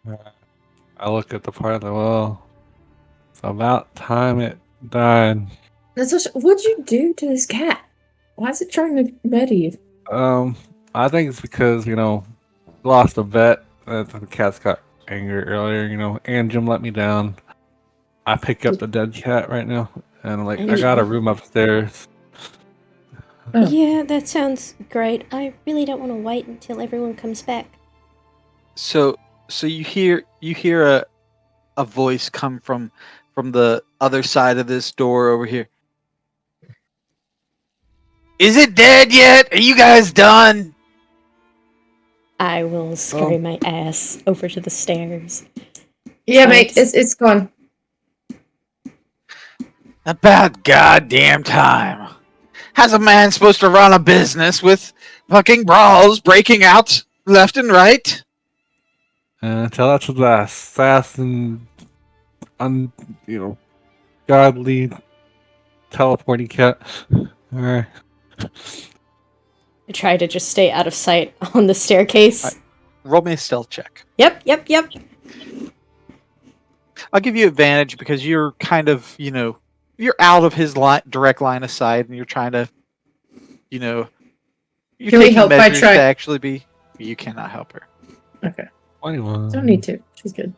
Uh, I look at the part of the well. It's about time it died. Natasha, what'd you do to this cat? Why is it trying to murder you? Um, I think it's because lost a bet. The cats got angry earlier. And Jim let me down. I pick up Did, the dead cat right now, and I did, got a room upstairs. oh, Yeah, that sounds great. I really don't want to wait until everyone comes back. So you hear a voice come from the other side of this door over here. Is it dead yet? Are you guys done? I will scurry my ass over to the stairs. yeah, Trying mate, to- it's gone. About goddamn time. How's a man supposed to run a business with fucking brawls breaking out left and right? Tell that to the assassin, un, godly teleporting cat. All right. I try to just stay out of sight on the staircase. Roll me a stealth check. Yep. I'll give you advantage because you're kind of, you're out of his direct line of sight, and you're trying to, you're Can we taking help by measures to trying? actually be. You cannot help her. Okay, 21. don't need to. She's good.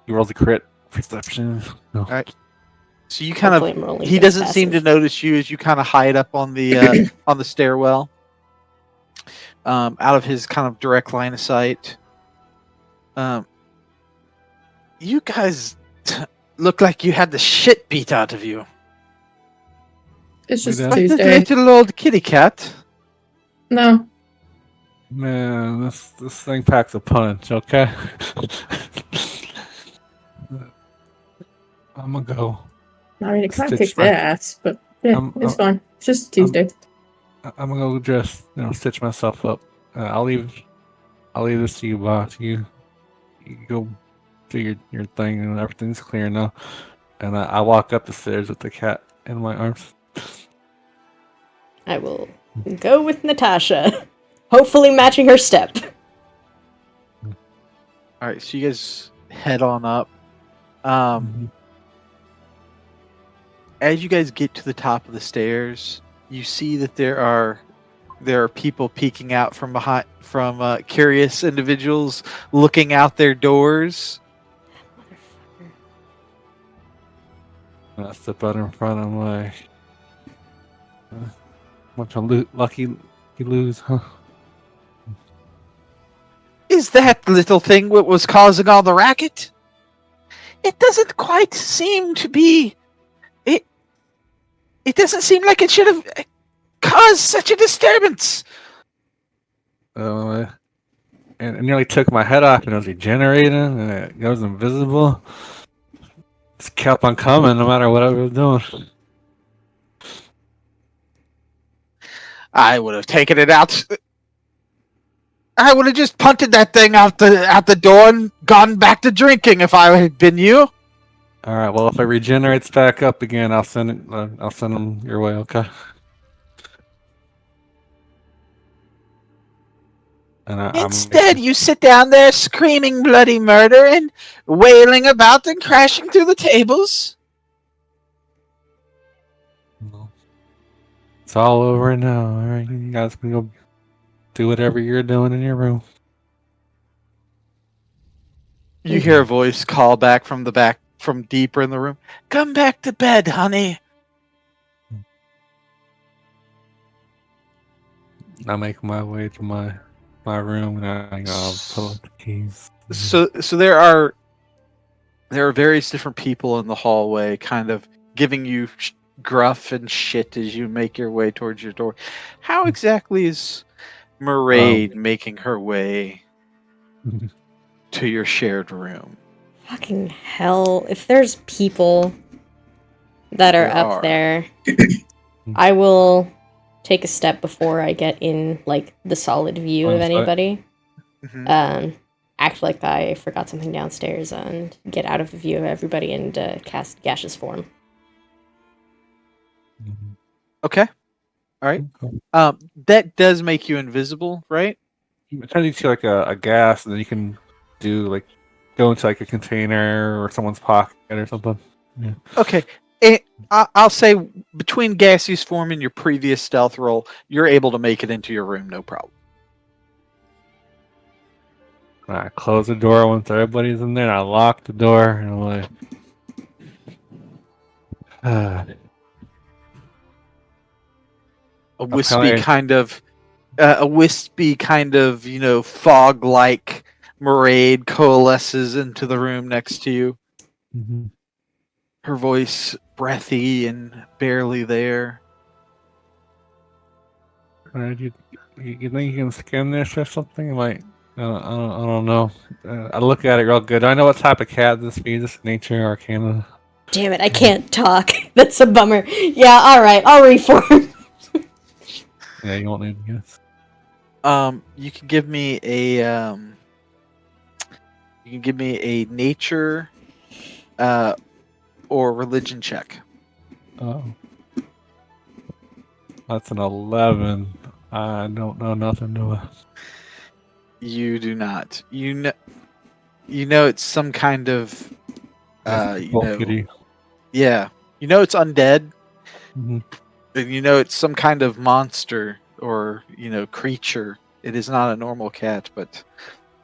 You rolled a crit perception. No. All right. So you kind Hopefully of. I'm rolling He good doesn't seem to passive. notice you as you kind of hide up on the on the stairwell, out of his kind of direct line of sight. You guys look like you had the shit beat out of you. It's We just did. Like this Tuesday. little old kitty cat. No, Man, this thing packs a punch. Okay. I'm gonna go. I mean it kind of Stitch kicks my. their ass, but yeah, I'm, it's I'm, fine. It's just Tuesday. I'm gonna go just stitch myself up. I'll leave this to you, boss. You go do your thing, and everything's clear now. And I walk up the stairs with the cat in my arms. I will go with Natasha, hopefully matching her step. All right, so you guys head on up. As you guys get to the top of the stairs, you see that there are people peeking out from behind, from curious individuals looking out their doors. Motherfucker. And I step out in front. I'm like, bunch of lucky you lose, huh? Is that little thing what was causing all the racket? It doesn't quite seem to be. It doesn't seem like it should have caused such a disturbance. And it nearly took my head off, and it was regenerating, and it goes invisible. Just kept on coming no matter what I was doing. I would have taken it out. I would have just punted that thing out the door and gone back to drinking if I had been you. All right. Well, if it regenerates back up again, I'll send it. I'll send them your way. Okay. And Instead, you sit down there screaming bloody murder and wailing about and crashing through the tables. It's all over now. All right, you guys can go do whatever you're doing in your room. You hear a voice call back from deeper in the room. Come back to bed, honey. I make my way to my room, and I'll pull up the keys. So there are various different people in the hallway, kind of giving you gruff and shit as you make your way towards your door. How exactly is Mairead making her way to your shared room? Fucking hell. If there's people that are up there, I will take a step before I get in, like, the solid view of anybody. Act like I forgot something downstairs and get out of the view of everybody and cast Gaseous Form. Okay. All right. That does make you invisible, right? It turns you to like a gas, and then you can do, like go into like a container or someone's pocket or something. Yeah. Okay. I'll say between gaseous form and your previous stealth roll, you're able to make it into your room, no problem. I close the door once everybody's in there. And I lock the door and I'm like, A wispy kind of, fog-like Maraid coalesces into the room next to you. mm-hmm. Her voice breathy and barely there. You think you can skin this or something? Like, I don't know. I look at it real good. I know what type of cat this be. This nature arcana. Damn it, I can't talk. That's a bummer. Yeah, alright, I'll reform. Yeah, you won't need to guess. You can give me a nature, or religion check. Oh, that's an 11. I don't know nothing to it. You do not. You know it's some kind of, yeah. You know it's undead, Mm-hmm. and you know it's some kind of monster or creature. It is not a normal cat, but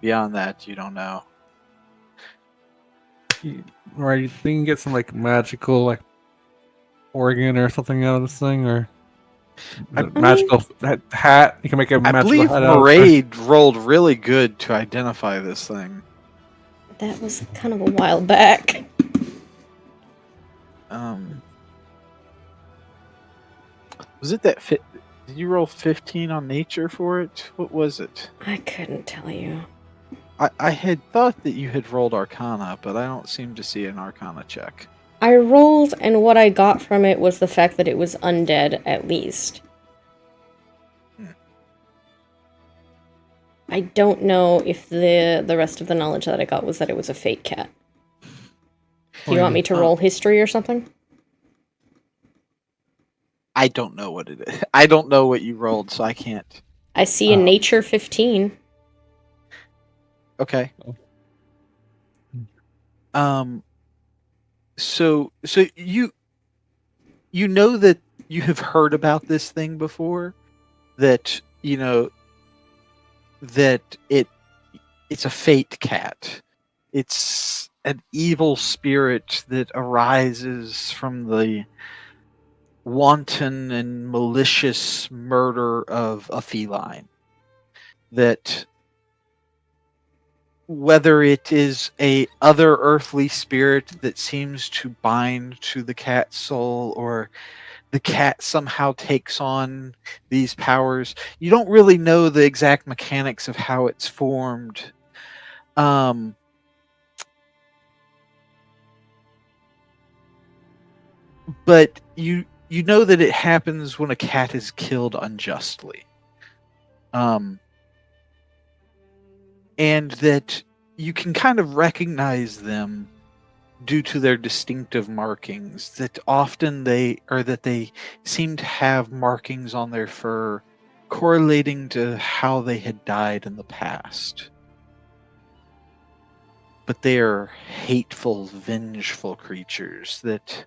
beyond that, you don't know. Right, you think you can get some like magical like organ or something out of this thing, or magical hat? You can make a I magical believe hat out of it. Maraid rolled really good to identify this thing. That was kind of a while back. Was it that fit? Did you roll 15 on nature for it? What was it? I couldn't tell you. I had thought that you had rolled Arcana, but I don't seem to see an Arcana check. I rolled, and what I got from it was the fact that it was undead, at least. I don't know if the rest of the knowledge that I got was that it was a fake cat. Do you want me to roll history or something? I don't know what it is. I don't know what you rolled, so I can't. I see a nature 15. Okay. So you know that you have heard about this thing before, that that it's a fate cat. It's an evil spirit that arises from the wanton and malicious murder of a feline. That whether it is a other earthly spirit that seems to bind to the cat's soul, or the cat somehow takes on these powers, you don't really know the exact mechanics of how it's formed. But you know that it happens when a cat is killed unjustly. And that you can kind of recognize them due to their distinctive markings, that often they seem to have markings on their fur correlating to how they had died in the past. But they are hateful, vengeful creatures that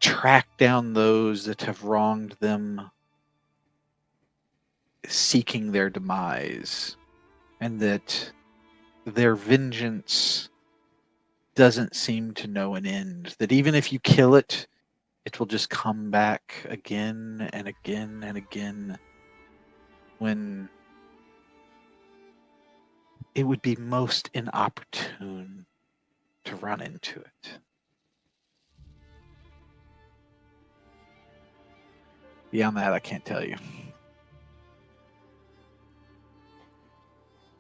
track down those that have wronged them, seeking their demise, and that their vengeance doesn't seem to know an end. That even if you kill it, it will just come back again and again and again, when it would be most inopportune to run into it. Beyond that, I can't tell you.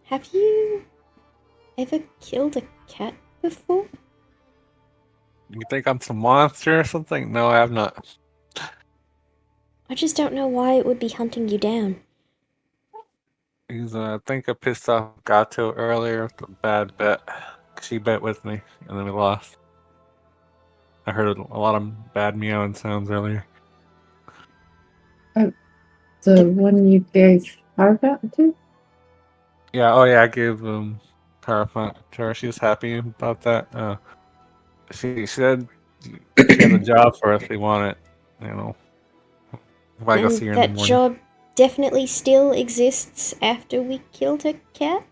Have you ever killed a cat before? You think I'm some monster or something? No, I have not. I just don't know why it would be hunting you down. Because I think I pissed off Gato earlier with a bad bet. She bet with me, and then we lost. I heard a lot of bad meowing sounds earlier. The one you gave Harvat to? Yeah, oh yeah, I gave Tara, she was happy about that. She said she has a job for us. We want it. You know, if I go And see her in the that morning. job definitely still exists after we killed her cat?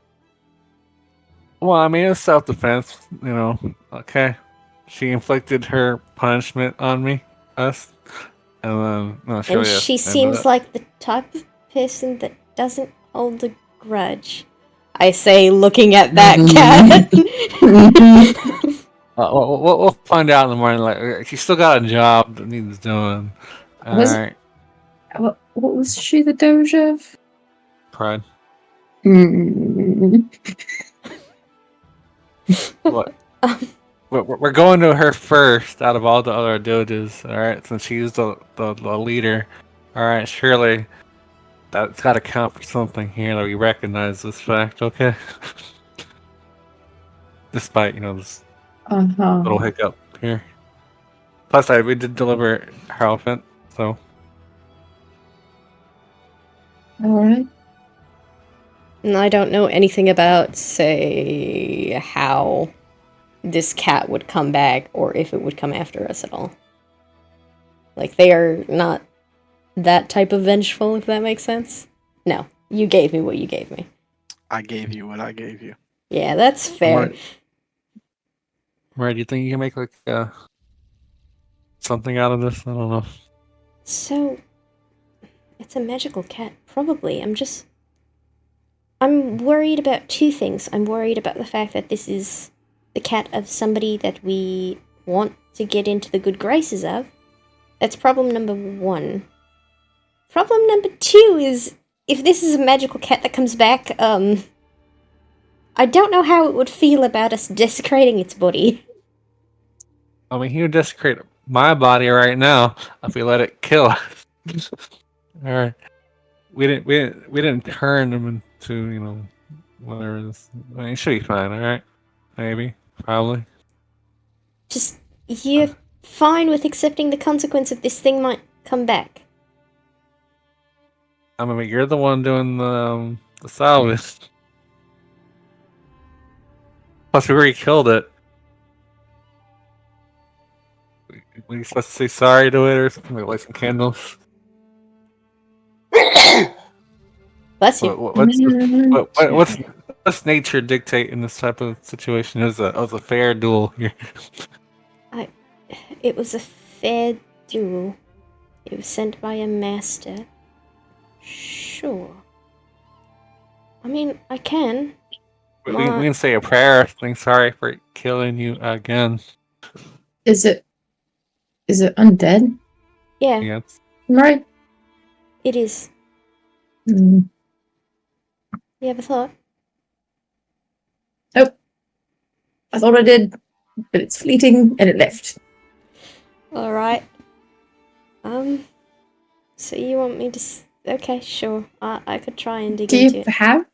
Well, I mean, it's self-defense. You know. Okay. She inflicted her punishment on me, us, and then no, And she she ended seems it. like the type of person that doesn't hold a grudge. I say, looking at that cat. We'll find out in the morning. Like, she still got a job that needs doing. All Was right, what was she the doge of? pride. Mm. What? We're going to her first out of all the other doges. All right, since she's the leader. All right, surely that's got to count for something here that we recognize this fact. Okay. Despite this Uh-huh. little hiccup here. Plus, we did deliver her elephant, so Alright. And I don't know anything about, say, how this cat would come back or if it would come after us at all. Like, they are not that type of vengeful, if that makes sense. No, you gave me what you gave me. I gave you what I gave you. Yeah, that's fair. Right, do you think you can make like something out of this? I don't know. So, it's a magical cat. Probably. I'm worried about two things. I'm worried about the fact that this is the cat of somebody that we want to get into the good graces of. That's problem number one. Problem number two is, if this is a magical cat that comes back, I don't know how it would feel about us desecrating its body. I mean, he would desecrate my body right now if we let it kill us. All right, we didn't turn him into whatever this. I mean, it should be fine. All right, maybe, probably. Just, you're fine with accepting the consequence of this thing might come back. I mean, you're the one doing the salvage. Plus, we already killed it. Were you supposed to say sorry to it or something? Like light some candles. Bless you. What's nature dictate in this type of situation? It was a fair duel here. It was a fair duel. It was sent by a master. Sure. I mean, I can. We can say a prayer saying sorry for killing you again. Is it undead? Yeah, Yes. Right? it is. Mm. You ever thought? Nope. I thought I did, but it's fleeting and it left. Alright. So you want me to... Okay, sure. I could try and dig Do into you it. have?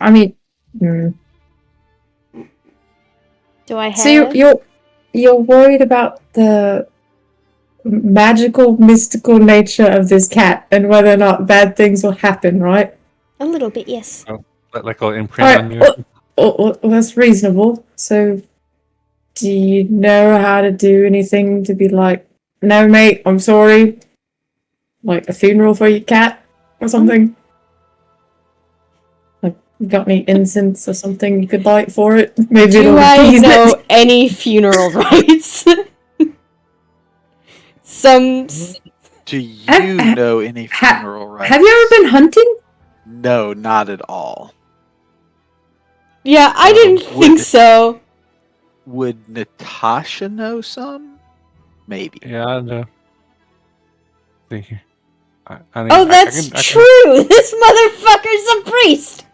I mean, mm. Do I have... So you're worried about the magical, mystical nature of this cat and whether or not bad things will happen, right? A little bit, yes. Oh, like an imprint on you. Well, that's reasonable. So, do you know how to do anything to be like, no, mate, I'm sorry? Like a funeral for your cat or something? Like, you got any incense or something you could light for it? Maybe Do it'll I appease know it. any funeral rites? Some... Do you know any funeral rites? Have you ever been hunting? No, not at all. Yeah, I didn't think so. Would Natasha know some? Maybe. Yeah, I know. See here. Oh, that's true! This motherfucker's a priest!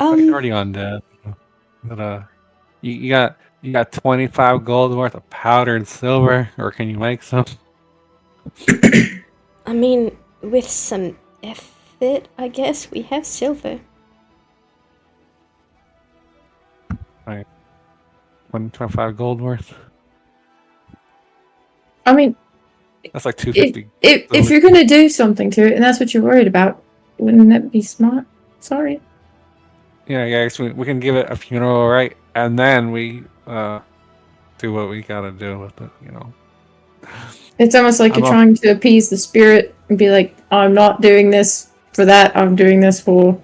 You're already on that. But you got 25 gold worth of powdered silver, or can you make some? I mean, with some effort, I guess we have silver. 25 gold worth. I mean, That's like 250. if you're gonna do something to it and that's what you're worried about, wouldn't that be smart? Sorry. guys, we can give it a funeral, right? And then we do what we gotta do with it. It's almost like I'm you're a, trying to appease the spirit and be like, I'm not doing this for that, I'm doing this for,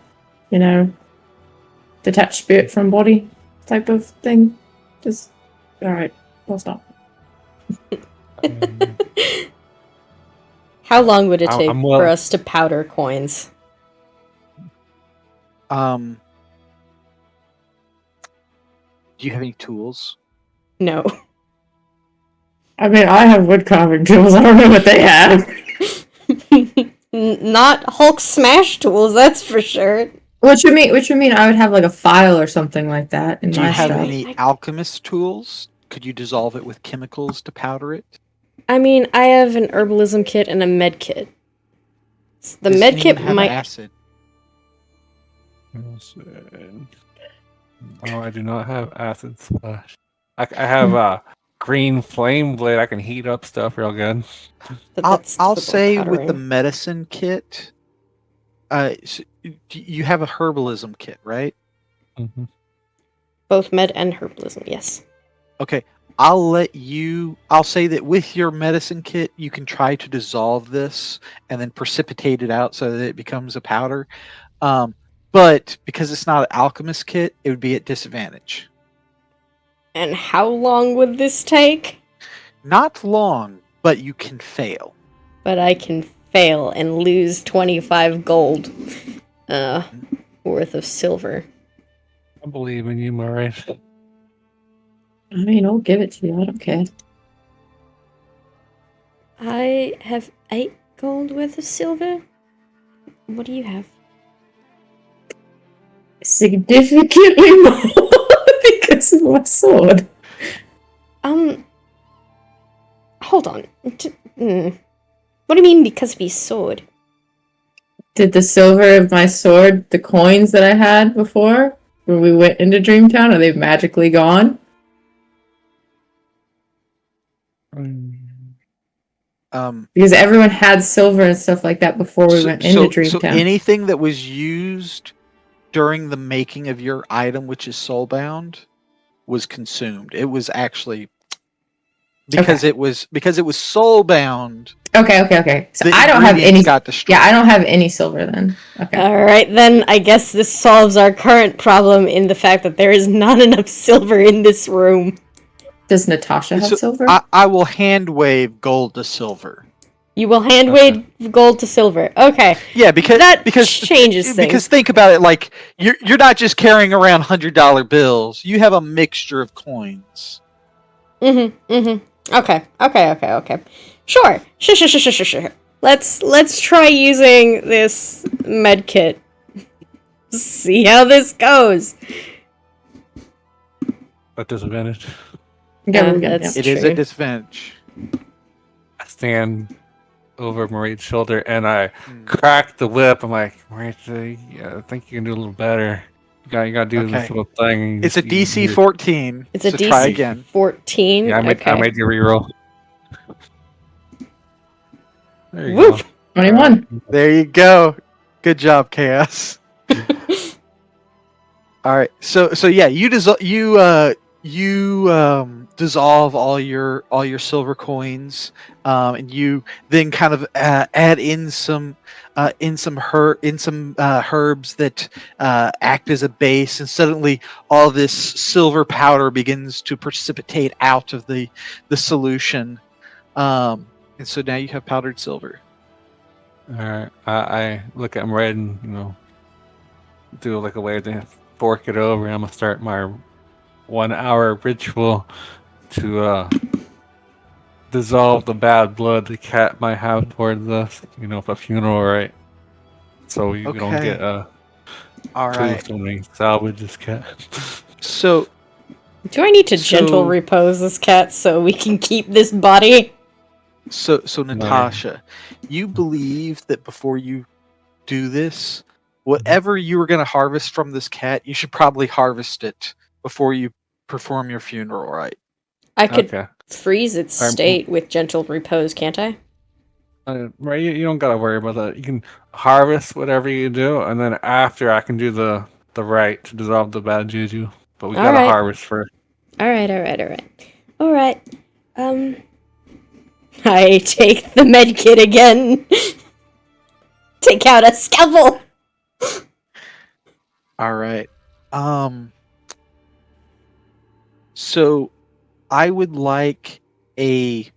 detached spirit from body type of thing. Just, alright, I'll stop. How long would it take I'm for us to powder coins? Do you have any tools? No. I mean, I have wood carving tools, I don't know what they have. Not Hulk smash tools, that's for sure. What you mean I would have like a file or something like that in Do my you have shop? any alchemist tools? Could you dissolve it with chemicals to powder it? I mean, I have an herbalism kit and a med kit. The Does med anyone kit have might. acid? No, I do not have acid splash. I have a green flame blade. I can heat up stuff real good. But I'll that's typical say with the powdering. medicine kit, you have a herbalism kit, right? Mm-hmm. Both med and herbalism, yes. Okay, I'll say that with your medicine kit, you can try to dissolve this and then precipitate it out so that it becomes a powder. But because it's not an alchemist kit, it would be at disadvantage. And how long would this take? Not long, but you can fail. But I can fail and lose 25 gold worth of silver. I believe in you, Murray. I mean, I'll give it to you, I don't care. I have 8 gold worth of silver. What do you have? Significantly more because of my sword. Hold on. What do you mean because of his sword? Did the silver of my sword, the coins that I had before, when we went into Dreamtown, are they magically gone? Because everyone had silver and stuff like that before we went into Dreamtown. So anything that was used during the making of your item, which is soulbound, was consumed. It was actually because it was soulbound. Okay. So The I don't have any. got destroyed. Yeah, I don't have any silver then. Okay. Alright, then I guess this solves our current problem in the fact that there is not enough silver in this room. Does Natasha have silver? I will hand wave gold to silver. You will hand wave gold to silver. Okay. Yeah, because changes things. Because think about it, like you're not just carrying around $100 bills. You have a mixture of coins. Okay. Sure. Let's try using this med kit. See how this goes. At disadvantage. Yeah, that's It is true. a disadvantage. I stand over Marie's shoulder and I crack the whip. I'm like, Marie, I think you can do a little better. You gotta do this little thing. It's a DC 14. It's a so DC try again. 14. Yeah, I made you reroll. There you Whoop. go. 21. There you go. Good job, Chaos. All right. So yeah, you dissolve all your silver coins, and you then kind of add in some herbs that act as a base, and suddenly all this silver powder begins to precipitate out of the solution, and so now you have powdered silver. All right. I look at Red and do like a way to fork it over. I'm gonna start my 1 hour ritual to dissolve the bad blood the cat might have towards us. For a funeral, right? So we don't get all right. when we salvage this cat. So, do I need to gentle repose this cat so we can keep this body? So Natasha, you believe that before you do this, whatever you were going to harvest from this cat, you should probably harvest it before you perform your funeral, right? I could freeze its state with gentle repose, can't I? Right, you don't gotta worry about that. You can harvest whatever you do, and then after I can do the the right to dissolve the bad juju, but we All gotta right. harvest first. All right. I take the med kit again. Take out a scalpel. All right. So I would like a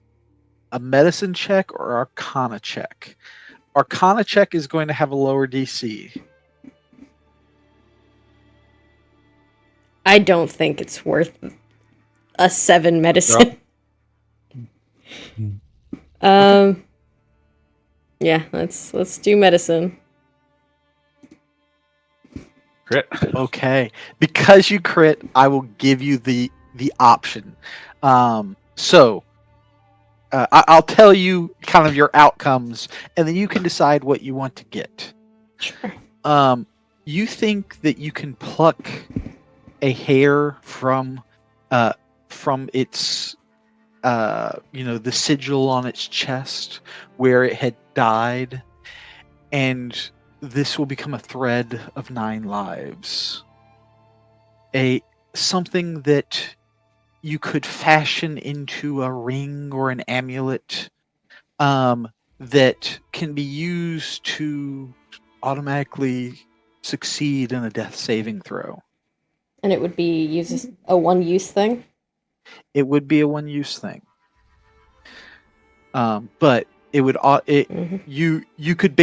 medicine check or arcana check. Arcana check is going to have a lower DC. I don't think it's worth a 7 medicine. Yeah, let's do medicine. Crit. Okay, because you crit, I will give you the option. I'll tell you kind of your outcomes, and then you can decide what you want to get. Sure. You think that you can pluck a hair from its the sigil on its chest where it had died, and this will become a thread of 9 lives. Something that you could fashion into a ring or an amulet that can be used to automatically succeed in a death saving throw. And it would be used as a one-use thing? It would be a one-use thing. But it would you could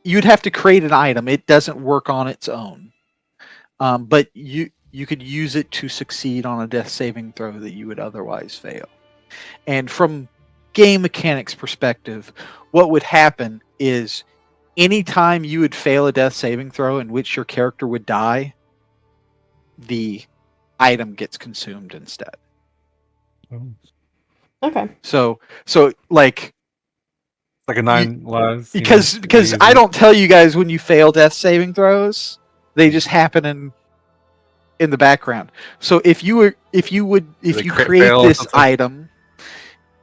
you'd have to create an item. It doesn't work on its own. But you could use it to succeed on a death saving throw that you would otherwise fail. And from game mechanics perspective, what would happen is anytime you would fail a death saving throw in which your character would die, the item gets consumed instead. Okay. So like a 9 lives. Because I don't tell you guys when you fail death saving throws. They just happen in the background. So if you create this item,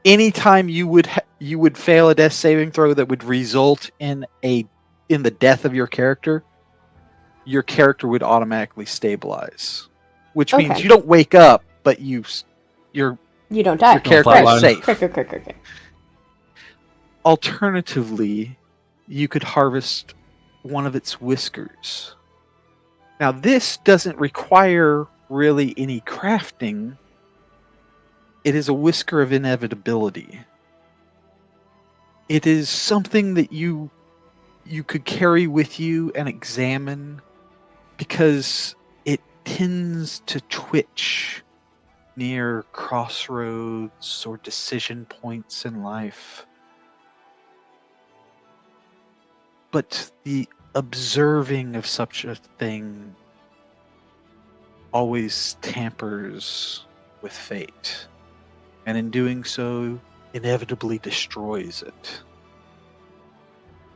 anytime you would fail a death saving throw that would result in the death of your character would automatically stabilize, which means you don't wake up, but you don't die. Your character is safe. Correct. Alternatively, you could harvest one of its whiskers. Now, this doesn't require really any crafting. It is a whisker of inevitability. It is something that you could carry with you and examine because it tends to twitch near crossroads or decision points in life. But the observing of such a thing always tampers with fate, and in doing so, inevitably destroys it.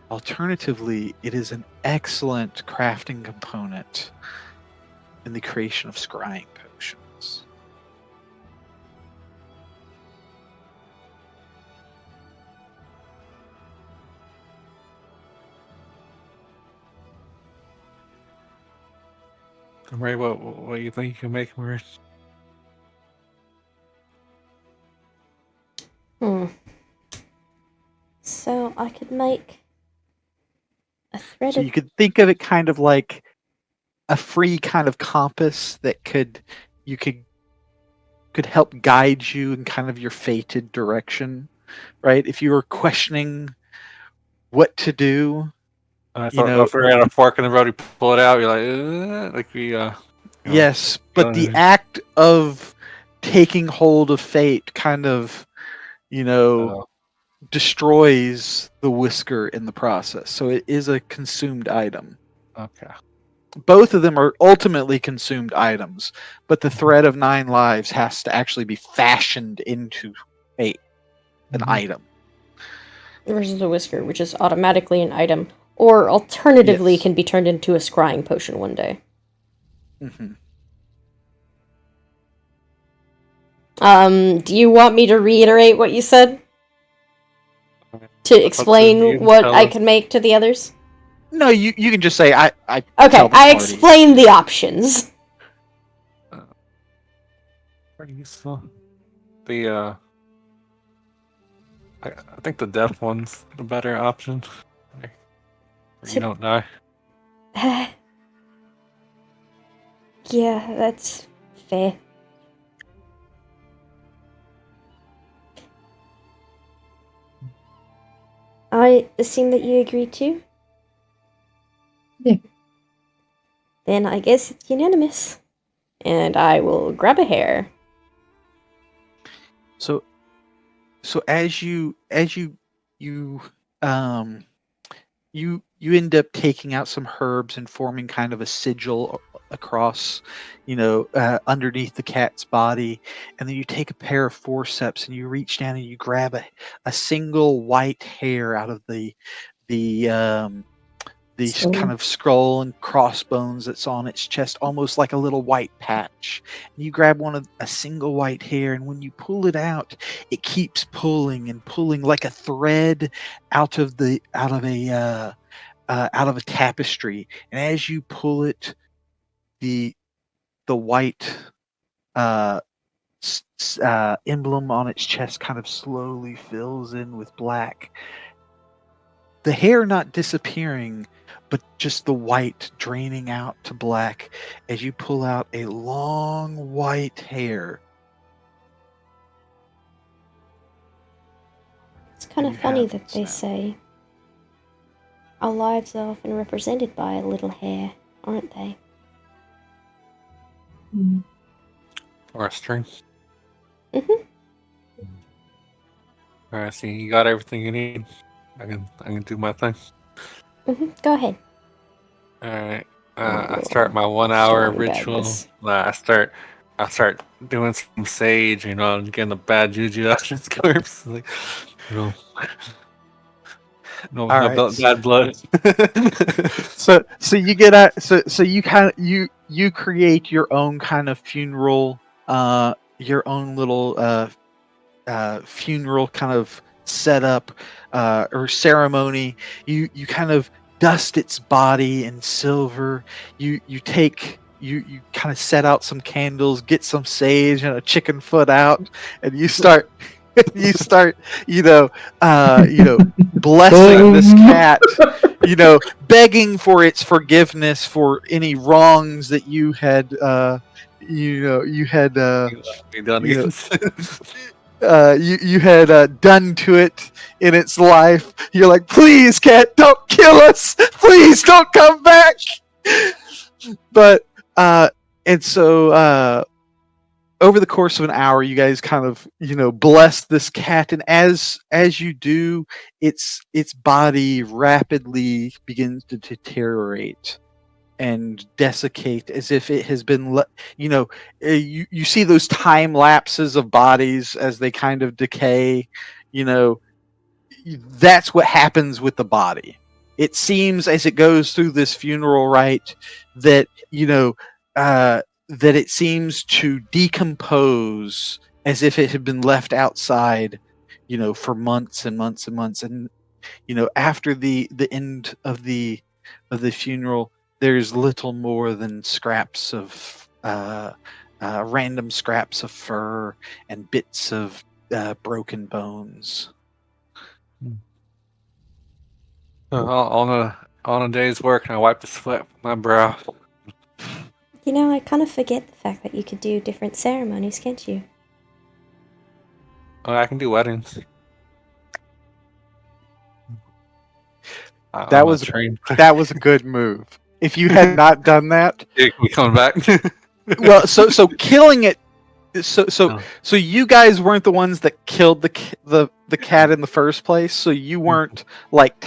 Alternatively, it is an excellent crafting component in the creation of scrying potions. Ray, what do you think you can make, Marie? So I could make a thread. So you could think of it kind of like a free kind of compass that could help guide you in kind of your fated direction, right? If you were questioning what to do, I thought if we had a fork in the road, you pull it out. You're like we. Yes, but the act of taking hold of fate kind of, destroys the whisker in the process. So it is a consumed item. Okay. Both of them are ultimately consumed items, but the thread of 9 lives has to actually be fashioned into an item. Versus a whisker, which is automatically an item, or alternatively can be turned into a scrying potion one day. Mm-hmm. Do you want me to reiterate what you said? To explain what I can make to the others? No, you can just say I Okay, tell the I party. explain the options. Pretty useful. The I think the death one's the better option. Like, you don't die. Yeah, that's fair. I assume that you agree too? Yeah. Then I guess it's unanimous. And I will grab a hair. So as you um you end up taking out some herbs and forming kind of a sigil across, underneath the cat's body, and then you take a pair of forceps and you reach down and you grab a single white hair out of the Skull. kind of skull and crossbones that's on its chest, almost like a little white patch. And you grab a single white hair, and when you pull it out, it keeps pulling and pulling like a thread out of a tapestry. And as you pull it, the white emblem on its chest kind of slowly fills in with black. The hair not disappearing, but just the white draining out to black as you pull out a long white hair. It's kind And of you funny have that it they now. say our lives are often represented by a little hair, aren't they? Mm. Or a string. Mm-hmm. Alright, see, you got everything you need. I can do my thing. Mm-hmm. Go ahead. Alright. I I start my 1 will hour sandbag ritual. this. I start doing some sage, and getting the bad juju out of his corpse. Like, you know, no, All no right. bad blood. So you get a so you kind of you create your own kind of funeral, your own little funeral kind of setup or ceremony. You kind of dust its body in silver. You kind of set out some candles, get some sage and a chicken foot out, and you start you start blessing this cat, begging for its forgiveness for any wrongs that you had You done you know again. you had done to it in its life. You're like, please, cat, don't kill us. Please don't come back. But and so over the course of an hour, you guys kind of bless this cat, and as you do, its body rapidly begins to deteriorate and desiccate as if it has been you see those time lapses of bodies as they kind of decay. That's what happens with the body. It seems as it goes through this funeral rite that that it seems to decompose as if it had been left outside for months and months and months. And after the end of the funeral, there's little more than scraps of random scraps of fur and bits of broken bones. On a day's work, and I wipe the sweat from my brow. I kind of forget the fact that you could do different ceremonies, can't you? I can do weddings. That I'm a was trained. that was a good move. If you had not done that, We coming back. well, so killing it. So No. you guys weren't the ones that killed the cat in the first place. So you weren't like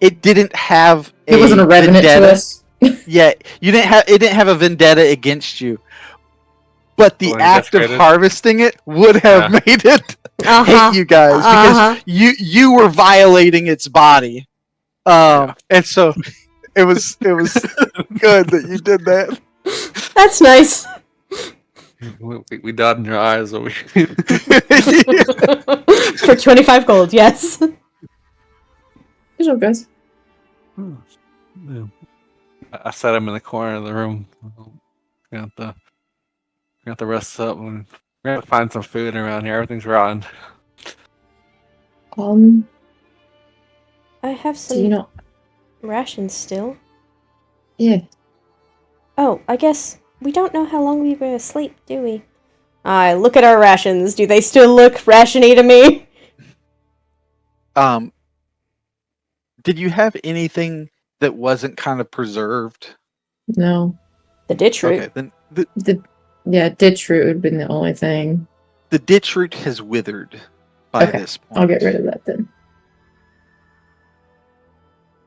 it didn't have It wasn't a revenant vendetta. to us. Yeah, it didn't have a vendetta against you. But the When act of desecrated? harvesting it would have made it hate you guys because you were violating its body. And so it was good that you did that. That's nice. We dot in your eyes. Over For 25 gold, yes. Good job, guys. I set him in the corner of the room. Got the rest up, and we're gonna find some food around here. Everything's rotten. I have Do you some not? rations still. Yeah. Oh, I guess we don't know how long we were asleep, do we? I look at our rations. Do they still look rationy to me? Did you have anything that wasn't kind of preserved? No. The ditch root. Okay, then Ditch root would have been the only thing. the ditch root has withered by Okay, this point. I'll get rid of that then.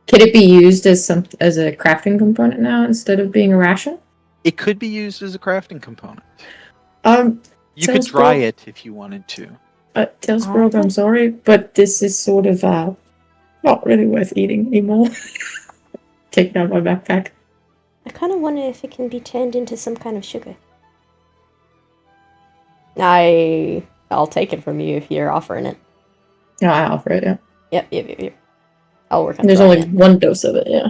Could it be used as a crafting component now instead of being a ration? It could be used as a crafting component. You could Sounds dry cool. it if you wanted to. Tailsbrook, I'm sorry, but this is sort of not really worth eating anymore. Taking out my backpack. I kind of wonder if it can be turned into some kind of sugar. I'll take it from you if you're offering it. Yeah, I offer it, yeah. Yep. I'll work on There's drying only it. one dose of it, yeah.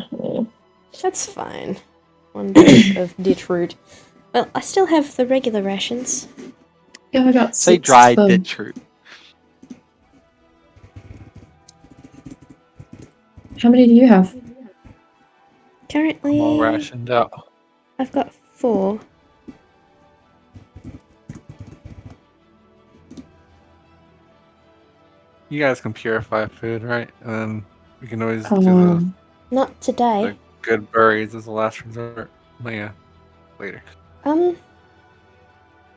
That's fine. 1 dose of ditch root. Well, I still have the regular rations. Yeah, I got Say 6 dried of them. ditch root. How many do you have? Currently, I'm all rationed out. I've got 4. You guys can purify food, right? And then we can always do Not today. the good berries as a last resort. But yeah, later.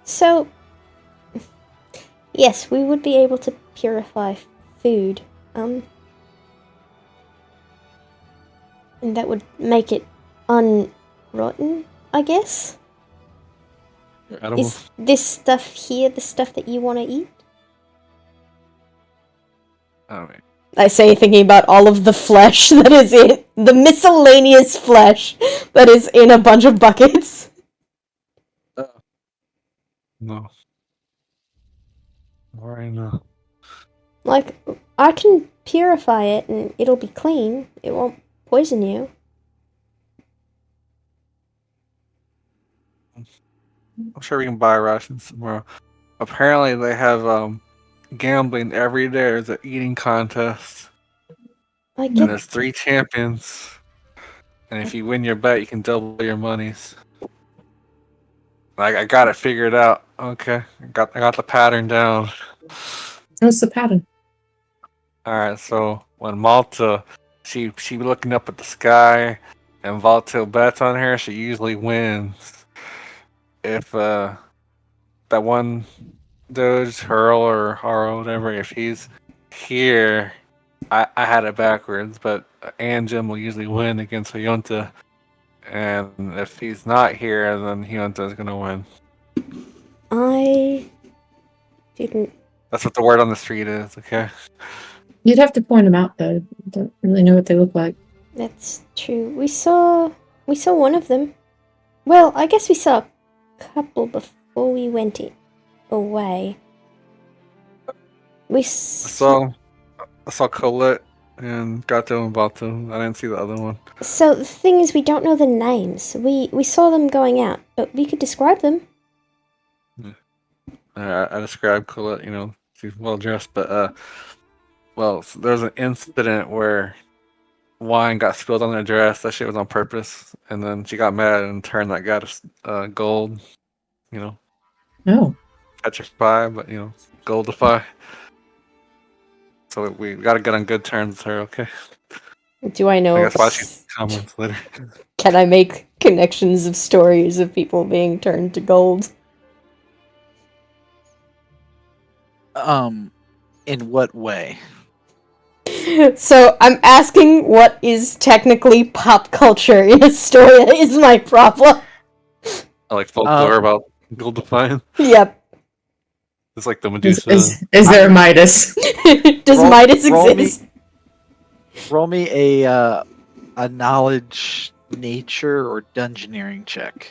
So, yes, we would be able to purify food. And that would make it unrotten, I guess? Edible. Is this stuff here the stuff that you want to eat? Oh, wait. I say, thinking about all of the flesh that is in the miscellaneous flesh that is in a bunch of buckets. No. Alright, no. Like, I can purify it and it'll be clean. It won't poison you. I'm sure we can buy rations tomorrow. Apparently, they have gambling every day. There's an eating contest, I and get there's 3 champions. And if you win your bet, you can double your monies. I got it figured out. Okay, I got the pattern down. What's the pattern? All right, so when Malta, she be looking up at the sky, and Voltaire bets on her, she usually wins. If that one Doge, Hurl or Haro, whatever, if he's here, I had it backwards, but Anjum will usually win against Hyunta. And if he's not here, then Hyunta's gonna win. I didn't. That's what the word on the street is, okay? You'd have to point them out, though. I don't really know what they look like. That's true. We saw one of them. Well, I guess we saw a couple before we went away. I saw Colette and Gato and Bato. I didn't see the other one. So the thing is, we don't know the names. We saw them going out, but we could describe them. I described Colette, she's well dressed, but so there's an incident where wine got spilled on her dress. That shit was on purpose, and then she got mad and turned that guy to gold. No. Petrify, but goldify. So we gotta get on good terms with her, okay? Do I know? I guess why she comments later. Can I make connections of stories of people being turned to gold? In what way? So I'm asking what is technically pop culture in Astoria is my problem. I like folklore about goldifying. Yep. It's like the Medusa. Is there a Midas? Does Midas exist? Roll me a knowledge, nature, or dungeoneering check.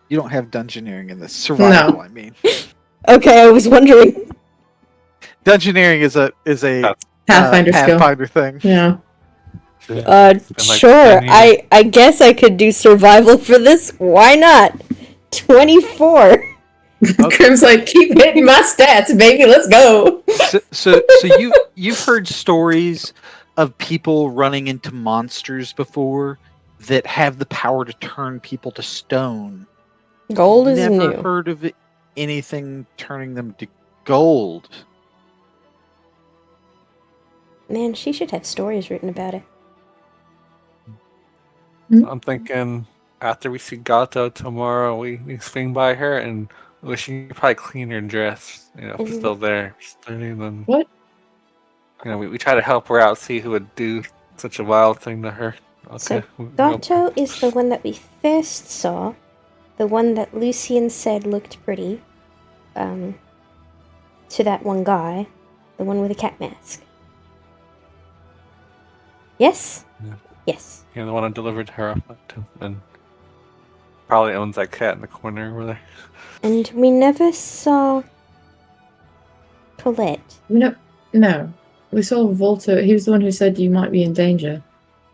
You don't have dungeoneering in this. Survival, No. I mean. Okay, I was wondering. Dungeoneering is a Pathfinder skill. Pathfinder thing. Yeah. It's been like Sure. 10 years. I guess I could do survival for this. Why not? 24. Grim's like, keep hitting my stats, baby. Let's go. So you've heard stories of people running into monsters before that have the power to turn people to stone. Gold is Never new. heard of anything turning them to gold. Man, she should have stories written about it. I'm thinking after we see Gato tomorrow, we swing by her and she could probably clean her dress. You know, if it's still there. Then, What? you know, we try to help her out, see who would do such a wild thing to her. So Okay. Gato is the one that we first saw. The one that Lucian said looked pretty. To that one guy. The one with the cat mask. Yes? Yeah. Yes. Yeah, the one I delivered her off to, and probably owns that cat in the corner over there. And we never saw Colette. No. We saw Volta. He was the one who said you might be in danger.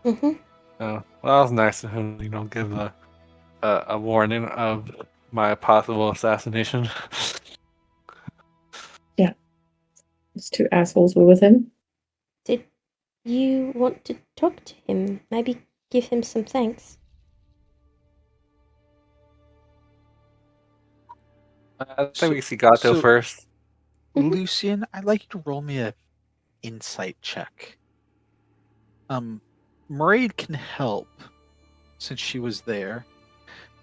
Mm-hmm. Oh, well, that was nice of him. You know, give a warning of my possible assassination. Yeah. Those two assholes were with him. Did you want to talk to him? Maybe give him some thanks? I think we see Gato first. Lucian, I'd like you to roll me a insight check. Mairead can help since she was there.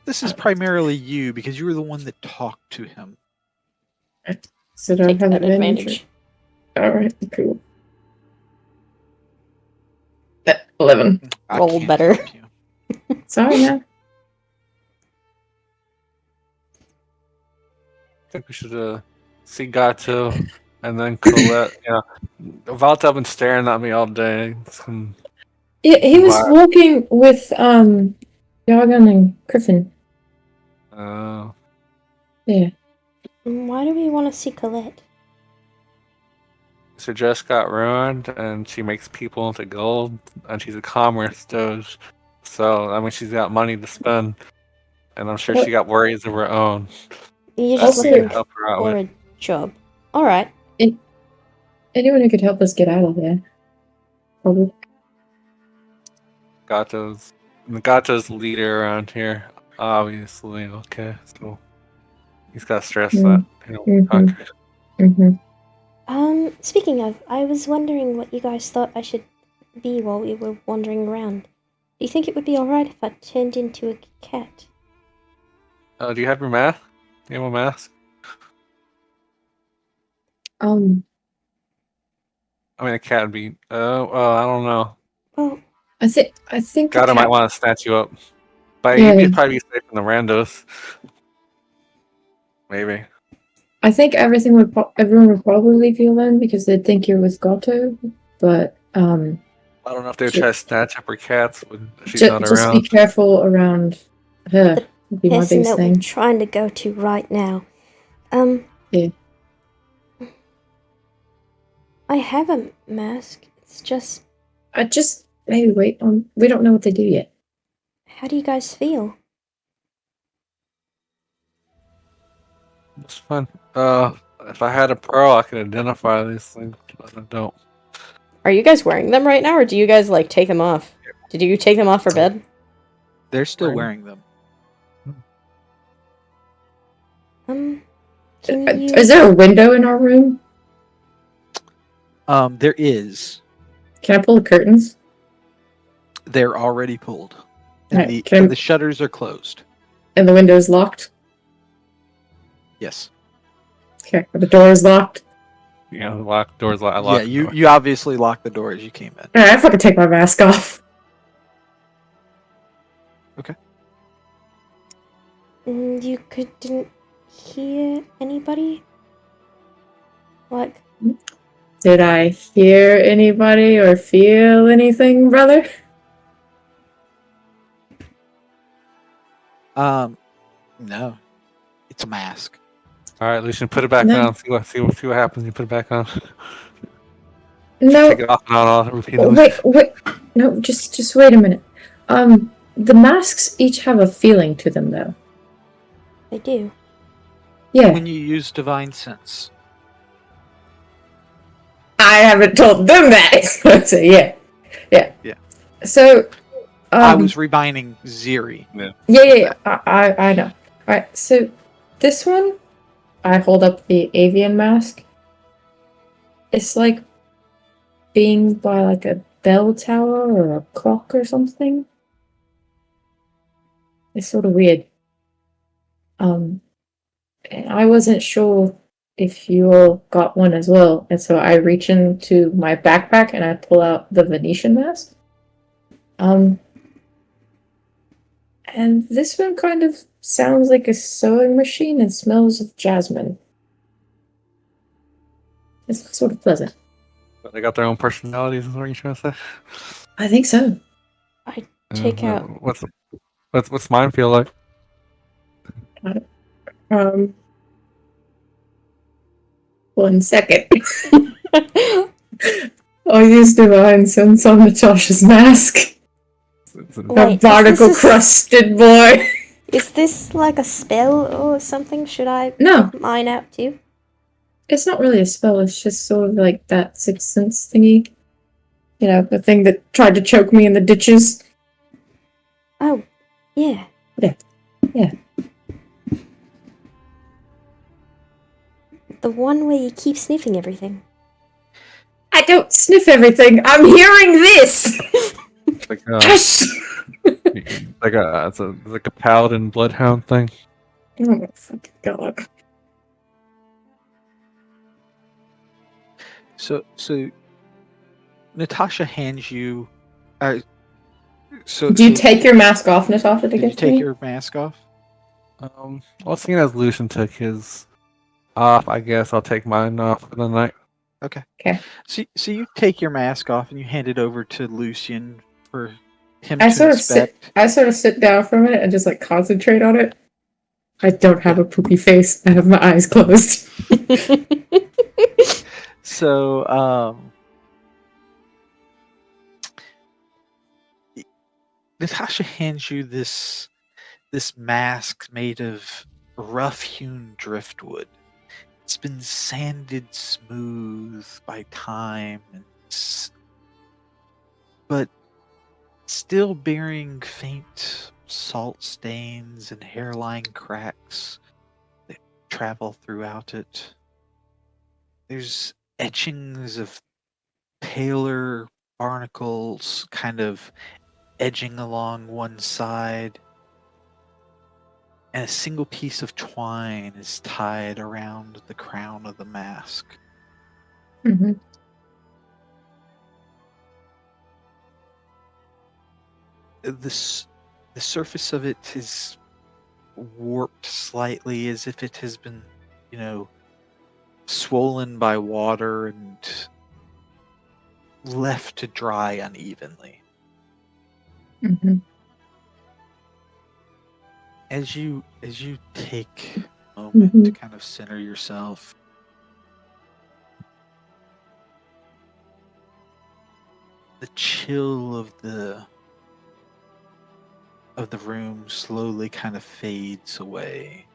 This is primarily you because you were the one that talked to him. So do I Take have that advantage. Alright, cool. 11. I Roll can't better. help you. Sorry, man. I think we should see Gato and then Colette. Yeah, Valta been staring at me all day. Yeah, he was Why? walking with Jargon and Griffin. Yeah. Why do we want to see Colette? Her dress got ruined, and she makes people into gold, and she's a commerce doge. So I mean, she's got money to spend, and I'm sure she got worries of her own. You're that just we Also- can looking help her out for with. a job. Alright. Anyone who could help us get out of there. Probably. Gato's leader around here, obviously. Okay, so he's got stress Mm. that Mhm. Mm-hmm. Speaking of, I was wondering what you guys thought I should be while we were wandering around. Do you think it would be alright if I turned into a cat? Do you have your mask? Do you have a mask? I mean, a cat would be. I don't know. Well, I think the Gato might cat. want to snatch you up, but Yeah. you'd probably be safe from the randos. Maybe. I think everyone would probably leave you alone because they'd think you're with Gato. But I don't know if they would try to snatch up her cats when she's not just be around. careful around her. Would be my person biggest that we're thing. trying to go to right now. Yeah. I have a mask. It's just, I just maybe wait on. We don't know what they do yet. how do you guys feel? It's fun. If I had a pro, I could identify these things, but I don't. Are you guys wearing them right now, or do you guys, like, take them off? Did you take them off for bed? They're still wearing them. Can you... Is there a window in our room? There is. Can I pull the curtains? They're already pulled. And Right, can I- the shutters are closed. And the window's locked? Yes. Okay, the door is locked. Yeah, the lock doors. I locked. Yeah, the door. you obviously locked the door as you came in. Alright, I fucking take my mask off. Okay. You didn't hear anybody? Like, Did I hear anybody or feel anything, brother? No. It's a mask. All right, Lucian, put it back No. on. See what happens. You put it back on. No. Take it off and on repeatedly. Wait. No, just wait a minute. The masks each have a feeling to them, though. They do. Yeah. When you use divine sense. I haven't told them that. So yeah. So, I was reminding Ziri. Yeah. I know. All right. So, this one, I hold up the avian mask. It's like being by like a bell tower or a clock or something. It's sort of weird. And I wasn't sure if you all got one as well, and so I reach into my backpack and I pull out the Venetian mask. And this one kind of sounds like a sewing machine and smells of jasmine. It's sort of pleasant. But they got their own personalities, is what you're trying to say? I think so. I take out. What's mine feel like? Um, 1 second. I'll use divine sense on Natasha's mask. A Wait, barnacle crusted boy. Is this like a spell or something? Should I No. put mine out too? It's not really a spell, it's just sort of like that sixth sense thingy. You know, the thing that tried to choke me in the ditches. Oh, yeah. Yeah. The one where you keep sniffing everything. I don't sniff everything. I'm hearing this. Like Hush. it's like a paladin bloodhound thing. Oh my fucking god. So Natasha hands you. Do you take your mask off, Natasha, to Did give you take me? your mask off? Well, seeing as Lucian took his off, I guess I'll take mine off for the night. Okay. Okay. So you take your mask off and you hand it over to Lucian for him I to sort inspect. of sit down for a minute and just like concentrate on it. I don't have a poopy face. I have my eyes closed. So Natasha hands you this mask made of rough-hewn driftwood. It's been sanded smooth by time, but still bearing faint salt stains and hairline cracks that travel throughout it. There's etchings of paler barnacles kind of edging along one side, and a single piece of twine is tied around the crown of the mask. Mm-hmm. The surface of it is warped slightly, as if it has been, swollen by water and left to dry unevenly. Mm-hmm. As you take a moment to kind of center yourself, the chill of the room slowly kind of fades away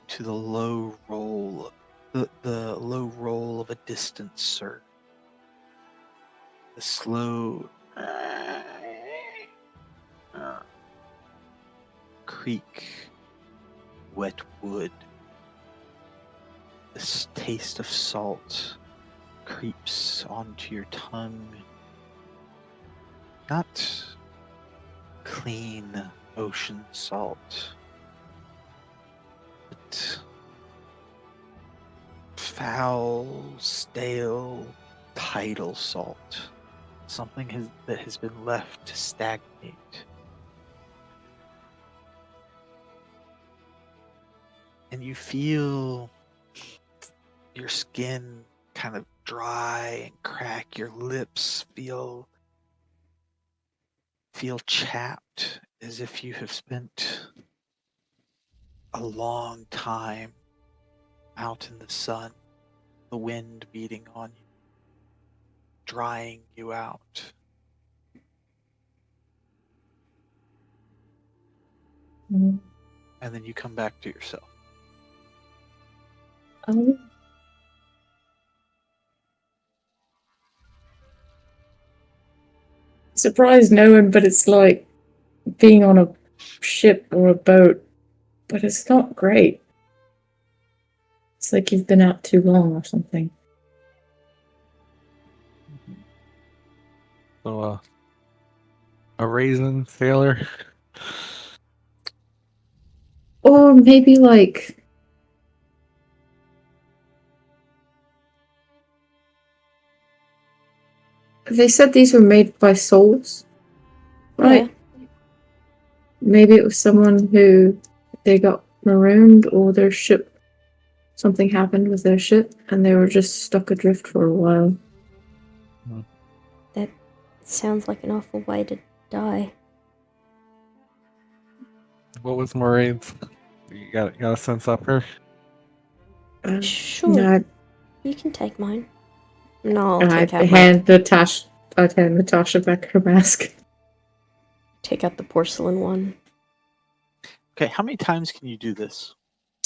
to the low roll of a distant surf. The slow creak, wet wood. This taste of salt creeps onto your tongue. Not clean ocean salt, but foul, stale, tidal salt. Something that has been left to stagnate. And you feel your skin kind of dry and crack. Your lips feel chapped, as if you have spent a long time out in the sun, the wind beating on you, drying you out. Mhm. and then you come back to yourself. Um, surprised knowing, but it's like being on a ship or a boat, but it's not great. It's like you've been out too long or something. So, a raisin sailor. Or maybe like they said these were made by souls, right? Yeah. Maybe it was someone who they got marooned or their ship, something happened with their ship and they were just stuck adrift for a while. That sounds like an awful way to die. What was Moraine's? You got a sense up her? Sure, No, you can take mine. No, I'll I take out hand Natasha. I'd hand Natasha back her mask. take out the porcelain one. Okay, how many times can you do this?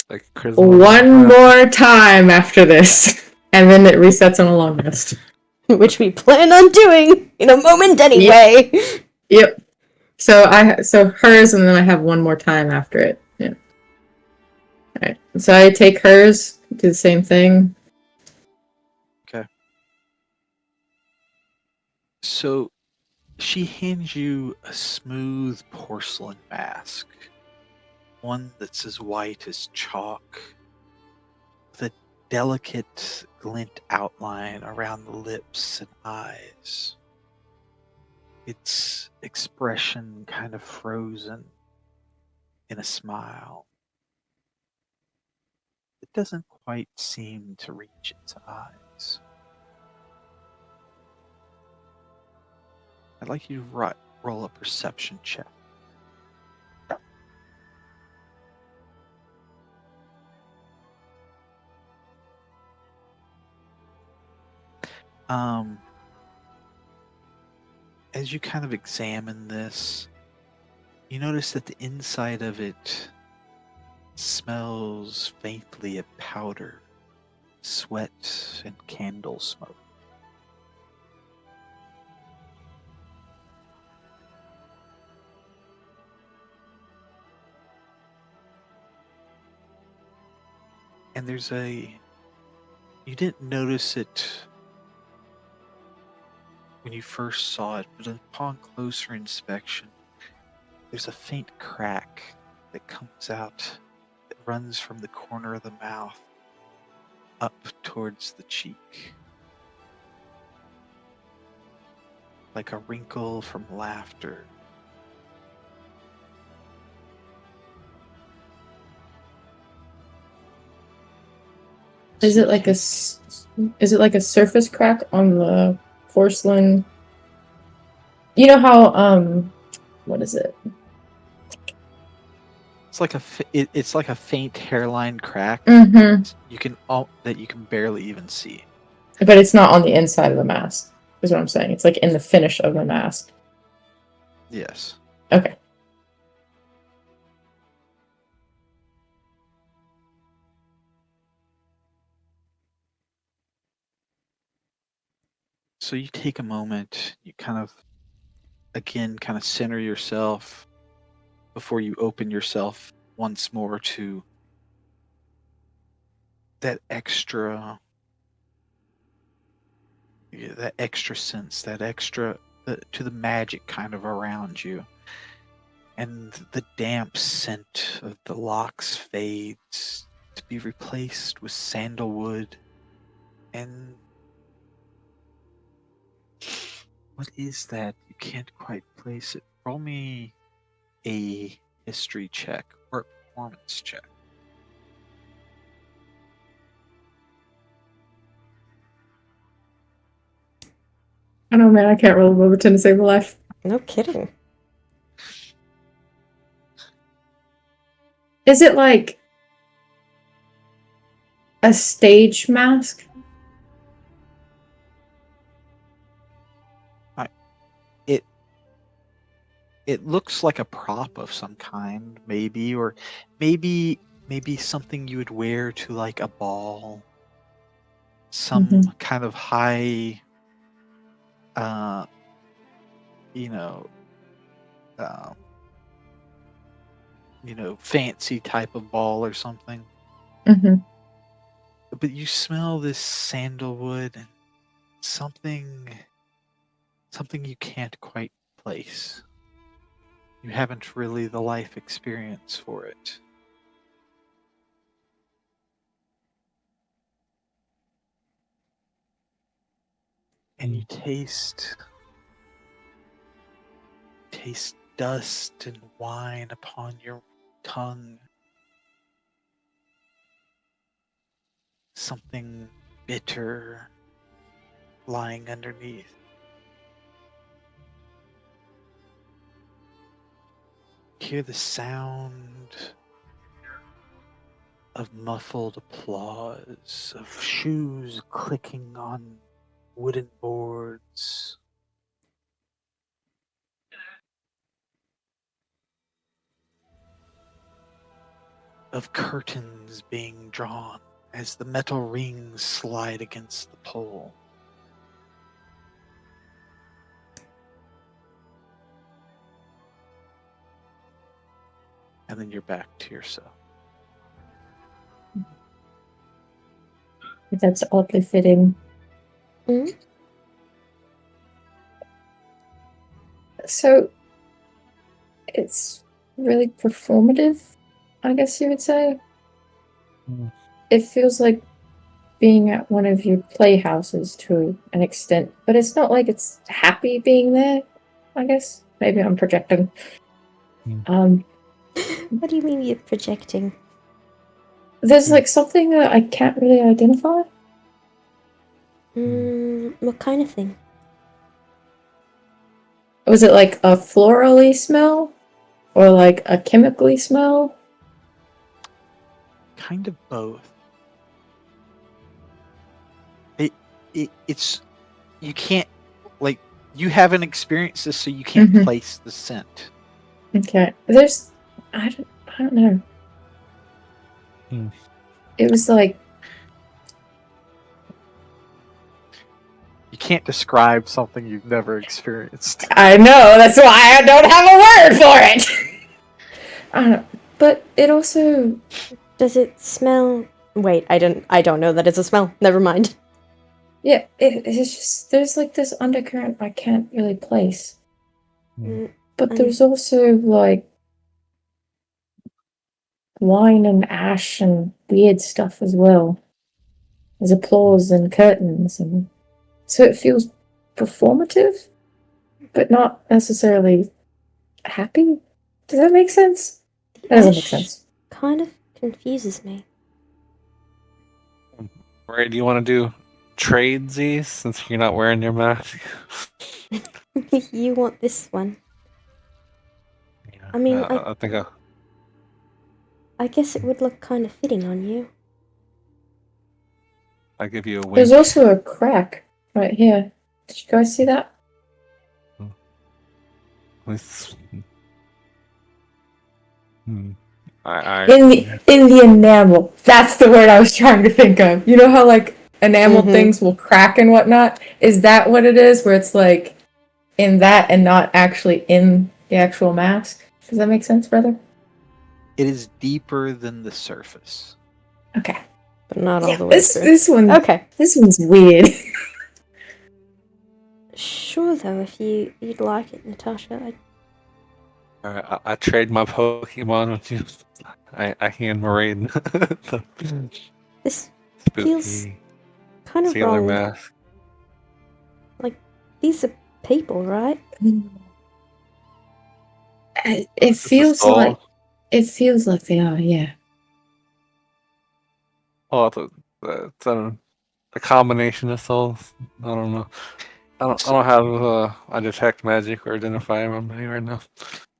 Like charisma. One more time after this, and then it resets on a long rest. Which we plan on doing in a moment anyway. Yep. So hers, and then I have one more time after it. Yeah. All right. So I take hers, do the same thing. Okay. So she hands you a smooth porcelain mask, one that's as white as chalk, with a delicate glint outline around the lips and eyes. Its expression kind of frozen in a smile. It doesn't quite seem to reach its eyes. I'd like you to roll a perception check. As you kind of examine this, you notice that the inside of it smells faintly of powder, sweat, and candle smoke. And you didn't notice it when you first saw it, but upon closer inspection, there's a faint crack that comes out, that runs from the corner of the mouth up towards the cheek. Like a wrinkle from laughter. Is it like a surface crack on the porcelain? You know how what is it? It's like a faint hairline crack. Mm-hmm. That you can barely even see. But it's not on the inside of the mask. Is what I'm saying. It's like in the finish of the mask. Yes. Okay. So you take a moment, you kind of center yourself before you open yourself once more to that extra sense, to the magic kind of around you. And the damp scent of the locks fades to be replaced with sandalwood. And what is that? You can't quite place it. Roll me a history check or a performance check. I know, man. I can't roll above a 10 to save a life. No kidding. Is it like a stage mask? it looks like a prop of some kind, maybe, or maybe something you would wear to like a ball, some kind of high, you know, um, fancy type of ball or something. Mm-hmm. But you smell this sandalwood and something you can't quite place. You haven't really the life experience for it. And you taste dust and wine upon your tongue. Something bitter lying underneath. You hear the sound of muffled applause, of shoes clicking on wooden boards. Of curtains being drawn as the metal rings slide against the pole. And then you're back to yourself. That's oddly fitting. Mm-hmm. So, it's really performative, I guess you would say. It feels like being at one of your playhouses to an extent, but it's not like it's happy being there, I guess. Maybe I'm projecting. What do you mean you're projecting? There's like something that I can't really identify. What kind of thing? Was it like a florally smell? Or like a chemically smell? Kind of both. It's you can't, like, you haven't experienced this, so you can't place the scent. Okay. I don't know. It was like, You can't describe something you've never experienced. I know, that's why I don't have a word for it. I don't know. But it also, Does it smell? Wait, I don't know that it's a smell. Never mind. yeah, it's just, there's like this undercurrent I can't really place. But there's also like wine and ash and weird stuff as well. There's applause and curtains, and so it feels performative, but not necessarily happy. Does that make sense? That doesn't make sense. Kind of confuses me. Ray, do you want to do tradesies since you're not wearing your mask? You want this one? Yeah, I mean, I think I guess it would look kind of fitting on you. I'll give you a wink. There's also a crack right here. Did you guys see that? In the enamel. That's the word I was trying to think of. You know how like enamel things will crack and whatnot? Is that what it is? Where it's like in that and not actually in the actual mask? Does that make sense, brother? It is deeper than the surface. Okay. But not all the way through. This one. Okay. This one's weird. Sure, though, if you'd like it, Natasha. Alright, I trade my Pokemon with you. I hand Moraine the This spooky feels kind of sailor wrong. mask. Like, these are people, right? It feels like they are, yeah. Oh, it's a combination of souls. I don't know. I don't have I detect magic or identify them right now.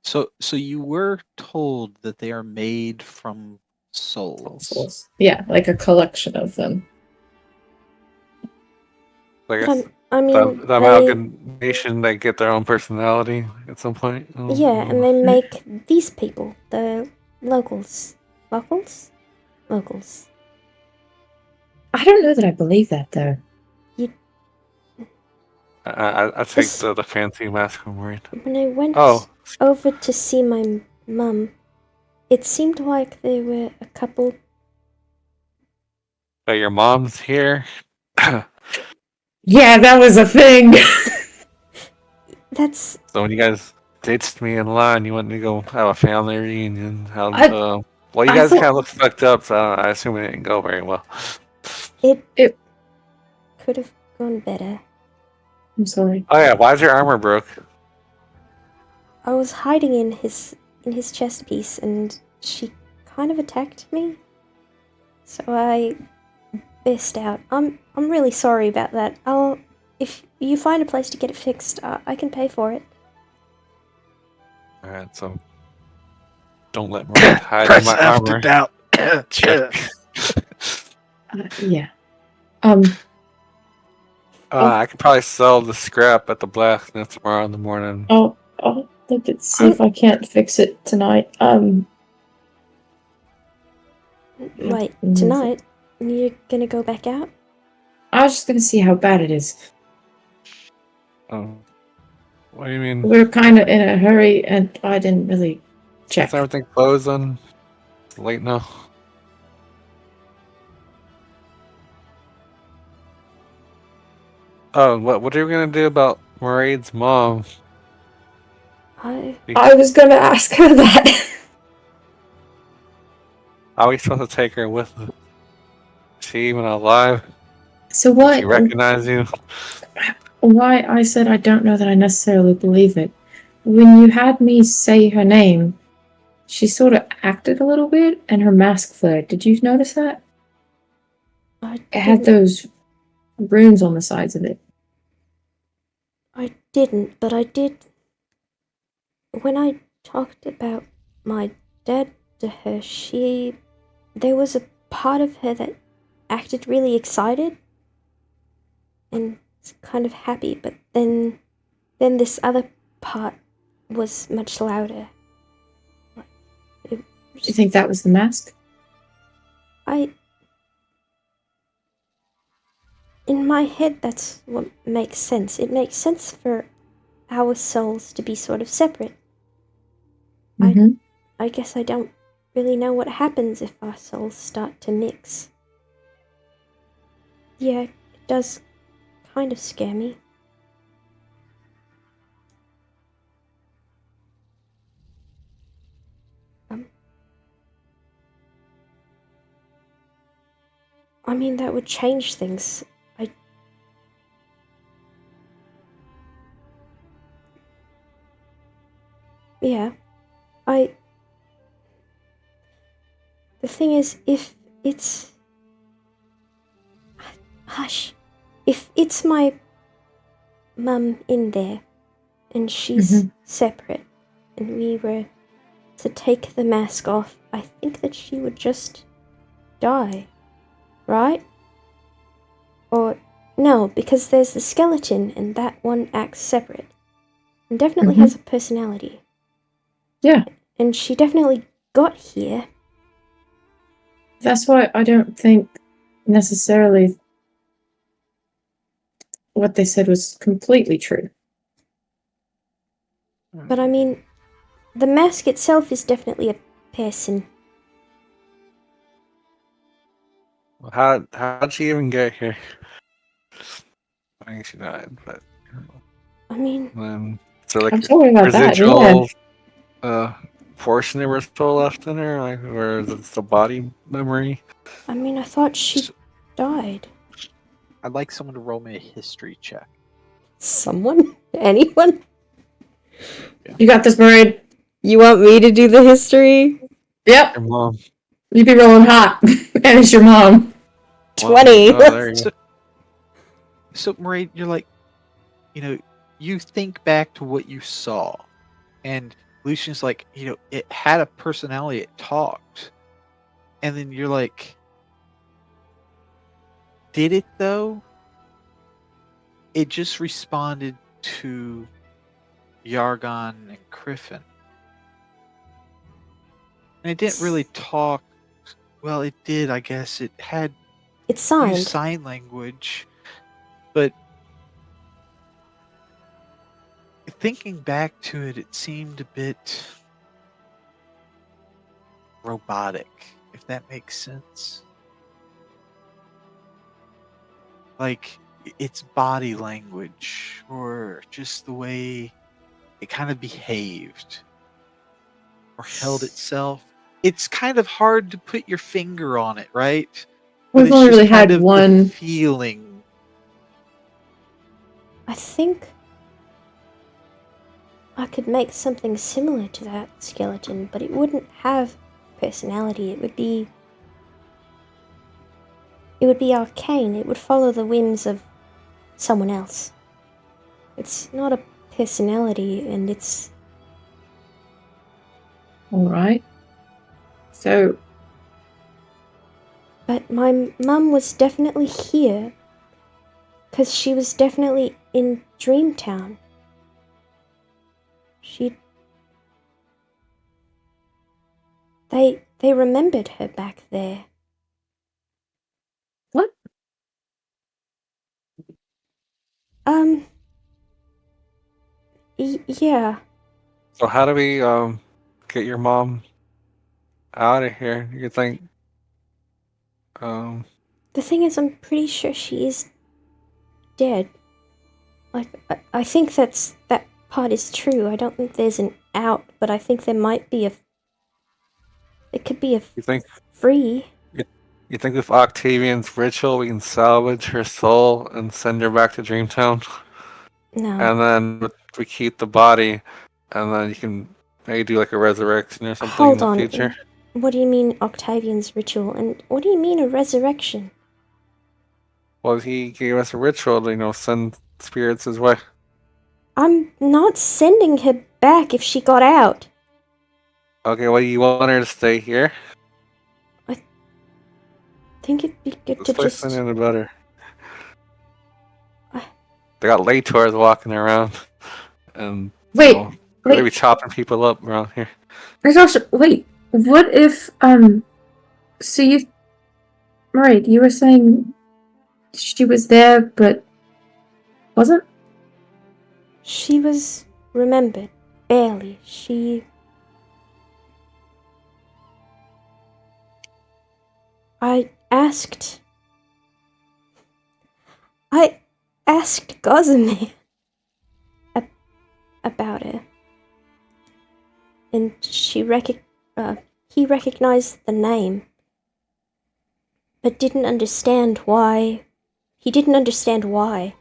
So you were told that they are made from souls. Yeah, like a collection of them. I guess I mean, The amalgamation, they get their own personality at some point. yeah, and they make these people the locals. Locals? Locals. I don't know that I believe that though. I take the fancy masquerade. When I went Oh, over to see my mum, it seemed like there were a couple. but your mom's here. Yeah, that was a thing. That's So when you guys ditched me in line, you wanted to go have a family reunion. Well, you I guys kind thought of look fucked up, so I assume it didn't go very well. it could have gone better. I'm sorry. Oh yeah, why is your armor broke? I was hiding in his chest piece, and she kind of attacked me. So I burst out. I'm really sorry about that. If you find a place to get it fixed, I can pay for it. Alright, so don't let Marie hide in Press my F to armor. doubt. Check. Yeah. I could probably sell the scrap at the blacksmith tomorrow in the morning. I'll look and see if I can't fix it tonight. Wait, tonight you're gonna go back out? I was just gonna see how bad it is. Oh, what do you mean? We're kind of in a hurry, and I didn't really check. Is everything closed then? It's late now. Oh, what are you gonna do about Mairead's mom? I was gonna ask her that. Are we supposed to take her with us? Is she even alive? So Did she recognize you? Why I said I don't know that I necessarily believe it. When you had me say her name, she sort of acted a little bit, and her mask flared. Did you notice that? It had those runes on the sides of it. I didn't, but I did. When I talked about my dad to her, there was a part of her that acted really excited and kind of happy, but then this other part was much louder. Do you think that was the mask? In my head, that's what makes sense. It makes sense for our souls to be sort of separate. Mm-hmm. I guess I don't really know what happens if our souls start to mix. Yeah, it does kind of scare me. I mean, that would change things. Yeah. The thing is, if it's... Hush. If it's my mum in there, and she's separate, and we were to take the mask off, I think that she would just die. Right? Or... No, because there's the skeleton, and that one acts separate. And definitely has a personality. Yeah. And she definitely got here. That's why I don't think necessarily what they said was completely true. But I mean, the mask itself is definitely a person. How'd she even get here? I think she died, but I mean, so like I'm sorry about that, residual portion of her soul left in her, like, or is it the body memory? I mean, I thought she died. I'd like someone to roll me a history check. Someone? Anyone? Yeah. You got this, Marie. You want me to do the history? Yep. Your mom. You be rolling hot, and it's your mom. 20. So Marie, you're like, you think back to what you saw, and Lucian's like, it had a personality, it talked, and then you're like, did it though? it just responded to Yargon and Griffin. And it didn't really talk. Well, it did, I guess. It had It's used signed. sign language, but thinking back to it, it seemed a bit robotic, if that makes sense. Like, its body language, or just the way it kind of behaved, or held itself. It's kind of hard to put your finger on it, right? But We've it's only just really kind had of one. the feeling. I think I could make something similar to that skeleton, but it wouldn't have personality. It would be arcane. It would follow the whims of someone else. It's not a personality, and it's... Alright. So, But my mum was definitely here, because she was definitely in Dreamtown. They remembered her back there. what? Yeah. So how do we get your mom out of here? You think The thing is, I'm pretty sure she is dead. Like, I think that part is true. I don't think there's an out, but I think there might be it could be you think free. you think with Octavian's ritual we can salvage her soul and send her back to Dreamtown? No. And then we keep the body, and then you can maybe do like a resurrection or something Hold in the on. future. What do you mean Octavian's ritual? And what do you mean a resurrection? Well, he gave us a ritual to, send spirits his way. I'm not sending her back if she got out. Okay, well, you want her to stay here? I think it'd be good This to place just... ain't any better. I- They got Lators walking around, and Wait, they're gonna be wait, chopping people up around here. Gosh, wait, what if, so you, right, you were saying she was there, but wasn't? She was remembered. Barely. I asked Gazimir about it, and he recognized the name, but didn't understand why. He didn't understand why.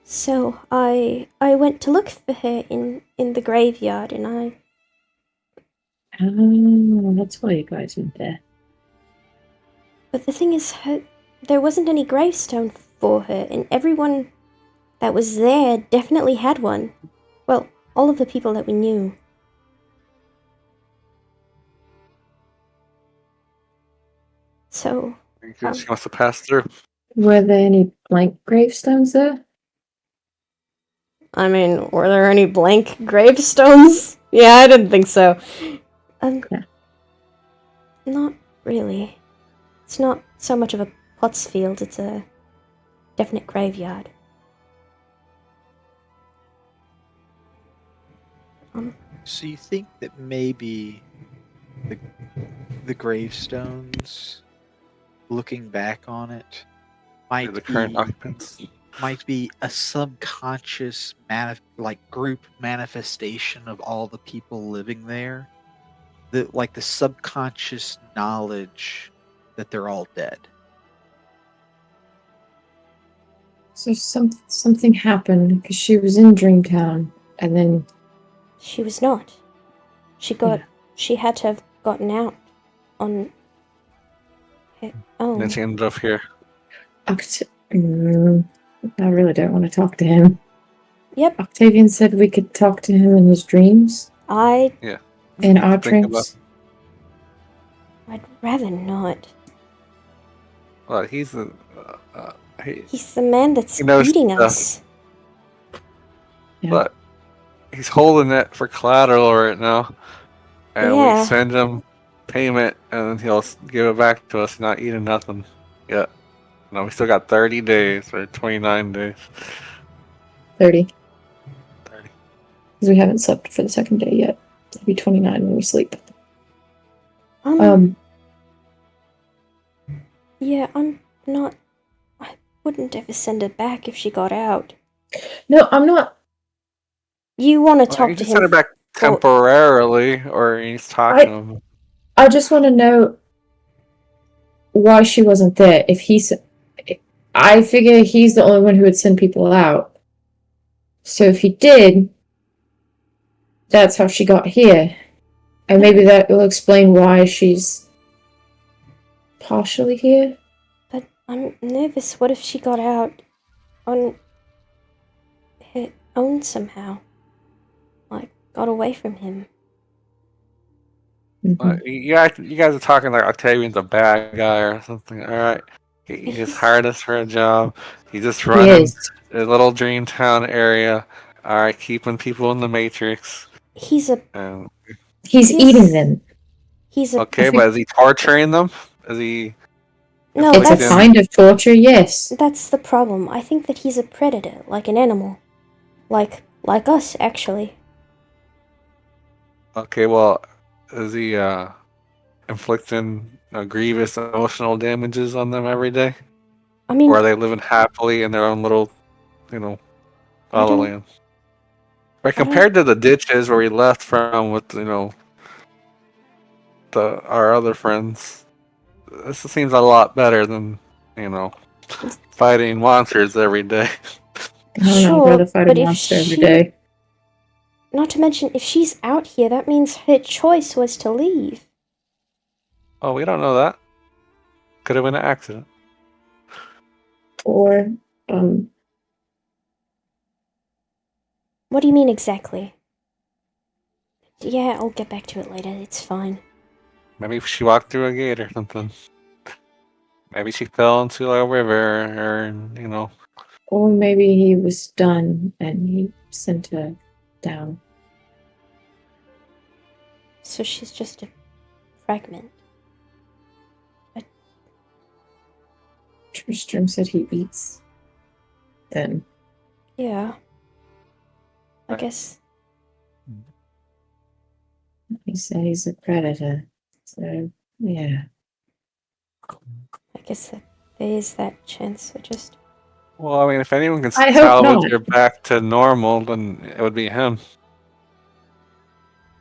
So I went to look for her in the graveyard, and I... Oh, that's why you guys went there. But the thing is, there wasn't any gravestone for her, and everyone that was there definitely had one. Well, all of the people that we knew. So... She must have passed through. Were there any blank gravestones there? I mean, were there any blank gravestones? Yeah, I didn't think so. Yeah. Not really. It's not so much of a plots field, it's a definite graveyard. So you think that maybe the gravestones, looking back on it, might The current be occupants. might be a subconscious group manifestation of all the people living there, the subconscious knowledge that they're all dead. So something happened because she was in Dreamtown, and then She was not. She had to have gotten out on her own. And then she ended up here. I really don't want to talk to him. Yep, Octavian said we could talk to him in his dreams, Yeah. in our Think about- dreams. I'd rather not. Well, he's the he, He's the man that's he knows eating stuff, us. Yeah. but he's holding it for collateral right now, and we Yeah. send him payment, and then he'll give it back to us. He's not eating nothing yet. No, we still got 30 days or 29 days. 30. 30. Because we haven't slept for the second day yet. It'll be 29 when we sleep. Yeah, I'm not. I wouldn't ever send her back if she got out. No, I'm not. You want to Well, talk you to can send him? it back temporarily, or he's talking to him. I just want to know why she wasn't there. If he's. I figure he's the only one who would send people out. So if he did, that's how she got here. And maybe that will explain why she's partially here. But I'm nervous. What if she got out on her own somehow? Like, got away from him? Mm-hmm. You guys are talking like Octavian's a bad guy or something. All right, he just hired us for a job. He's just He running is. a little dream town area. All right, keeping people in the matrix. He's a. And, He's eating them. He's a. okay, but is he torturing them? Is he? No, It's a that's kind of torture, yes. that's the problem. I think that he's a predator, like an animal, like us, actually. Okay, well, is he inflicting grievous emotional damages on them every day, I mean, or are they living happily in their own little, you know, I la la don't. land? Right, I don't. compared to the ditches where we left from with our other friends, this seems a lot better than fighting monsters every day. I don't know, I'd Sure, rather fight a but if monster every she. day. Not to mention, if she's out here, that means her choice was to leave. Oh, we don't know that. Could have been an accident. Or, What do you mean exactly? Yeah, I'll get back to it later. It's fine. Maybe she walked through a gate or something. Maybe she fell into a river, or. or maybe he was done and he sent her down. So she's just a fragment. Tristram said he eats them. Yeah. I Right. guess. He said he's a predator. So, yeah. I guess that there is that chance. Well, I mean, if anyone can I hope salvage not. her back to normal, then it would be him.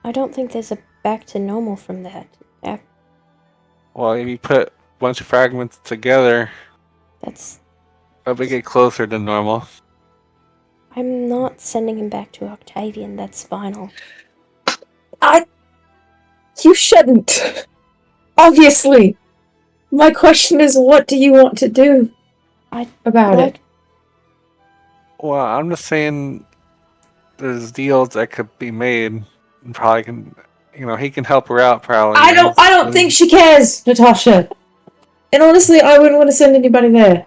I don't think there's a back to normal from that. Well, if you put a bunch of fragments together, That's. probably get closer to normal. I'm not sending him back to Octavian. That's final. You shouldn't. Obviously. My question is, what do you want to do about it? Well, I'm just saying there's deals that could be made. And probably can, he can help her out. Probably. I don't think she cares, Natasha. And honestly, I wouldn't want to send anybody there.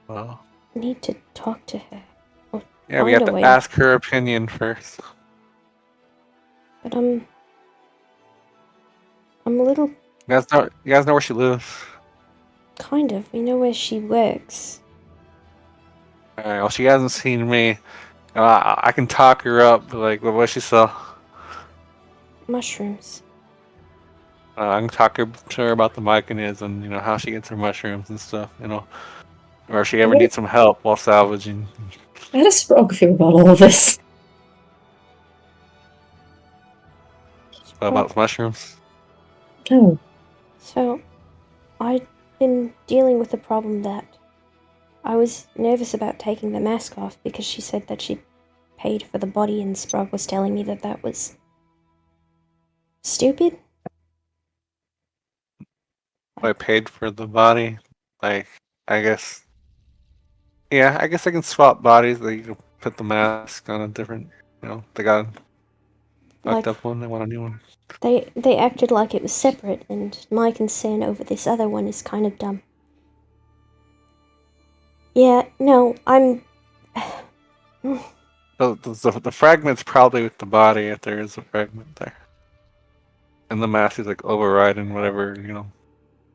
Well, Need to talk to her. yeah, we have to ask her opinion first. But I'm a little. You guys know where she lives. Kind of. We know where she works. All right. Well, she hasn't seen me. I can talk her up. Like, what she sell? Mushrooms. I can talk to her about the mechanism, how she gets her mushrooms and stuff, or if she ever needs some help while salvaging. How does Sprog feel about all of this? About mushrooms? Oh. So, I've been dealing with the problem that I was nervous about taking the mask off because she said that she paid for the body, and Sprog was telling me that that was stupid. I paid for the body. Like, I guess. Yeah, I guess I can swap bodies. Like, you can put the mask on a different, they got a fucked up one. They want a new one. They acted like it was separate, and my concern over this other one is kind of dumb. Yeah, no, I'm... The fragment's probably with the body if there is a fragment there. And the mask is like overriding whatever,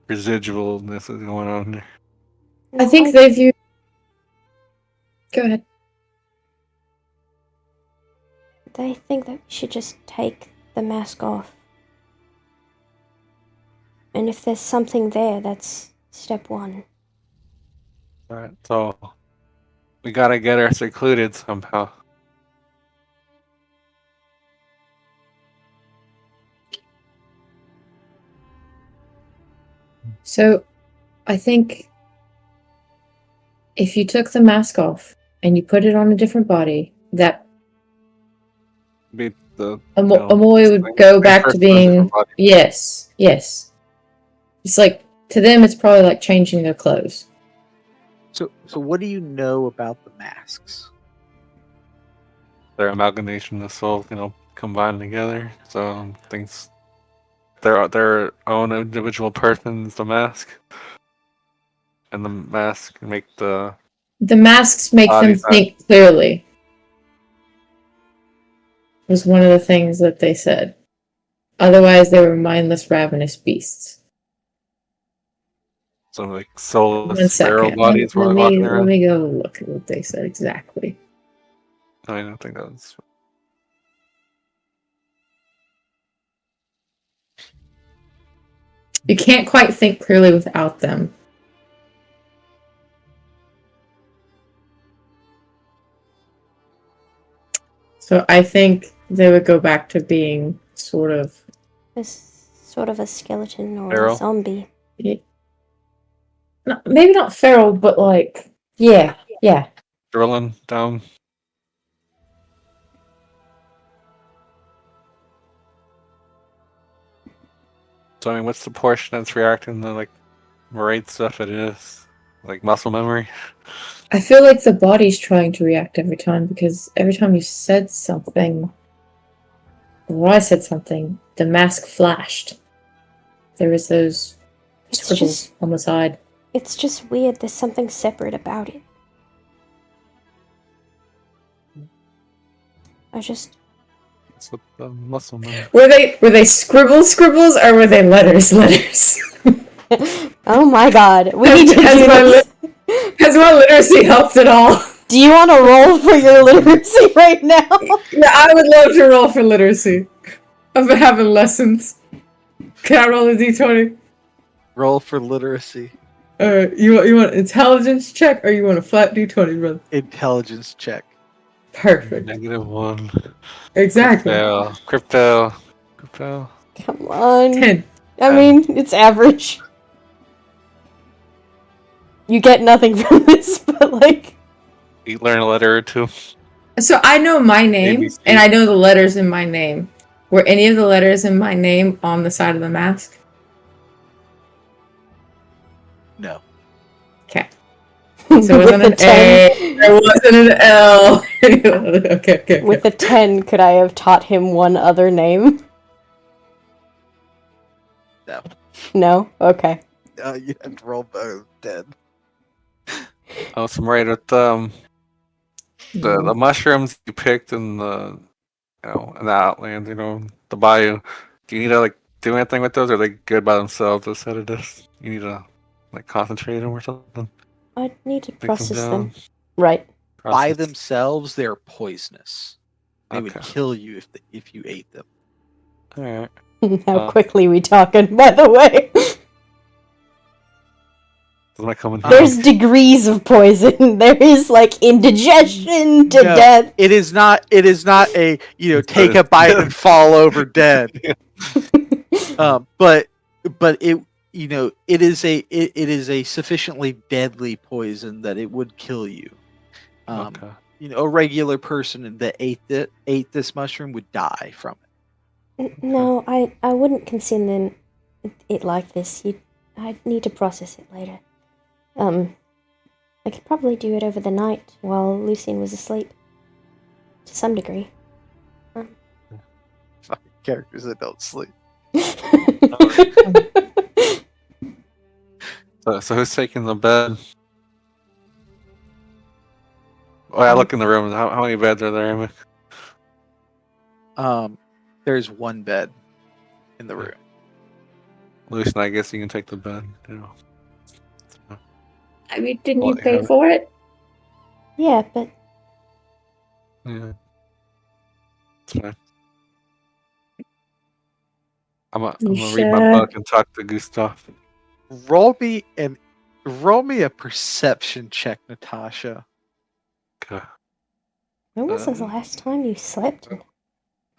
residualness is going on there. I think they view. Go ahead. They think that we should just take the mask off. And if there's something there, that's step one. Alright, so we gotta get her secluded somehow. So, I think if you took the mask off and you put it on a different body, that Be the Amoy would go back to being yes. It's like to them, it's probably like changing their clothes. So what do you know about the masks? Their amalgamation of souls, combined together. So things, their own individual persons, the mask, and the mask make the masks make them think clearly. Was one of the things that they said. Otherwise, they were mindless, ravenous beasts. So like soulless 1 feral second. bodies were Let walking around. me go look at what they said exactly. I don't think that was. You can't quite think clearly without them. So I think they would go back to being sort of a skeleton or feral? a zombie. Maybe not feral, but like yeah. Drilling down. So I mean, what's the portion that's reacting to like right stuff? It is like muscle memory. I feel like the body's trying to react every time because every time you said something, or I said something, the mask flashed. There was those scribbles on the side. It's just weird. There's something separate about it. It's with the muscle memory. Were they scribbles, or were they letters? Oh my god. We need to do this. Has my literacy helped at all? Do you want to roll for your literacy right now? Yeah, I would love to roll for literacy. I've been having lessons. Can I roll a d20? Roll for literacy. You want intelligence check or you want a flat d20, brother? Intelligence check. Perfect. -1. Exactly. Crypto. Come on. 10. I mean, it's average. You get nothing from this, but like... You learn a letter or two. So I know my name, ABC. and I know the letters in my name. Were any of the letters in my name on the side of the mask? No. Okay. So it wasn't an A, there wasn't an L. Okay. With a 10, could I have taught him one other name? No. No? Okay. You have to roll both. Dead. Oh, some right with the mushrooms you picked in the in the outland, the bayou. Do you need to like do anything with those? Or are they good by themselves as this? You need to like concentrate them or something. I'd need to Take process them. down. Right. By themselves, they're poisonous. They would Okay. kill you if you ate them. All right. How quickly we talking, by the way? There's degrees of poison. There is like indigestion to death. It is not a take a bite and fall over dead. But it it is a sufficiently deadly poison that it would kill you. Okay. A regular person that ate this mushroom would die from it. No, I wouldn't consume it like this. I'd need to process it later. I could probably do it over the night while Lucien was asleep. To some degree. characters that don't sleep. So who's taking the bed? Oh, I look in the room. How many beds are there, Amy? There's one bed in the room. Lucian, I guess you can take the bed. I mean, didn't Well, you pay yeah. for it? Yeah, but Yeah. It's fine. I'm gonna read my book and talk to Gustav. Roll me a perception check, Natasha. Okay. when was the last time you slept?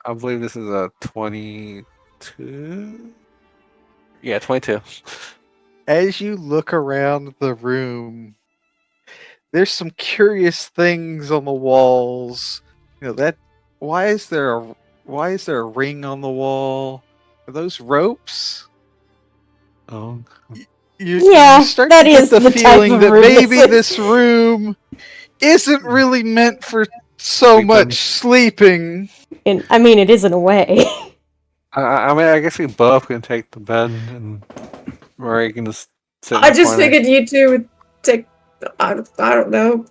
I believe this is a 22. Yeah, 22. As you look around the room, there's some curious things on the walls. Why is there a ring on the wall? Are those ropes? Oh, Yeah, you start that to get is the the type feeling of that room maybe this is. this room isn't really meant for so Sleeping. much sleeping. And I mean, it is in a way. I mean, I guess we both can take the bed, and Rory can just sit in I the just corner. figured you two would take. I don't know.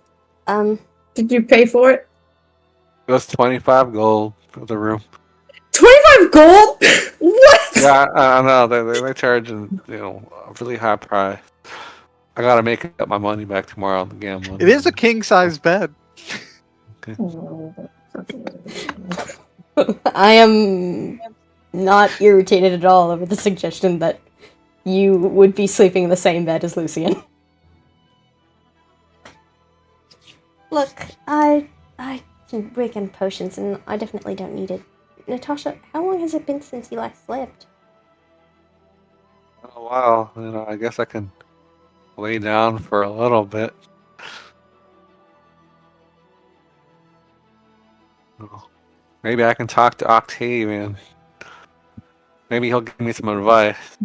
Did you pay for it? It was 25 gold for the room. 25 gold? What? Yeah, I know they charge a really high price. I gotta make up my money back tomorrow on the gambling. It is a king size bed. I am not irritated at all over the suggestion that you would be sleeping in the same bed as Lucian. Look, I can weaken potions, and I definitely don't need it. Natasha, how long has it been since you last slept? Oh wow, I guess I can lay down for a little bit. Maybe I can talk to Octavian. Maybe he'll give me some advice.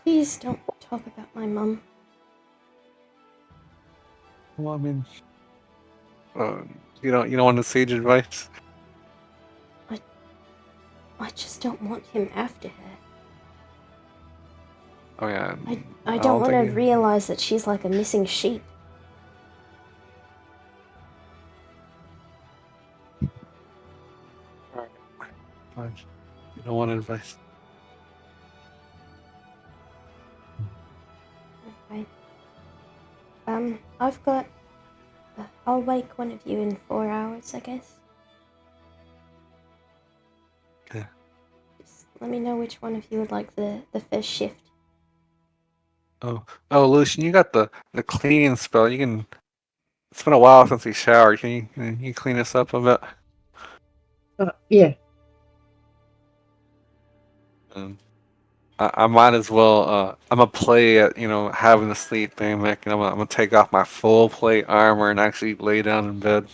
Please don't talk about my mum. Well, I mean, you don't want to sage advice? I just don't want him after her. Oh yeah. I don't want to think realize that she's like a missing sheep. Alright, fine. You don't want advice. Okay. I've got. I'll wake one of you in 4 hours, I guess. Okay. Just let me know which one of you would like the first shift. Oh, Lucian, you got the cleaning spell. You can. It's been a while since we showered. Can you clean us up a bit? Yeah. I might as well. I'm gonna play at having a sleep dynamic, and I'm gonna take off my full plate armor and actually lay down in bed.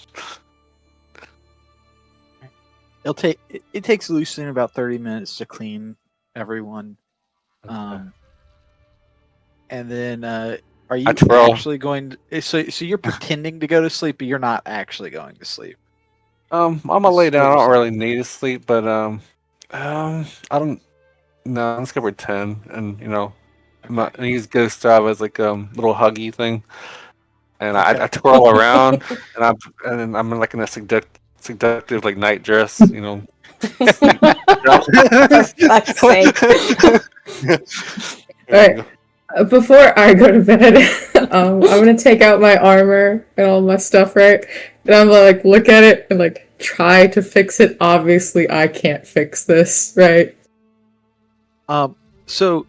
It takes Lucian about 30 minutes to clean everyone. And then are you actually going to, so you're pretending to go to sleep, but you're not actually going to sleep? I'm gonna lay down. I don't really need to sleep, but I don't. No, I'm just gonna pretend, and I'm gonna use Gustav as like little huggy thing, and I twirl around, and I'm in like in a seductive like night dress, sleep. For fuck's sake. Alright. Before I go to bed, I'm gonna take out my armor and all my stuff, right? And I'm gonna like look at it and like try to fix it. Obviously, I can't fix this, right? So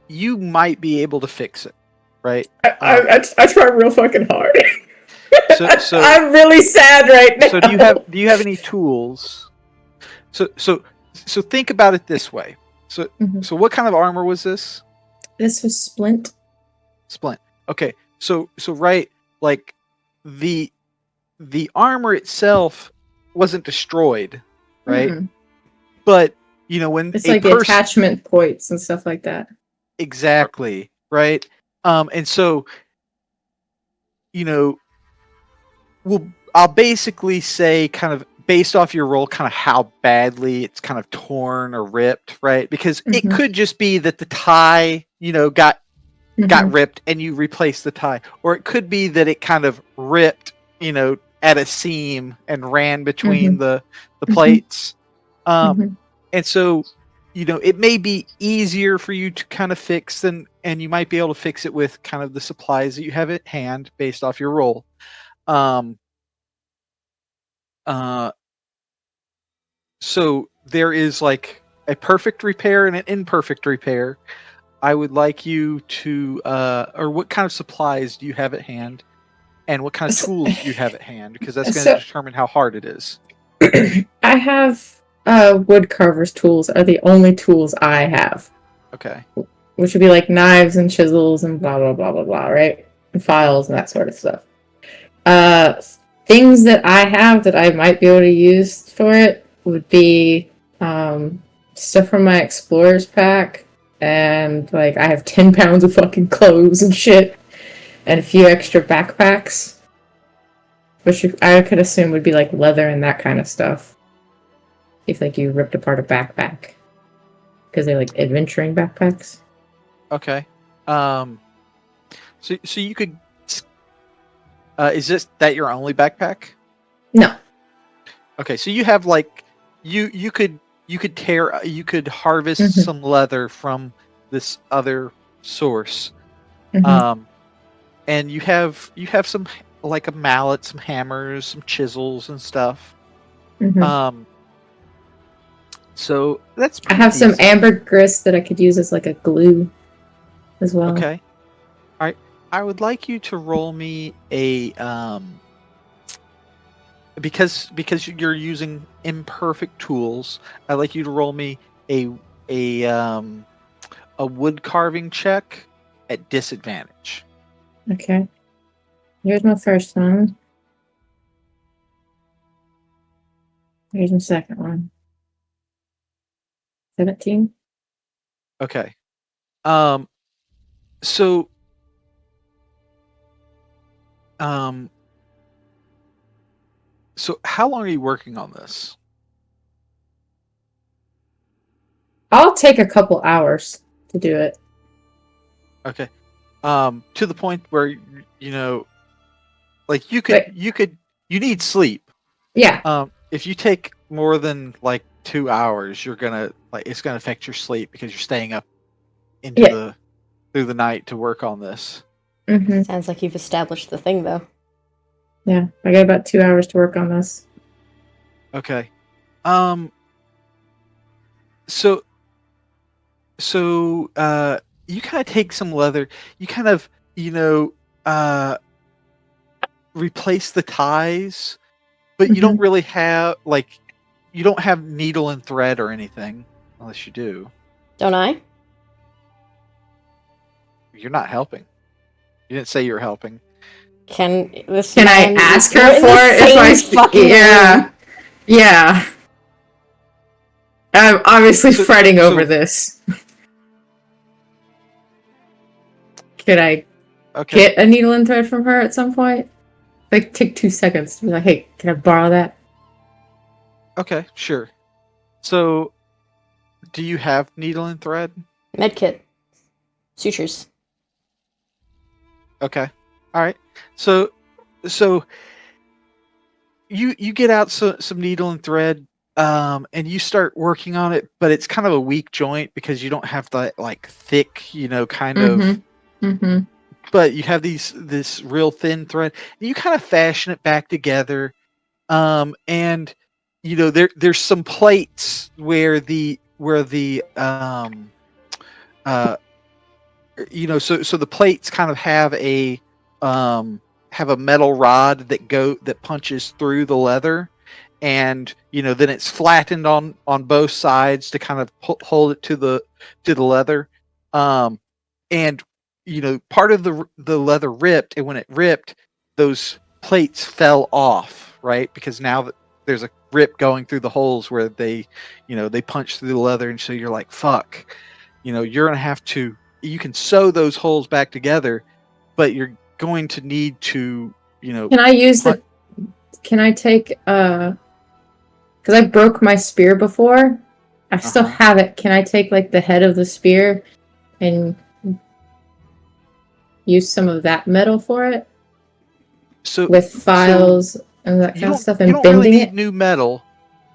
you might be able to fix it, right? I try real fucking hard. So I'm really sad right now. So do you have any tools? So think about it this way. So what kind of armor was this? This was splint. Splint. Okay. So right, like the armor itself wasn't destroyed, right? Mm-mm. But when It's like attachment points and stuff like that. Exactly, right? And so I'll basically say kind of based off your roll, kind of how badly it's kind of torn or ripped, right? Because it Mhm. could just be that the tie, got Mhm. ripped and you replaced the tie, or it could be that it kind of ripped, at a seam and ran between Mhm. the Mhm. plates. Mhm. And so, it may be easier for you to kind of fix and you might be able to fix it with kind of the supplies that you have at hand based off your roll. Um, uh, so there is like a perfect repair and an imperfect repair. I would like you to, or what kind of supplies do you have at hand? And what kind of So, tools do you have at hand? Because that's going to so determine how hard it is. I have wood carver's tools are the only tools I have, Okay. which would be like knives and chisels and blah blah blah blah blah, right? And files and that sort of stuff. Uh, Things that I have that I might be able to use for it would be stuff from my explorer's pack, and like I have 10 pounds of fucking clothes and shit, and a few extra backpacks, which I could assume would be like leather and that kind of stuff. If like you ripped apart a backpack, because they're like adventuring backpacks. Okay. So you could. Is this that your only backpack? No. Okay. So you have like you could harvest Mhm. some leather from this other source. Mhm. And you have some like a mallet, some hammers, some chisels and stuff. Mhm. Um, so that's I pretty have some decent. ambergris that I could use as like a glue as well. Okay. All right. I would like you to roll me a because you're using imperfect tools. I'd like you to roll me a a um a wood carving check at disadvantage. Okay. Here's my first one. Here's my second one. 17. Okay. Um so um so how long are you working on this? I'll take a couple hours to do it. Okay. To the point where like But you need sleep. yeah, If you take more than like 2 hours, you're gonna like it's gonna affect your sleep because you're staying up into yeah. the through the night to work on this. Mm-hmm. Sounds like you've established the thing, though. Yeah, I got about 2 hours to work on this. Okay. Um. So you kind of take some leather. You kind of uh replace the ties, but you don't Mm-hmm. really have like you don't have needle and thread or anything unless you do. Don't I? You're not helping. You didn't say you were helping. Can this Can I man? ask her We're in for the it if same I? fucking Yeah, room. yeah. I'm obviously So fretting over so this. Could I okay. get a needle and thread from her at some point? Like, take 2 seconds to be like, hey, can I borrow that? Okay, sure. So do you have needle and thread? Medkit, sutures. Okay. All right. So so you get out some needle and thread and you start working on it, but it's kind of a weak joint because you don't have that like thick, kind of, Mm-hmm. Mm-hmm. but you have this real thin thread. And you kind of fashion it back together. And there's some plates where the uh so the plates kind of um have a metal rod that punches through the leather, and then it's flattened on both sides to kind of hold it to the leather. Um and part of the leather ripped, and when it ripped, those plates fell off, right? Because now that there's a rip going through the holes where they punch through the leather, and so you're like, fuck, you're gonna have to, you can sew those holes back together, but you're going to need to Can I use punch. the? Can I take because I broke my spear before. I still have it. Can I take like the head of the spear and use some of that metal for it? So with files and that kind of stuff, and you don't bending really need it. new metal.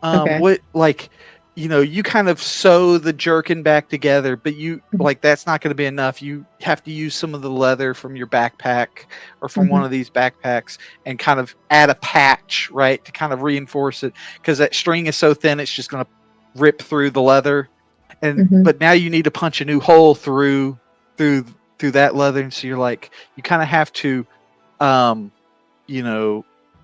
Okay. What like you kind of sew the jerkin back together, but that's not going to be enough. You have to use some of the leather from your backpack or from one of these backpacks and kind of add a patch, right, to kind of reinforce it, because that string is so thin it's just going to rip through the leather. And but now you need to punch a new hole through that leather, and so you kind of have to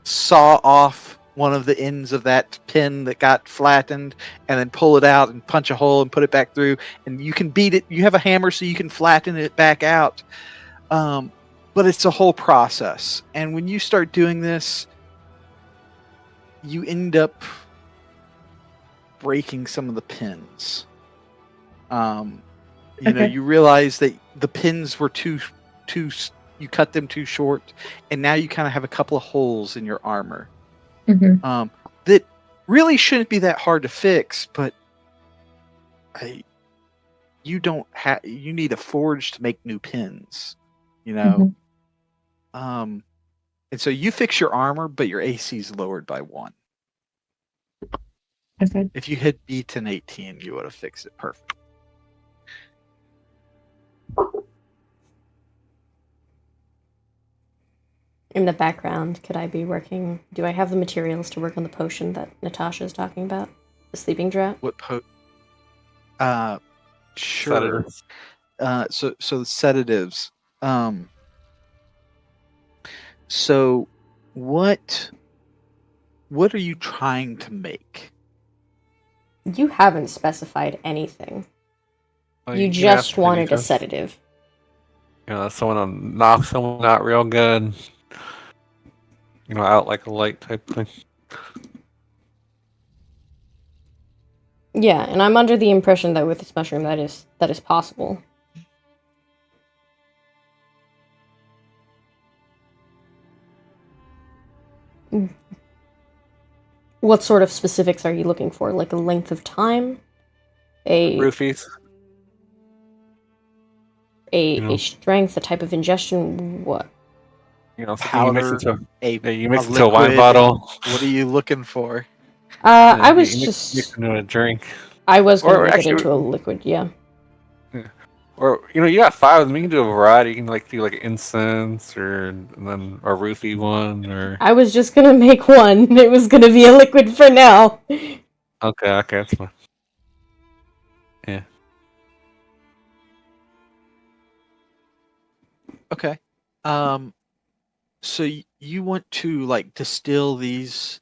saw off one of the ends of that pin that got flattened and then pull it out and punch a hole and put it back through, and you can beat it. You have a hammer so you can flatten it back out. But it's a whole process. And when you start doing this, you end up breaking some of the pins. You realize that the pins were too you cut them too short, and now you kind of have a couple of holes in your armor. That really shouldn't be that hard to fix, but you need a forge to make new pins, and so you fix your armor, but your AC is lowered by 1. Okay. If you had beaten 18, you would have fixed it perfect. In the background, could I be working? Do I have the materials to work on the potion that Natasha is talking about? The sleeping draught? What sure. Sedatives. So the sedatives. So what are you trying to make? You haven't specified anything. Well, You can just ask for wanted a details. sedative. Someone to knock someone out real good. Out like a light type thing. Yeah, and I'm under the impression that with this mushroom that is possible. What sort of specifics are you looking for? Like a length of time? Roofies. A strength, a type of ingestion, what? Something you mix Powder, you mix a into a wine liquid. bottle. What are you looking for? I was you just mix into a drink. I was gonna make actually, it into a liquid, yeah. Or you got 5 of them. You can do a variety. You can do incense or roofie one or. I was just gonna make one. It was gonna be a liquid for now. Okay, that's fine. Yeah. Okay. So you want to distill these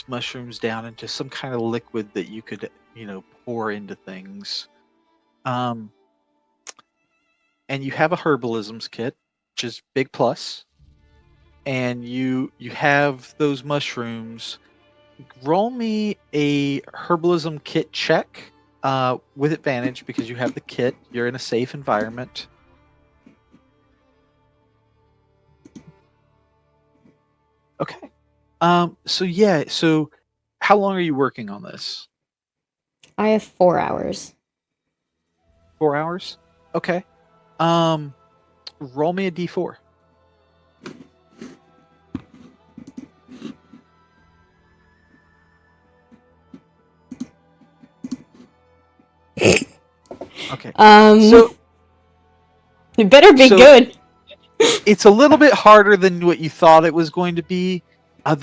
mushrooms down into some kind of liquid that you could pour into things. And you have a herbalisms kit, which is big plus. And you have those mushrooms. Roll me a herbalism kit check with advantage because you have the kit. You're in a safe environment. Okay. So how long are you working on this? I have 4 hours. 4 hours? Okay. Roll me a d4. Okay. So it better be good. It's a little bit harder than what you thought it was going to be. The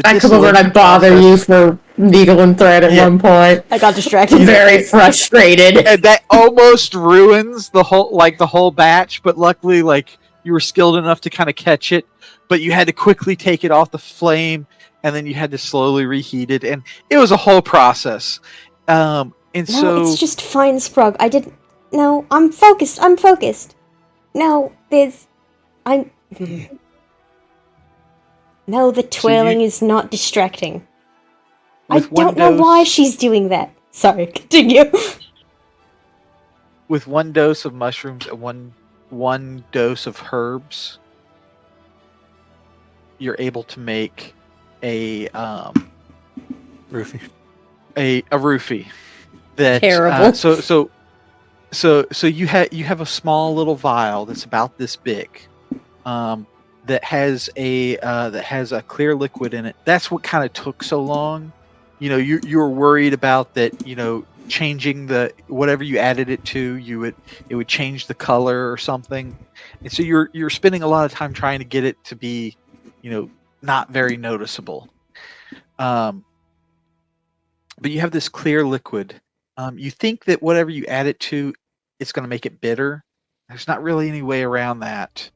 I come over and I bother you for needle and thread at one point. I got distracted. Very frustrated. And that almost ruins the whole batch, but luckily you were skilled enough to kind of catch it, but you had to quickly take it off the flame and then you had to slowly reheat it, and it was a whole process. It's just fine, Sprug. No, I'm focused. No, No, the twirling is not distracting. I don't know why she's doing that. Sorry, continue. With 1 dose of mushrooms and one dose of herbs, you're able to make a Roofie. a roofie that Terrible. so you have a small little vial that's about this big, that has a clear liquid in it. That's what kind of took so long. You were worried about that. Changing the whatever you added it to, it would change the color or something, and so you're spending a lot of time trying to get it to be, not very noticeable. But you have this clear liquid. You think that whatever you add it to, it's going to make it bitter. There's not really any way around that.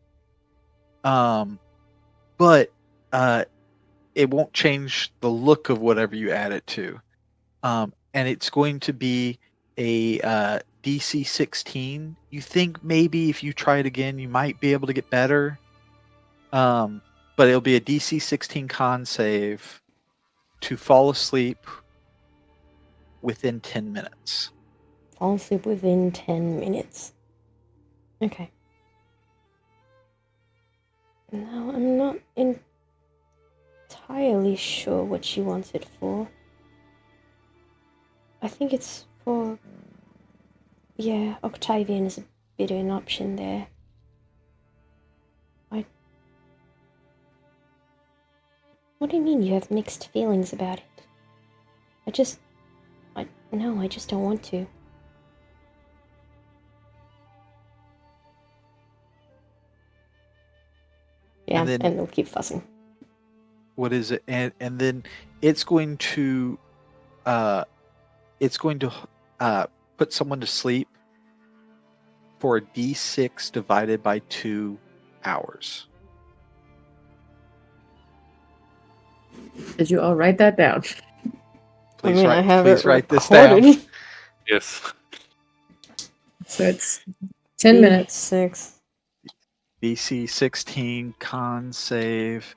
But it won't change the look of whatever you add it to. And it's going to be a DC 16. You think maybe if you try it again, you might be able to get better. But it'll be a DC 16 con save to fall asleep within 10 minutes. Fall asleep within 10 minutes. Okay. No, I'm not entirely sure what she wants it for. I think it's for... Yeah, Octavian is a bit of an option there. What do you mean you have mixed feelings about it? I just don't want to. Yeah, and they'll keep fussing. What is it? And then it's going to put someone to sleep for a D6 divided by 2 hours. Did you all write that down? Please I write this down. Yes. So it's 10 minutes. 6. DC 16 con save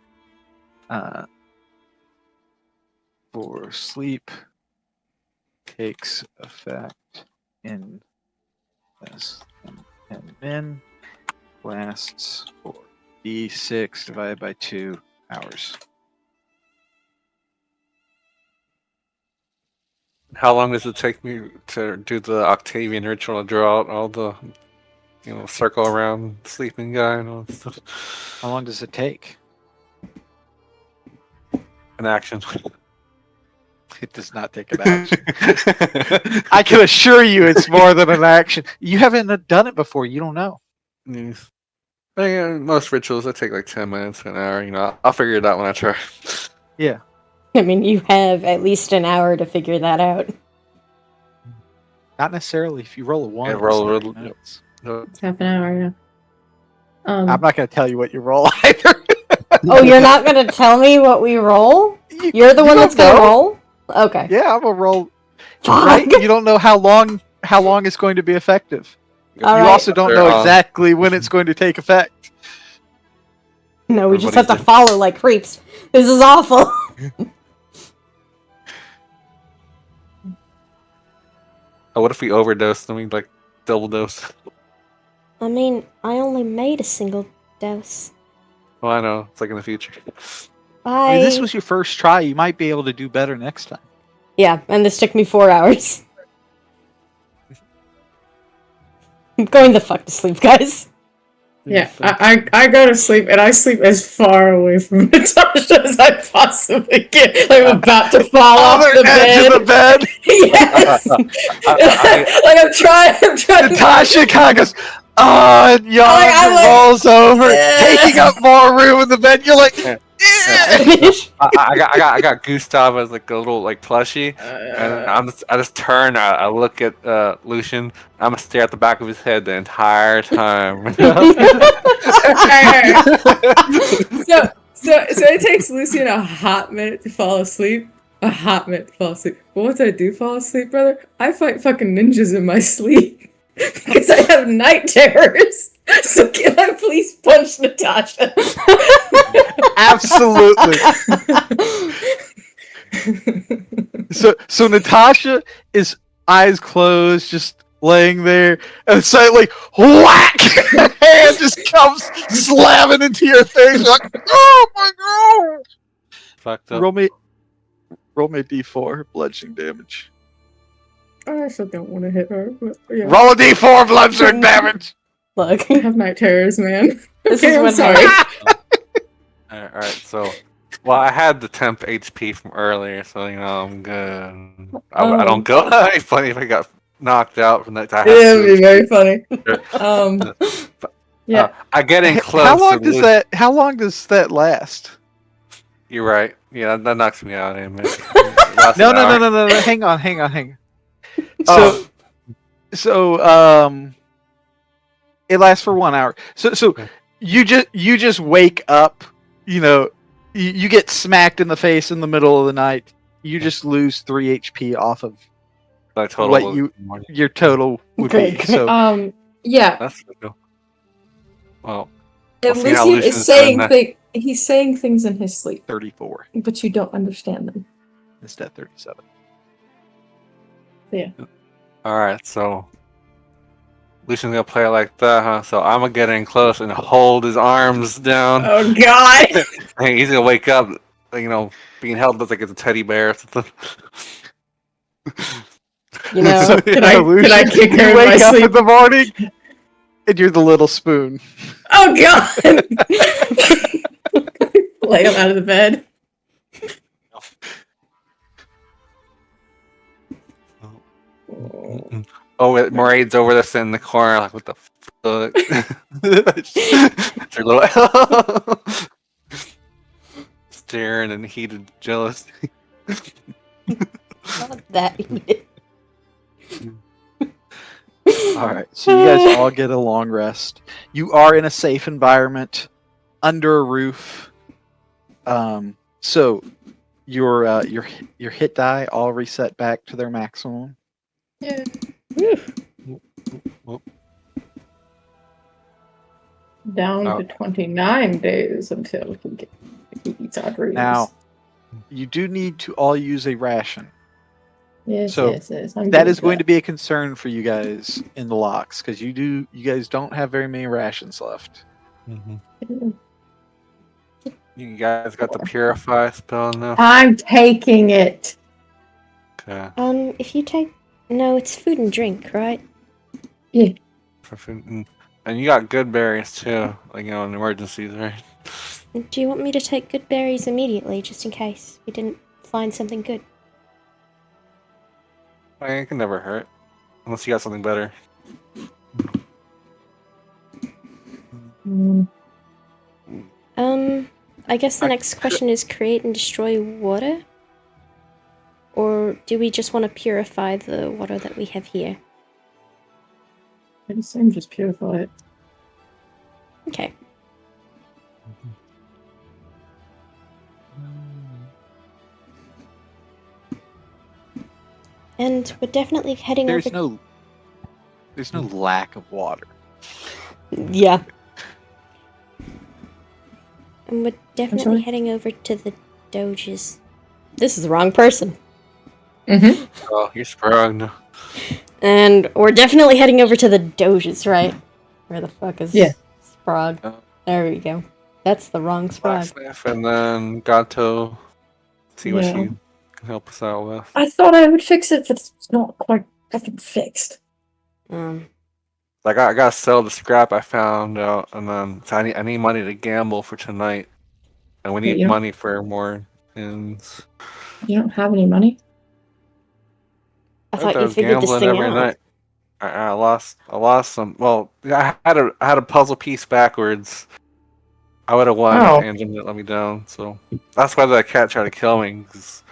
for sleep takes effect in less than 10 min, lasts for D6 divided by 2 hours. How long does it take me to do the Octavian ritual to draw out all the, circle around the sleeping guy and all that stuff? How long does it take? An action. It does not take an action. I can assure you it's more than an action. You haven't done it before. You don't know. Yes. Most rituals, that take like 10 minutes, an hour. I'll figure it out when I try. Yeah. I mean, you have at least an hour to figure that out. Not necessarily. If you roll a 1, roll it's 30 minutes. It's half an hour, yeah. I'm not going to tell you what you roll either. Oh, you're not going to tell me what we roll? You're the one that's going to roll? Okay. Yeah, I'm going to roll. Fuck. Right? You don't know how long it's going to be effective. All you right. also don't know exactly when it's going to take effect. No, we just have to follow like creeps. This is awful. What if we overdose? Then we double dose. I mean, I only made a single dose. Well, I know. It's like in the future. I mean, this was your first try. You might be able to do better next time. Yeah, and this took me 4 hours. I'm going the fuck to sleep, guys. Yeah, I go to sleep, and I sleep as far away from Natasha as I possibly can. Like, I'm about to fall off the edge of the bed. Yes! Like, I'm trying Natasha kind of goes, and yawns and rolls over, taking up more room in the bed. You're like, I got Gustav as like a little plushie, and I just turn. I look at Lucian. I'm gonna stare at the back of his head the entire time. So it takes Lucian a hot minute to fall asleep. A hot minute to fall asleep. But once I do fall asleep, brother, I fight fucking ninjas in my sleep because I have night terrors. So can I please punch Natasha? Absolutely. So Natasha is eyes closed, just laying there, and suddenly whack! Her hand just comes slamming into your face. You're like, oh my fucked up. Roll me a d4 bludgeoning damage. I still don't want to hit her, but yeah. Roll a d4 bludgeoning damage. Look, I have night terrors, man. This Okay, is I'm what sorry. All right, so, well, I had the temp HP from earlier, so I'm good. I don't go any funny if I got knocked out from that. I have Yeah, it'd 2 be very funny. HP. Yeah. I get in close. How long does that last? You're right. Yeah, that knocks me out, man. No. Hang on. Oh. So, it lasts for 1 hour. So Okay. you just wake up. You know, you get smacked in the face in the middle of the night. You just lose 3 HP off of My total what was your total would Great, be. So Yeah. That's good. Well, we'll see how Elysium Lucian's is doing saying he's saying things in his sleep, 34 but you don't understand them. instead of 37. Yeah. All right, so Lucian's gonna play it like that, huh? So I'm gonna get in close and hold his arms down. Oh God! And he's gonna wake up, being held like it's a teddy bear or something. You know, So, Can I kick her you in my wake up sleep? in the morning, and you're the little spoon. Oh God! Lay him out of the bed. Moraid's over there in the corner, like, what the fuck? Her little staring and heated jealousy. not that heated. All right, so you guys all get a long rest. You are in a safe environment, under a roof. So your hit die all reset back to their maximum. Yeah. Down to 29 days until he eats our dreams. Now, you do need to all use a ration. yes. That is going to be a concern for you guys in the locks because you guys don't have very many rations left. Mm-hmm. You guys got the purify spell now? I'm taking it. Okay. If you take... No, it's food and drink, right? Yeah. For food and you got good berries too, in emergencies, right? Do you want me to take good berries immediately, just in case we didn't find something good? I mean, it can never hurt. Unless you got something better. I guess the next question is create and destroy water? Or do we just want to purify the water that we have here? I'd assume just purify it. Okay. And we're definitely heading There's over... no lack of water. Yeah. And we're definitely heading over to the Doges. This is the wrong person. Mm-hmm. Oh, you're sprung. And we're definitely heading over to the Doges, right? Where the fuck is Sprague? There we go. That's the wrong Sprague. Blacksmith and then Gato. See what she can help us out with. I thought I would fix it, but it's not quite fucking fixed. I gotta sell the scrap I found out, and then so I need money to gamble for tonight, and we need money for more ins. You don't have any money? I thought you figured this thing every out. night. I lost some. Well, I had a puzzle piece backwards. I would have won, and Jim didn't let me down. So that's why that cat tried to kill me. Cause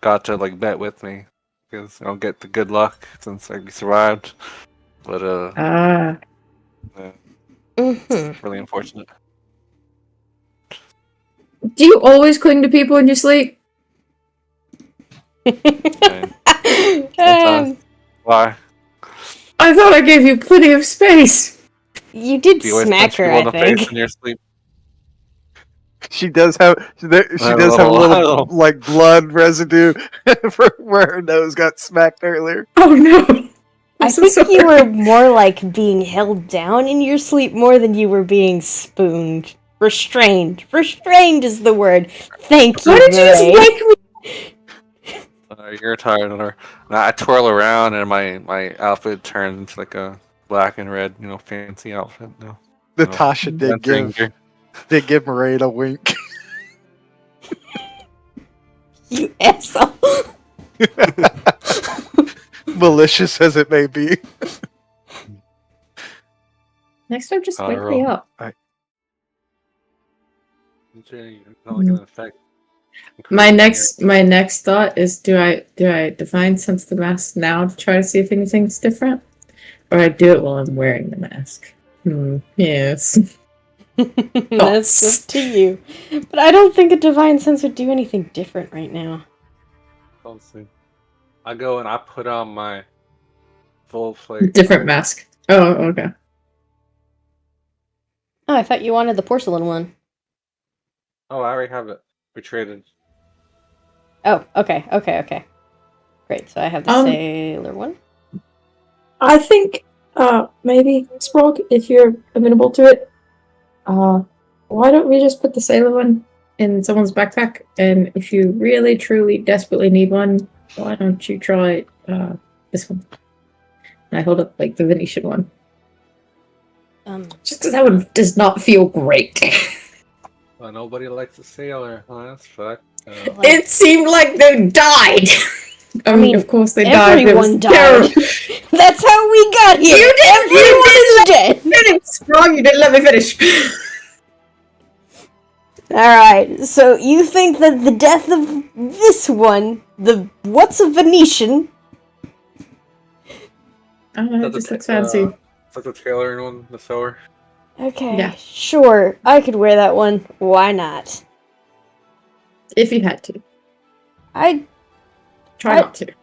got to bet with me because I don't get the good luck since I survived. But it's really unfortunate. Do you always cling to people in your sleep? Why? I thought I gave you plenty of space. You did smack her, I think. In your sleep? She does have a little blood residue from where her nose got smacked earlier. Oh no! I think you were more being held down in your sleep more than you were being spooned. Restrained. Restrained is the word. Thank you, Why did you just Murray. wake me? You're tired of her. Now I twirl around and my outfit turns into like a black and red, fancy outfit. Natasha did give Mairead a wink. You asshole. Malicious as it may be. Next time, just wake me up. My next thought is: do I divine sense the mask now to try to see if anything's different, or I do it while I'm wearing the mask? Yes. That's up to you. But I don't think a divine sense would do anything different right now. Let's see. I go and I put on my full plate. Different mask. Oh, okay. Oh, I thought you wanted the porcelain one. Oh, I already have it. We traded. Oh, okay. Great, so I have the sailor one. I think, maybe, Sprog, if you're amenable to it, why don't we just put the sailor one in someone's backpack, and if you really, truly, desperately need one, why don't you try, this one? And I hold up, like, the Venetian one. Just because that one does not feel great. Well, nobody likes a sailor, huh? That's fucked. It seemed like they died! I mean, of course they died. Everyone died. That's how we got here. You Everyone is dead. Finish, wrong. You didn't let me finish. All right. So you think that the death of this one, what's a Venetian? It just looks fancy. It's like the tailoring one, the sewer. Okay. Yeah. Sure. I could wear that one. Why not? If you had to. Try not to.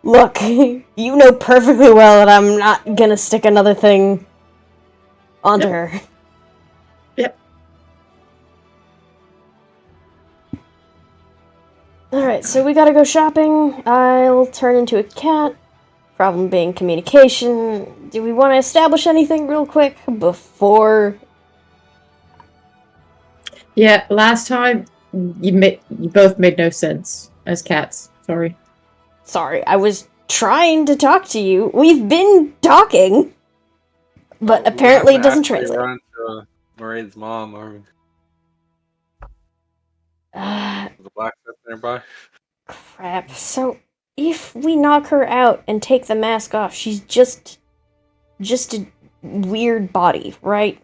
Look, you know perfectly well that I'm not gonna stick another thing onto her. Yep. Alright, so we gotta go shopping. I'll turn into a cat. Problem being communication. Do we want to establish anything real quick before? Yeah, last time you both made no sense as cats. Sorry. Sorry, I was trying to talk to you. We've been talking, but apparently it doesn't translate. Run to Mairead's mom or the blacksmith nearby. Crap. So if we knock her out and take the mask off, she's just a weird body, right?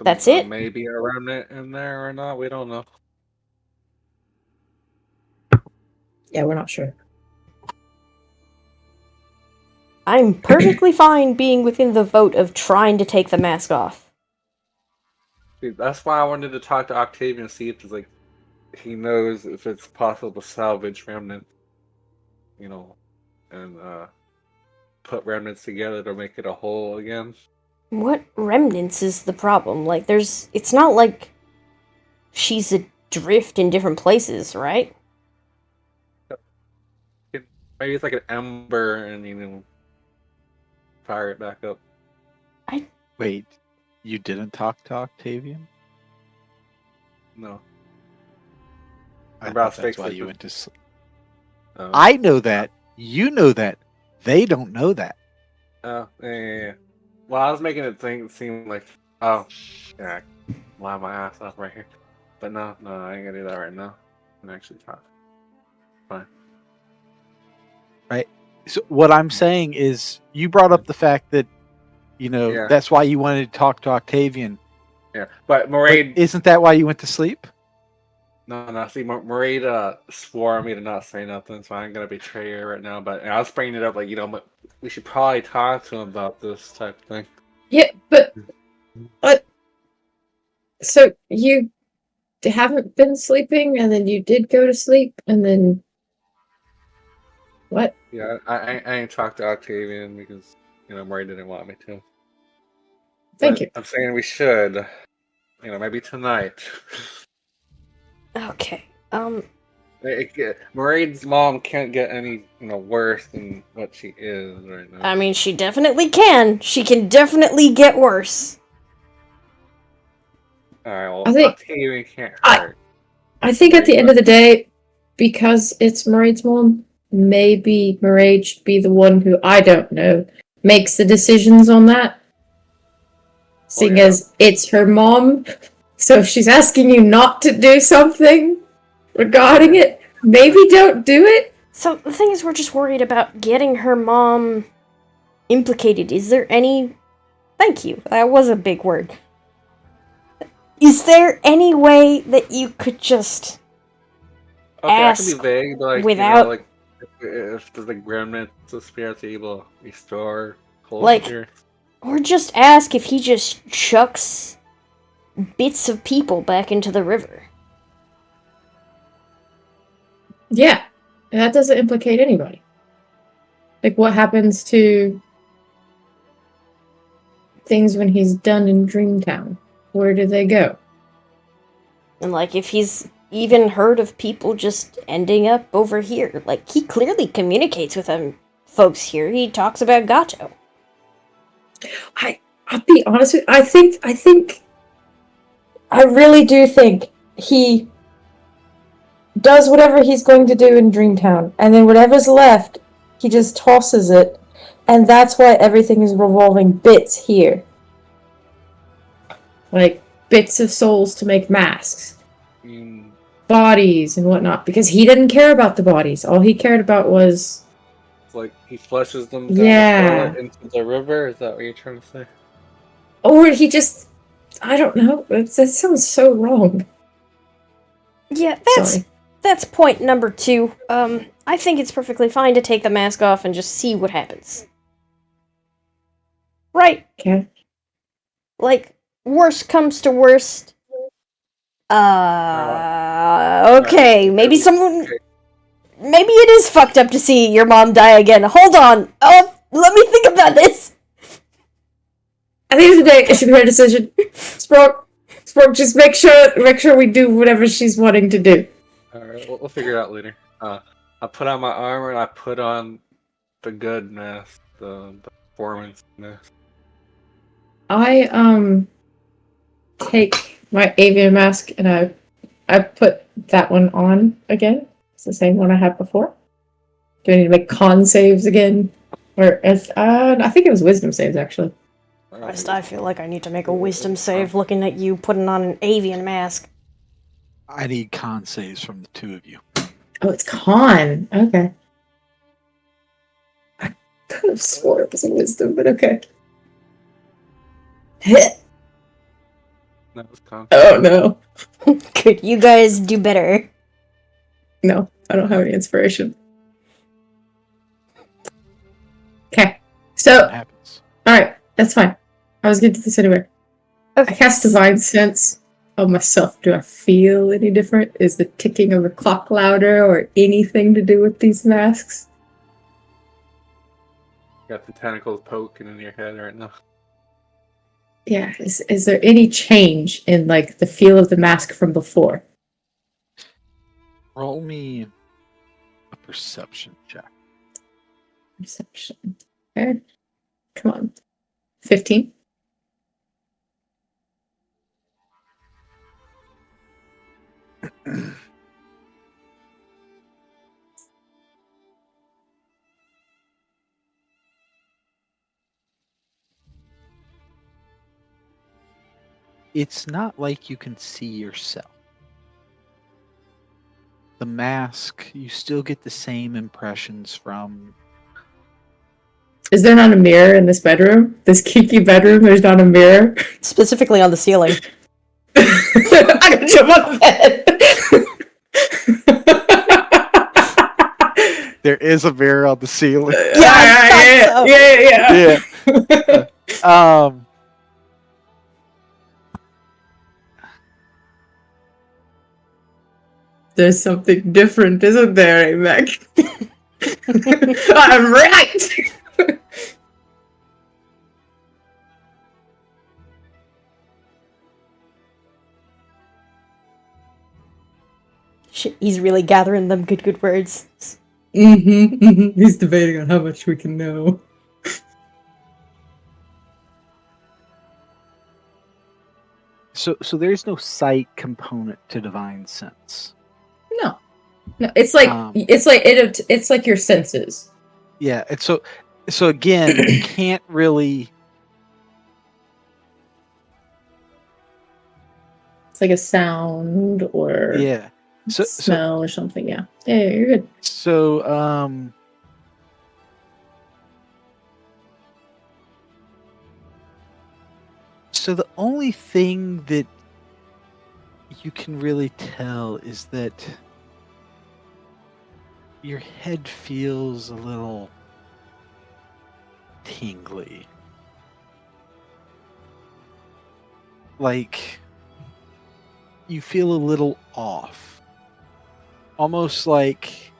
That's it? Maybe a remnant in there or not. We don't know. Yeah, we're not sure. I'm perfectly fine being within the vote of trying to take the mask off. Dude, that's why I wanted to talk to Octavian and see if it's he knows if it's possible to salvage remnants, and put remnants together to make it a whole again. What remnants is the problem? It's not like she's adrift in different places, right? Maybe it's like an ember and, fire it back up. Wait, you didn't talk to Octavian? No. I thought that's why you went to sleep. Oh. I know that. You know that. They don't know that. Oh, yeah. Well, I was making it seem like, oh, yeah, lie my ass off right here. But no, I ain't gonna do that right now. I'm gonna actually talk. Fine. Right. So what I'm saying is, you brought up the fact that, that's why you wanted to talk to Octavian. Yeah, but Mairead... isn't that why you went to sleep? No. See, Mairead swore me to not say nothing, so I ain't gonna betray her right now. But I was bringing it up, we should probably talk to him about this type of thing. Yeah, but so you haven't been sleeping, and then you did go to sleep, and then what? Yeah, I ain't talked to Octavian because Mairead didn't want me to. Thank you. I'm saying we should. Maybe tonight. Okay. Mairead's mom can't get any, worse than what she is right now. I mean, she definitely can. She can definitely get worse. Alright, well, I think- Octavian can't I- hurt. I think at the end of the day, because it's Maraid's mom, maybe Maraid should be the one who, I don't know, makes the decisions on that. Seeing yeah. as it's her mom. So if she's asking you not to do something regarding it, maybe don't do it. So the thing is, we're just worried about getting her mom implicated. Is there any... Thank you, that was a big word. Is there any way that you could just Okay, ask I can be vague, but like, without... you know, like if the remnants of spirits are able to restore cold Like- spirits. Or just ask if he just chucks bits of people back into the river. Yeah, that doesn't implicate anybody. Like, what happens to things when he's done in Dreamtown? Where do they go? And, like, if he's even heard of people just ending up over here. Like, he clearly communicates with them folks here. He talks about Gato. I'll be honest with you, I really do think he does whatever he's going to do in Dreamtown, and then whatever's left, he just tosses it, and that's why everything is revolving bits here. Like, bits of souls to make masks. Bodies and whatnot, because he didn't care about the bodies. All he cared about was... It's like he flushes them down Yeah. the toilet into the river? Is that what you're trying to say? Or he just... I don't know. That sounds so wrong. Yeah, Sorry. that's point number 2. I think it's perfectly fine to take the mask off and just see what happens. Right. Okay. Like, worst comes to worst. Okay, maybe someone... Maybe it is fucked up to see your mom die again. Hold on. Oh, let me think about this. At the end of the day, it should be her decision. Spork, just make sure we do whatever she's wanting to do. Alright, we'll figure it out later. I put on my armor and I put on the good mask, the performance mask. I take my avian mask and I put that one on again. It's the same one I had before. Do I need to make con saves again? Or I think it was wisdom saves actually. Christ, I feel like I need to make a wisdom save looking at you putting on an avian mask. I need con saves from the two of you. Oh, it's con. Okay. I could have swore it was a wisdom, but okay. That was con. Oh no. Could you guys do better? No, I don't have any inspiration. Okay. So, What happens? alright, that's fine. I was getting to this anyway. Okay. I cast Divine Sense on myself. Do I feel any different? Is the ticking of the clock louder or anything to do with these masks? Got the tentacles poking in your head right now. Yeah, is there any change in like the feel of the mask from before? Roll me a perception check. Perception. Okay. Come on. 15? It's not like you can see yourself. The mask, you still get the same impressions from. Is there not a mirror in this bedroom? This kinky bedroom, there's not a mirror? Specifically on the ceiling. I can jump on the bed! There is a mirror on the ceiling. Yeah. Yeah. There's something different, isn't there, Mac? I'm right! Shit, he's really gathering them good words. He's debating on how much we can know. So there's no sight component to divine sense. No, it's like it's like your senses. Yeah, and so again, you can't really. It's like a sound or Yeah. So smell or something. Yeah, you're good. So so the only thing that you can really tell is that your head feels a little tingly. Like you feel a little off. Almost like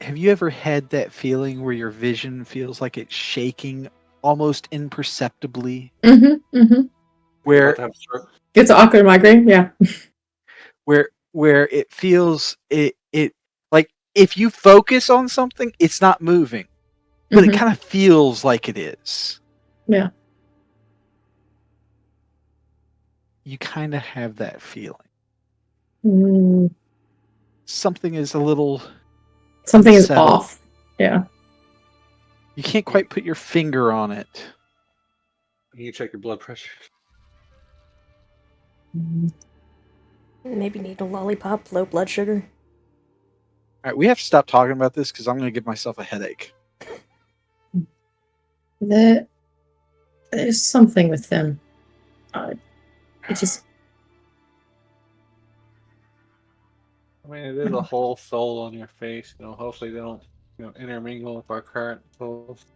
have you ever had that feeling where your vision feels like it's shaking almost imperceptibly? Where It's an awkward migraine. Yeah. where it feels it like if you focus on something, it's not moving, but it kind of feels like it is. Yeah. You kind of have that feeling. Mm. Something is a little Something is unsettled. off. Yeah. You can't quite put your finger on it. Can you check your blood pressure? Maybe need a lollipop, low blood sugar. All right, we have to stop talking about this because I'm going to give myself a headache. There's something with them. It just. I mean, it is a whole soul on your face. Hopefully they don't, intermingle with our current souls.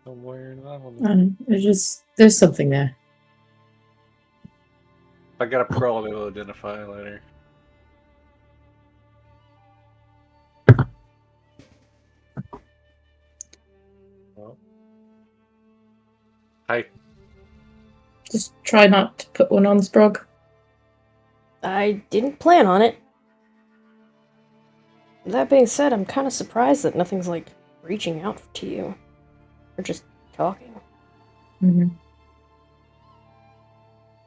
Somewhere, I don't know. There's something there. I got a pearl to identify later. Well. Hi. Just try not to put one on Sprog. I didn't plan on it. That being said, I'm kind of surprised that nothing's, like, reaching out to you. Or just talking.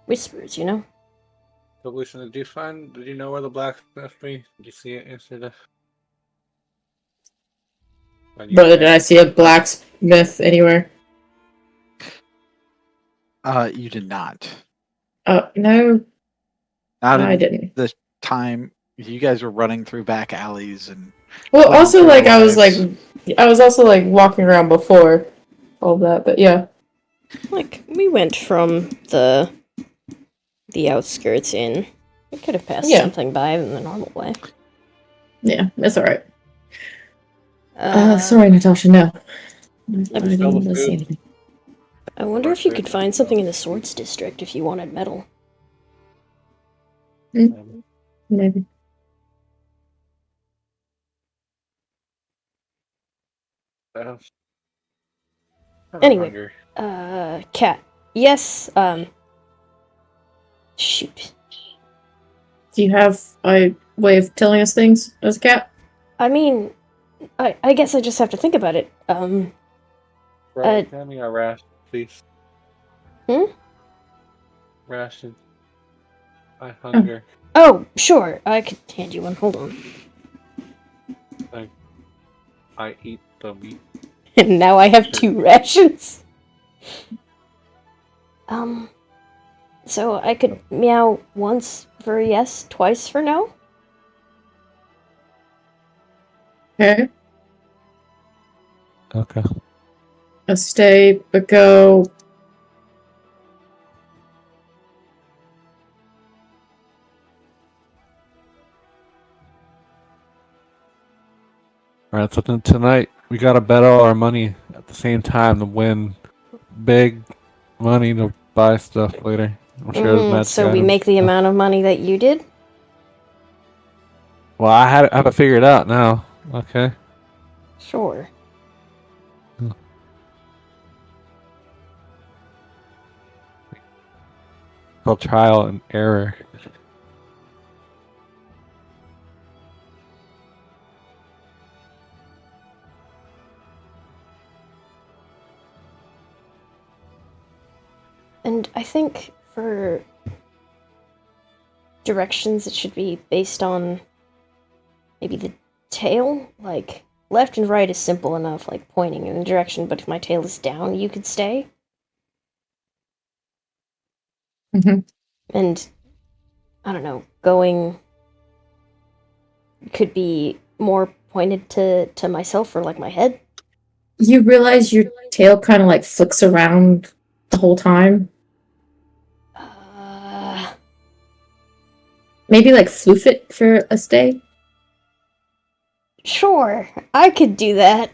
Whispers, So, Lucian, did you know where the blacksmith be? Did you see it yesterday? Brother, did I see a blacksmith anywhere? You did not. No. Not I in didn't. the time you guys were running through back alleys and. Well, also, like, I was also, like, lives. walking around before all that, but yeah. Like, we went from the outskirts in. We could have passed something by in the normal way. Yeah, that's alright. Sorry, Natasha, no. I didn't see anything. I wonder if you could find something in the Swords District if you wanted metal. Maybe. Anyway, Cat. Yes, shoot. Do you have a way of telling us things as a cat? I mean, I guess I just have to think about it. Right, hand me a ration, please. Ration. I hunger. Oh, sure. I could hand you one. Hold on. I eat the meat. And now I have 2 rations. So I could meow once for yes, twice for no? Okay. Okay. A stay, but go. Alright, so tonight we gotta bet all our money at the same time to win big money to buy stuff later. I'm sure there's magic So we items. make the amount of money that you did? Well, I have it figured out now. Okay. Sure. Called trial and error. And I think for directions, it should be based on maybe the tail. Like, left and right is simple enough, like pointing in a direction, but if my tail is down, you could stay. Mhm. And, I don't know, going could be more pointed to myself or, like, my head. You realize your tail kind of like flicks around the whole time? Maybe like floof it for a stay? Sure, I could do that.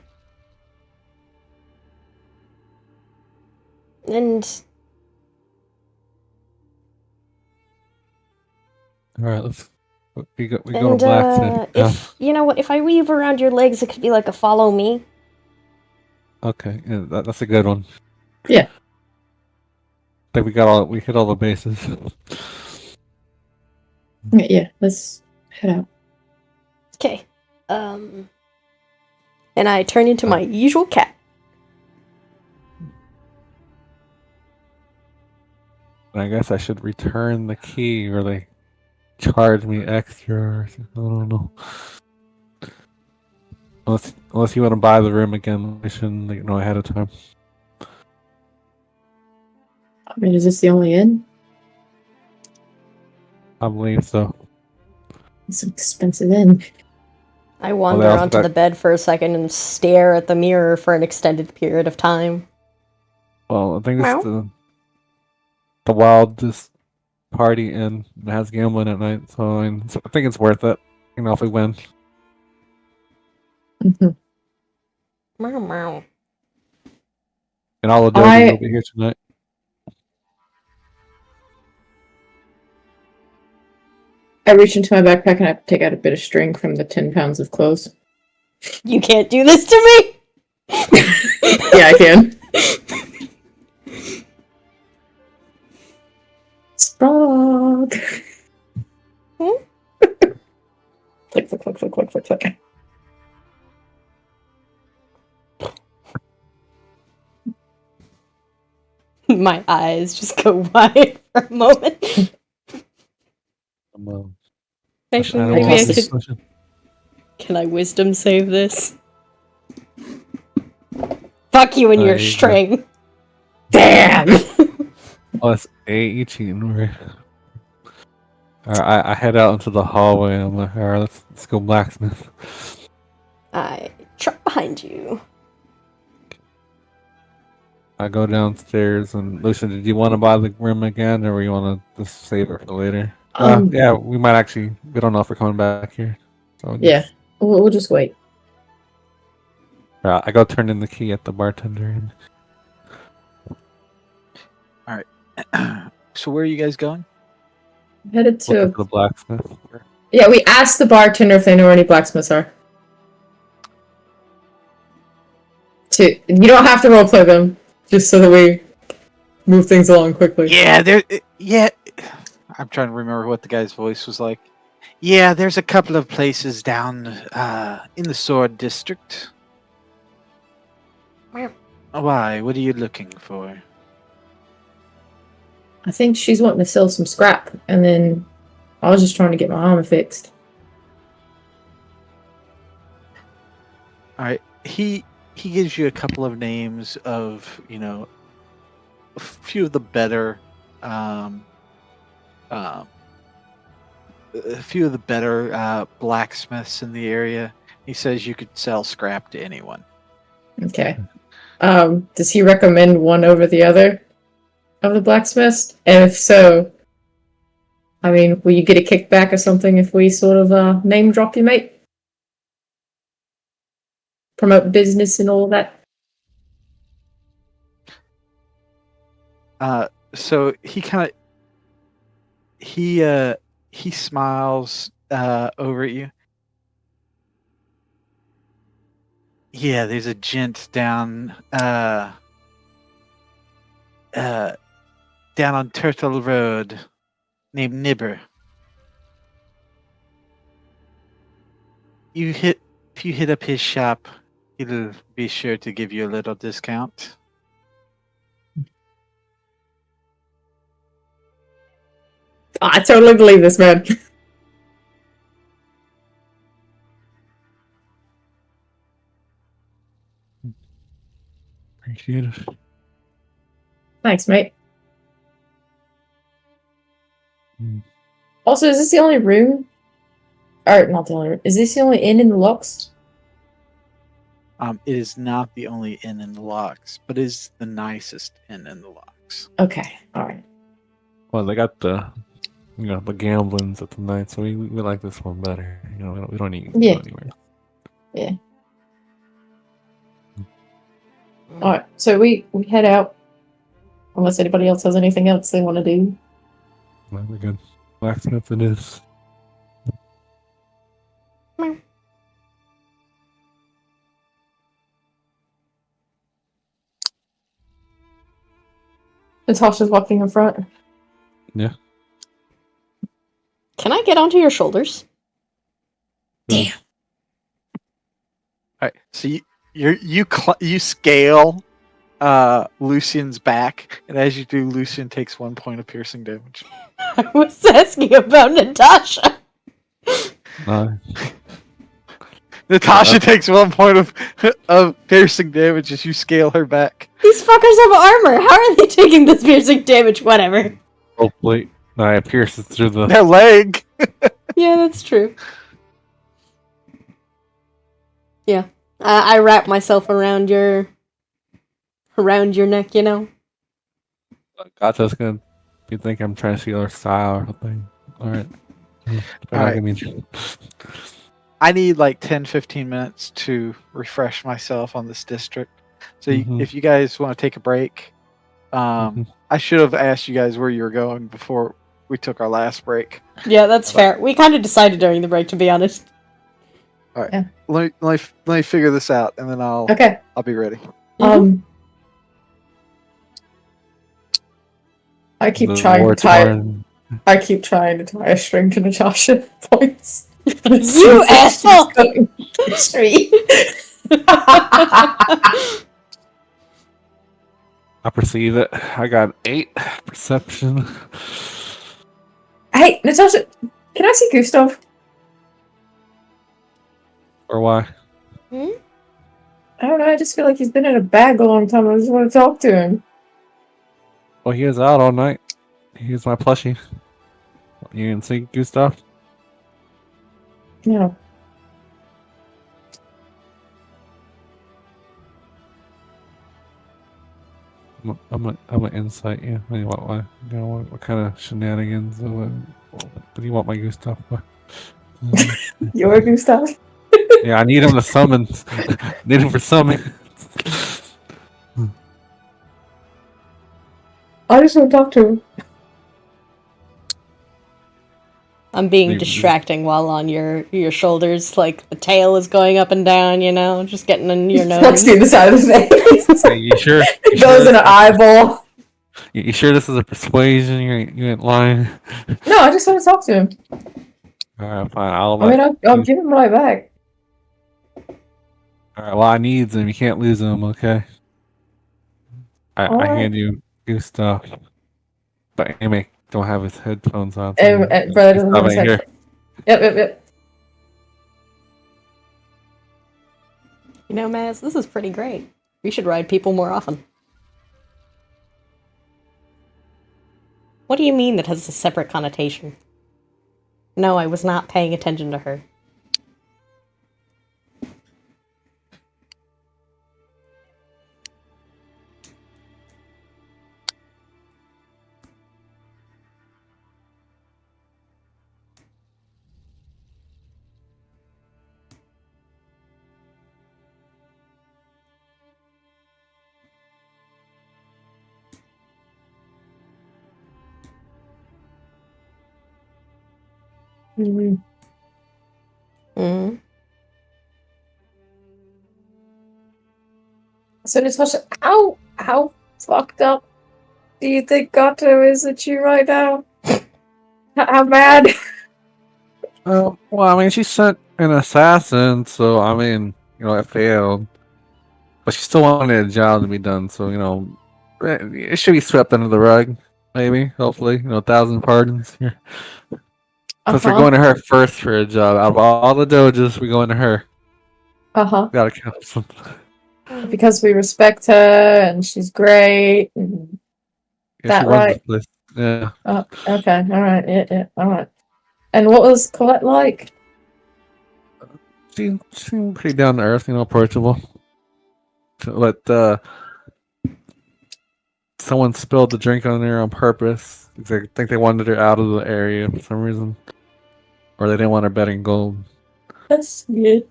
And All right, let's. We go to blacksmith. if you know what, if I weave around your legs, it could be like a follow me. Okay, yeah, that's a good one. Yeah. I think we hit all the bases. Yeah, let's head out. Okay. And I turn into my usual cat. I guess I should return the key, or they charge me extra. Or something. I don't know. Unless you want to buy the room again, we shouldn't know ahead of time. I mean, is this the only inn? I believe so. It's an expensive inn. I wander onto the bed for a second and stare at the mirror for an extended period of time. Well, I think it's the wildest party inn that has gambling at night, so I think it's worth it. If we win. Mhm. Meow meow. And all the judges will be here tonight. I reach into my backpack and I take out a bit of string from the 10 pounds of clothes. You can't do this to me! Yeah, I can. Sprog! Click, click, click, click, click, click, click. My eyes just go wide for a moment. Actually, maybe I could. Can I wisdom save this? Fuck you and your string. Damn! Plus 8, you cheating, right? Alright, I head out into the hallway and I'm like, alright, let's go blacksmith. I trot behind you. I go downstairs and Lucian, did you want to buy the room again or you want to just save it for later? Yeah, we might actually. We don't know if we're coming back here. So yeah, we'll just wait. I go turn in the key at the bartender. All right. So where are you guys going? Headed to the blacksmith. Yeah, we asked the bartender if they know where any blacksmiths are. You don't have to roleplay them, just so that we move things along quickly. Yeah, I'm trying to remember what the guy's voice was like. Yeah, there's a couple of places down in the Sword District. Why? What are you looking for? I think she's wanting to sell some scrap, and then I was just trying to get my armor fixed. Alright, he gives you a couple of names of, a few of the better blacksmiths in the area. He says you could sell scrap to anyone. Okay. Does he recommend one over the other of the blacksmiths? And if so, I mean, will you get a kickback or something if we sort of name drop you, mate? Promote business and all that? So he kind of he smiles over at you. Yeah, there's a gent down on Turtle Road named Nibber. If you hit up his shop, he'll be sure to give you a little discount. I totally believe this, man. Appreciate it. Thanks, mate. Mm. Also, is this the only room? Or, not the only room. Is this the only inn in the locks? It is not the only inn in the locks, but is the nicest inn in the locks. Okay, alright. Well, they got the gamblings at the night, so we like this one better. We don't need to Yeah. go anywhere. Yeah. Alright, so we head out. Unless anybody else has anything else they want to do. Well, we're good. Blacksmith it is. Natasha's walking in front. Yeah. Can I get onto your shoulders? Damn. All right, so you scale Lucian's back, and as you do, Lucian takes 1 point of piercing damage. I was asking about Natasha. Natasha takes 1 point of piercing damage as you scale her back. These fuckers have armor. How are they taking this piercing damage? Whatever. Hopefully, it pierces through the. Their leg. Yeah, that's true. Yeah, I wrap myself around your neck. You know. Gotcha's gonna be thinking I'm trying to steal her style or something. All right. All right. I mean, I need like 10-15 minutes to refresh myself on this district. So if you guys want to take a break, I should have asked you guys where you were going before we took our last break. Yeah, that's fair. We kind of decided during the break, to be honest. All right. Yeah. Let me figure this out, and then I'll be ready. I keep trying to tie a string to Natasha points. You asshole! Street. I perceive it. I got 8 perception. Hey, Natasha, can I see Gustav? Or why? I don't know, I just feel like he's been in a bag a long time. I just want to talk to him. Well, he was out all night. He's my plushie. You can see Gustav? No. I'm an insight, yeah. I mean, what kind of shenanigans? What do you want my Gustav for? Your Gustav? Yeah, I need him to summon. Need him for summon. I just want to talk to him. I'm being distracting while on your shoulders, like the tail is going up and down, you know, just getting in your nose. Flex to the side of the face. Hey, you sure? It goes in an eyeball. You sure this is a persuasion? You ain't lying. No, I just want to talk to him. Alright, fine. I'll give him right back. Alright, well, I needs him. You can't lose him, okay? I hand you Gustav. But Amy don't have his headphones on. So brother doesn't have his headphones. Yep. You know, Maz, this is pretty great. We should ride people more often. What do you mean that has a separate connotation? No, I was not paying attention to her. So Natasha, how fucked up do you think Gato is at you right now? How bad? Well, I mean, she sent an assassin, so I mean, it failed. But she still wanted a job to be done, so it should be swept under the rug. Maybe, hopefully, 1,000 pardons here. Plus, we're Uh-huh. going to her first for a job. Out of all the doges, we're going to her. Uh-huh. Gotta count something. Because we respect her and she's great. And Yeah, she that runs this right? place. Yeah. Okay. All right. Yeah. All right. And what was Colette like? She seemed pretty down to earth, approachable. Let someone spilled the drink on her on purpose. I think they wanted her out of the area for some reason, or they didn't want her betting gold. That's good.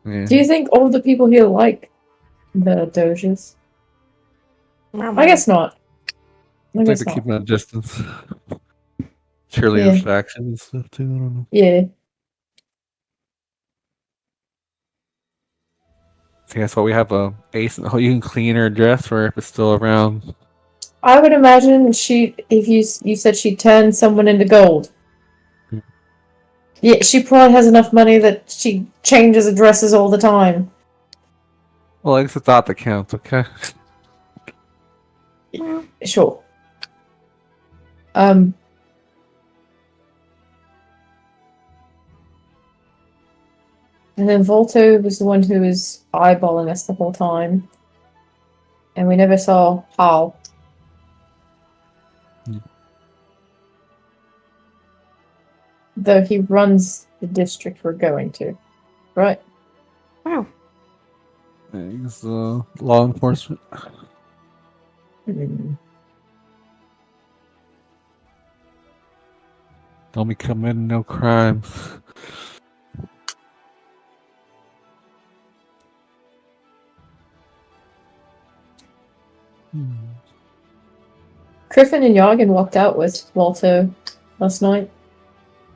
Yeah. Do you think all the people here like the Doges? I guess not. I I think guess they're not. keeping a distance. Cheerleaders Yeah. faction and stuff too. I don't know. Yeah. So that's why we have a ace. Oh, you can clean her dress for if it's still around. I would imagine if you said she turned someone into gold. Hmm. Yeah, she probably has enough money that she changes addresses all the time. Well, it's a thought that counts. Okay. Sure. Um. And then Volto was the one who was eyeballing us the whole time, and we never saw how. Hmm. Though he runs the district we're going to, right? Wow. He's law enforcement. Hmm. Don't be committing no crimes. Hmm. Griffin and Yargan walked out with Walter last night.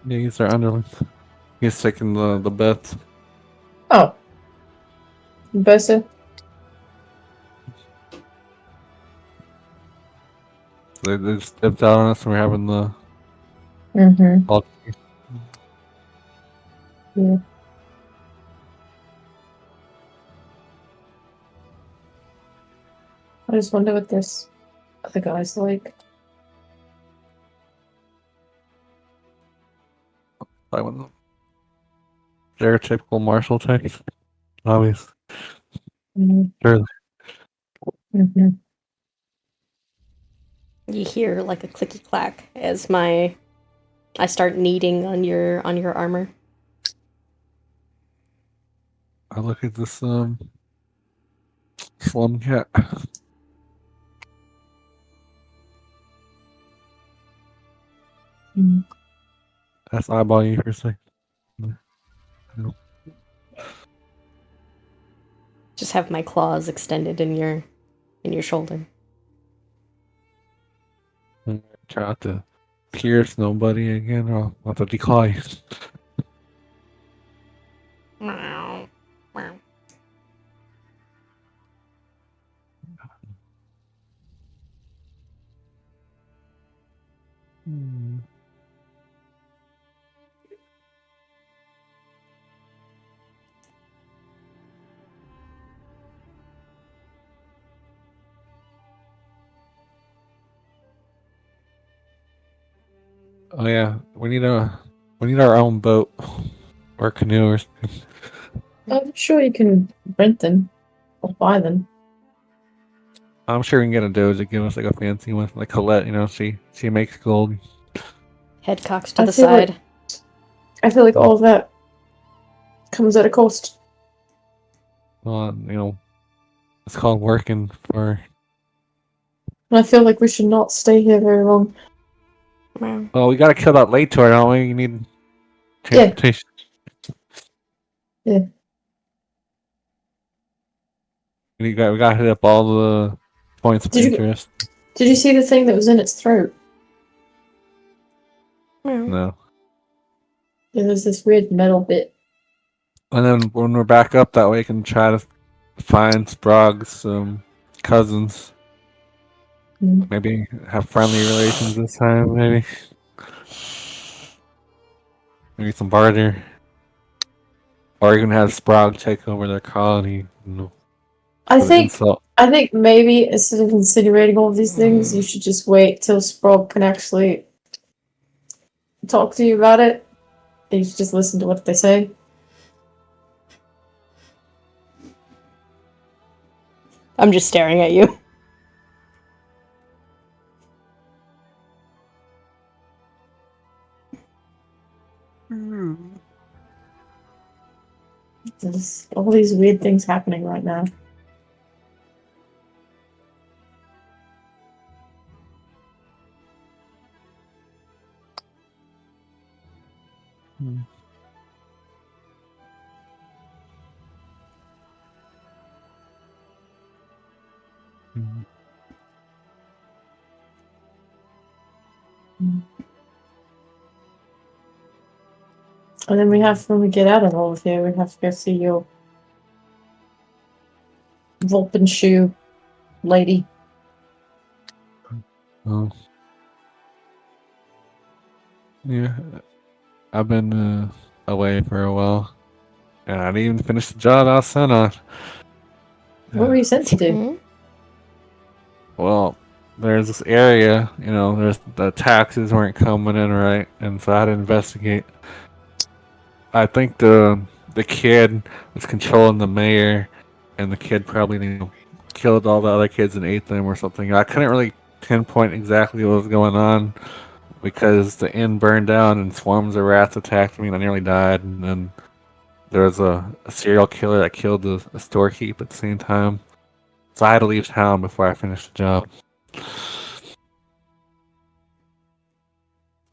Yeah, he's our underling. He's taking the bets. Oh, Bosa. They just stepped out on us and we're having the Mm-hmm. talk. Yeah. I just wonder what this other guy's like. I went stereotypical martial types. Obvious. Mm-hmm. Surely. Mm-hmm. You hear like a clicky clack as I start kneading on your armor. I look at this slum cat. Mm-hmm. That's eyeball you for a second. No. Just have my claws extended in your shoulder. Try not to pierce nobody again, or I'll have to decoy you. Meow. Meow. Hmm. Oh yeah, we need our own boat or canoe or something. I'm sure you can rent them or buy them. I'm sure we can get a doge to give us like a fancy one, like Colette. She makes gold. Head cocks to I the feel like- side. I feel like all of that comes at a cost. It's called working for. And I feel like we should not stay here very long. Meow. Well, we gotta kill that late tour, don't we? You need transportation. Yeah. We got to hit up all the points of Did you- interest. Did you see the thing that was in its throat? Meow. No. Yeah, there's this weird metal bit. And then when we're back up, that way we can try to find Sprague's cousins. Mm. Maybe have friendly relations this time. Maybe some barter, or even have Sprague take over their colony. I for the think insult. maybe instead of insinuating all of these things, you should just wait till Sprog can actually talk to you about it. And you should just listen to what they say. I'm just staring at you. There's all these weird things happening right now. Hmm. Hmm. And then we have, when we get out of all of here, we have to go see your Vulpenshoe lady. Oh. Yeah, I've been away for a while, and I didn't even finish the job I was sent on. What were you sent to do? Hmm? Well, there's this area, there's the taxes weren't coming in right, and so I had to investigate. I think the kid was controlling the mayor, and the kid probably killed all the other kids and ate them or something. I couldn't really pinpoint exactly what was going on because the inn burned down and swarms of rats attacked me and I nearly died. And then there was a serial killer that killed a storekeep at the same time. So I had to leave town before I finished the job.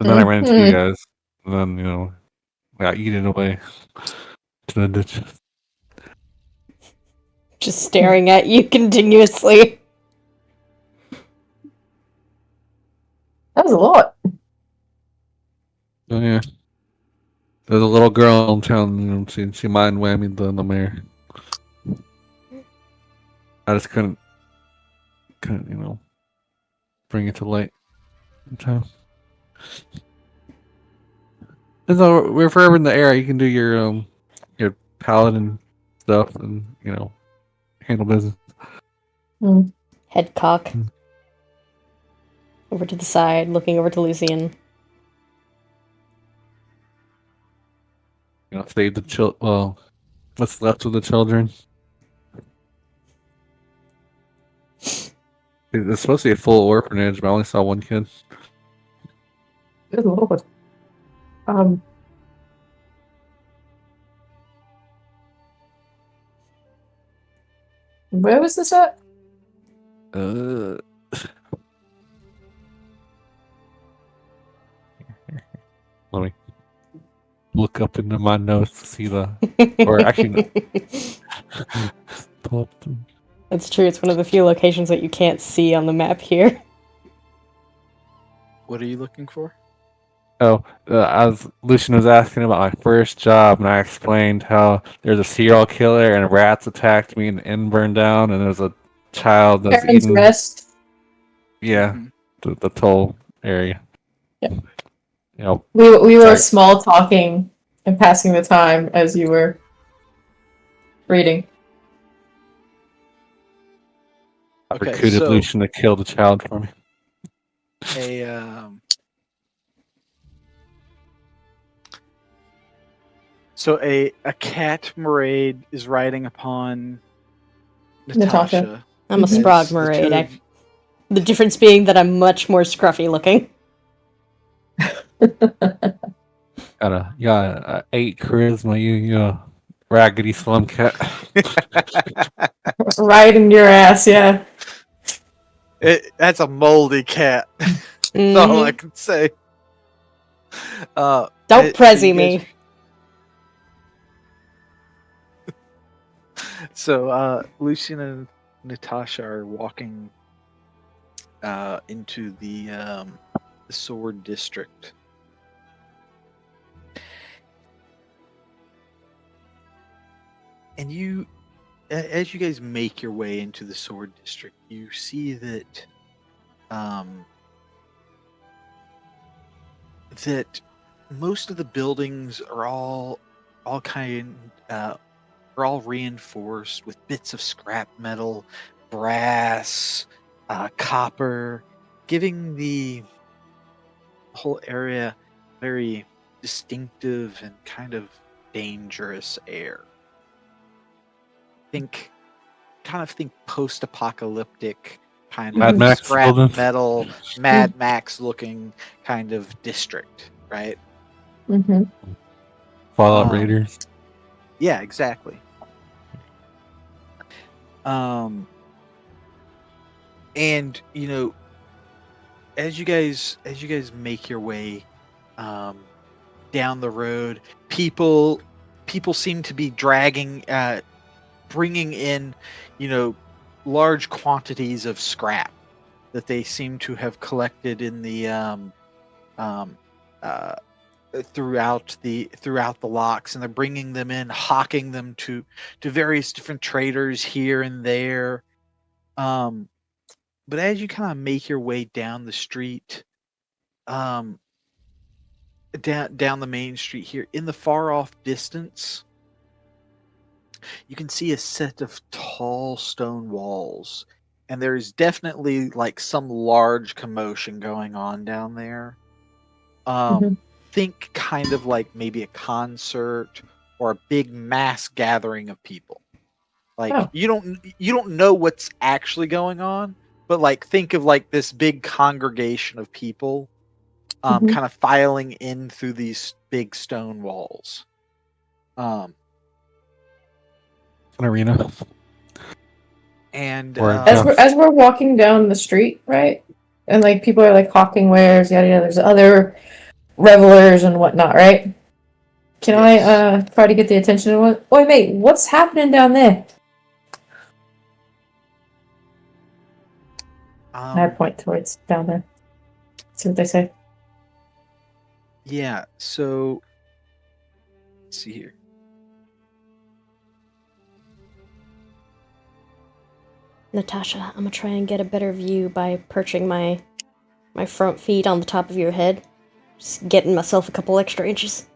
And then I ran into you guys. And then, I got eaten away to the ditch. Just staring at you continuously. That was a lot. Oh, yeah. There's a little girl in town, she mind whammied the mayor. I just couldn't, bring it to light in time. And so we're forever in the air. You can do your paladin stuff and handle business. Head cock. Hmm. Over to the side, looking over to Lucian. Save the well, what's left of the children. It's supposed to be a full orphanage, but I only saw one kid. Good lord. Where was this at? Uh, Let me look up into my notes to see or actually, no. Pull up the- That's true, it's one of the few locations that you can't see on the map here. What are you looking for? Oh, Lucian was asking about my first job, and I explained how there's a serial killer and rats attacked me, and the inn burned down, and there's a child that's Aaron's eaten. Rest. Yeah, Mhm. the toll area. Yeah. You We were sorry, small talking and passing the time as you were reading. I Okay, recruited so Lucian to kill the child for me. a a cat mermaid is riding upon Natasha. Natasha. I'm a Mhm. Sprog as the mermaid. two of The difference being that I'm much more scruffy looking. Got a 8 charisma. You raggedy slum cat. Right in your ass, yeah. That's a moldy cat. That's all I can say. Don't so prezzy you guys- me. So Lucian and Natasha are walking into the Sword District. And as you guys make your way into the Sword District, you see that that most of the buildings are all kind are all reinforced with bits of scrap metal, brass, copper, giving the whole area very distinctive and kind of dangerous air. Think post-apocalyptic kind Mad of Mhm. Max scrap building. metal, Mad Max looking kind of district, right? Mm-hmm. Fallout Um, Raiders. yeah, exactly. Um, and as you guys make your way um down the road, people seem to be bringing in, you know, large quantities of scrap that they seem to have collected in the um, uh, throughout the locks, and they're bringing them in, hawking them to various different traders here and there. Um, but as you kind of make your way down the street, um, down the main street here, in the far off distance, you can see a set of tall stone walls, and there's definitely like some large commotion going on down there. Mm-hmm. Think kind of like maybe a concert or a big mass gathering of people. Like Oh. you don't know what's actually going on, but like think of like this big congregation of people Mm-hmm. kind of filing in through these big stone walls. Um An arena. and Or As we're just as we're walking down the street, right? And like people are like hawking wares, yada yada. There's other revelers and whatnot, right? Can I yes. try to get the attention of what? Wait, mate, what's happening down there? And I Um point towards down there. See what they say. yeah, so let's see here. Natasha, I'm gonna try and get a better view by perching my front feet on the top of your head. Just getting myself a couple extra inches.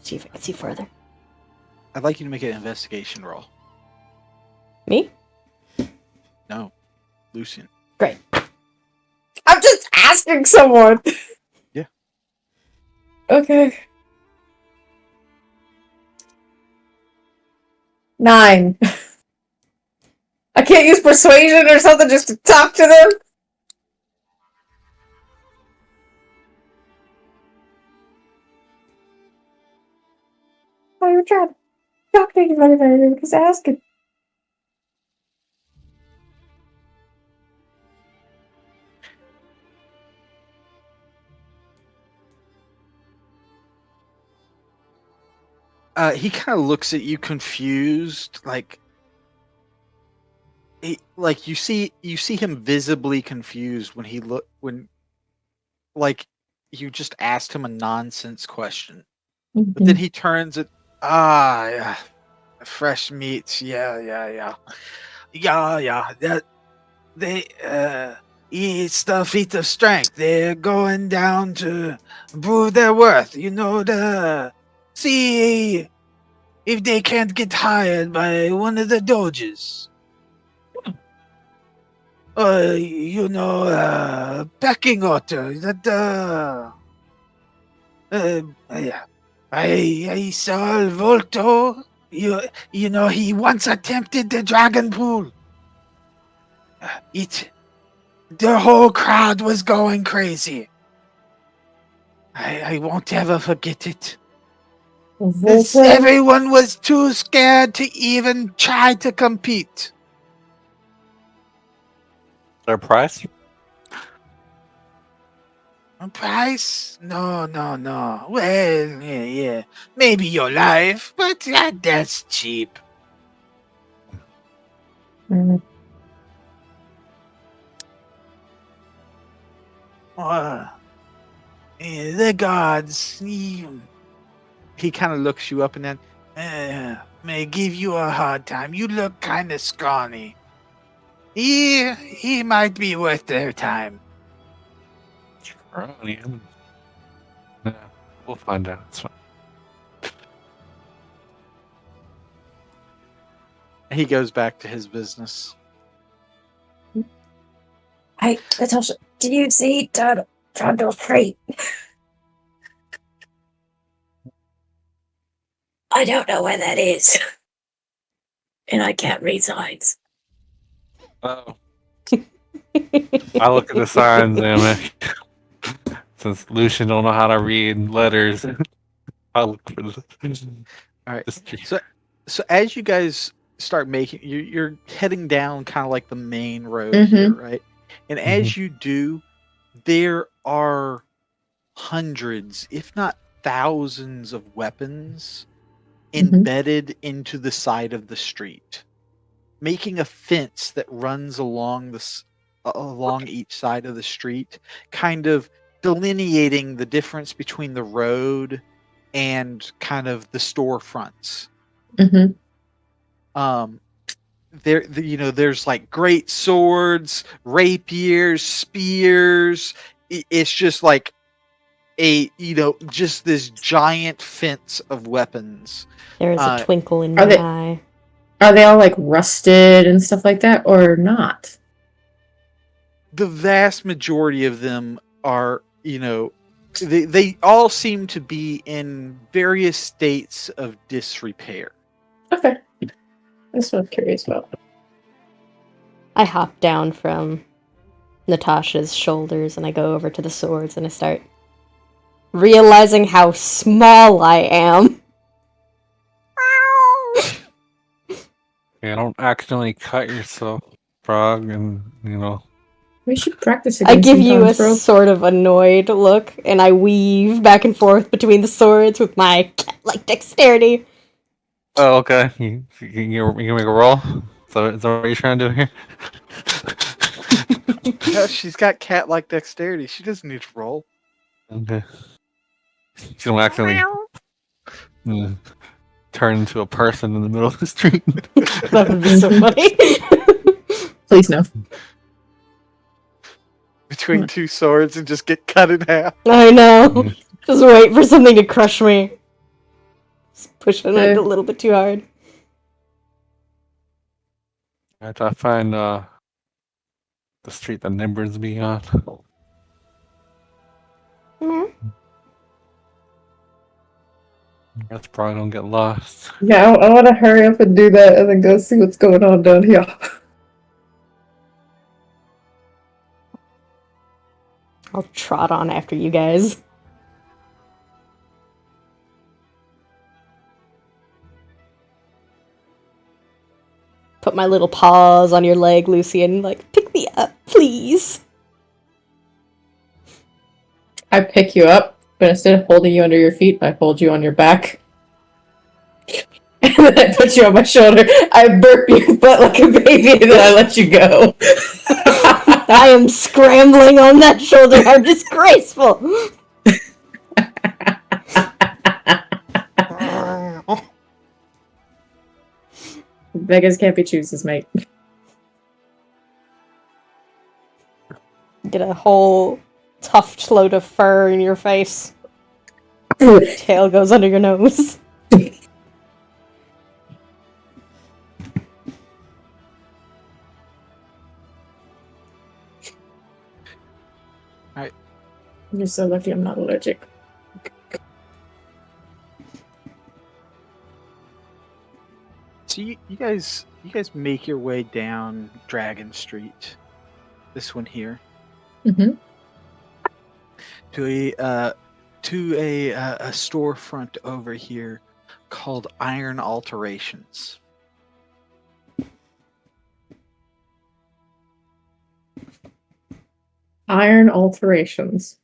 See if I can see further. I'd like you to make an investigation roll. Me? No, Lucian. Great. I'm just asking someone. Yeah. Okay. 9. I can't use persuasion or something just to talk to them. I was trying to talk to anybody, but I was asking. He kind of looks at you confused, like you see him visibly confused when like you just asked him a nonsense question, but then Mm-hmm. he turns it. Yeah, fresh meat. Yeah. That they it's the feat of strength. They're going down to prove their worth. See if they can't get hired by one of the doges. Pecking order. Yeah. I saw Volto. He once attempted the dragon pool. The whole crowd was going crazy. I won't ever forget it. Volta. Everyone was too scared to even try to compete. their price. A price? No. Well, yeah. Maybe your life, but that's cheap. Mm. Uh, the gods. He kind of looks you up and then may give you a hard time. You look kind of scrawny. He might be worth their time. Yeah, we'll find out. It's fine. He goes back to his business. Hey, Natasha, do you see Turtle Street? I don't know where that is. And I can't read signs. Oh. I look at the signs and since Lucian don't know how to read letters, I look for All right. the street. So as you guys start making, you're heading down kind of like the main road here, right? And as you do, there are hundreds, if not thousands, of weapons embedded into the side of the street, making a fence that runs along along each side of the street, kind of delineating the difference between the road and kind of the storefronts. There's like great swords, rapiers, spears. It's just like just this giant fence of weapons. There is a twinkle in my eye. Are they all like rusted and stuff like that, or not? The vast majority of them are, they all seem to be in various states of disrepair. Okay. That's what I'm curious about. I hop down from Natasha's shoulders and I go over to the swords and I start realizing how small I am. Yeah, don't accidentally cut yourself, frog, and We should practice I again give you a sometimes, bro. sort of annoyed look, and I weave back and forth between the swords with my cat-like dexterity. Oh, okay. You can make a roll. So is that what you're trying to do here? Yeah, she's got cat-like dexterity. She doesn't need to roll. Okay. She don't accidentally turn into a person in the middle of the street. That would be so funny. Please no. Between two swords and just get cut in half. I know. Just wait for something to crush me. Just pushing it a little bit too hard. I try to find the street that Nimbers be on. That's probably don't get lost. Yeah, I want to hurry up and do that and then go see what's going on down here. I'll trot on after you guys. Put my little paws on your leg, Lucian, like, pick me up, please. I pick you up, but instead of holding you under your feet, I hold you on your back. And then I put you on my shoulder. I burp your butt like a baby, and then I let you go. I am scrambling on that shoulder. I'm disgraceful. Beggars can't be choosers, mate. Get a whole tuft load of fur in your face. Tail goes under your nose. Alright. You're so lucky I'm not allergic. So you guys make your way down Dragon Street. This one here. Mm-hmm. To a storefront over here called Iron Alterations. Iron Alterations.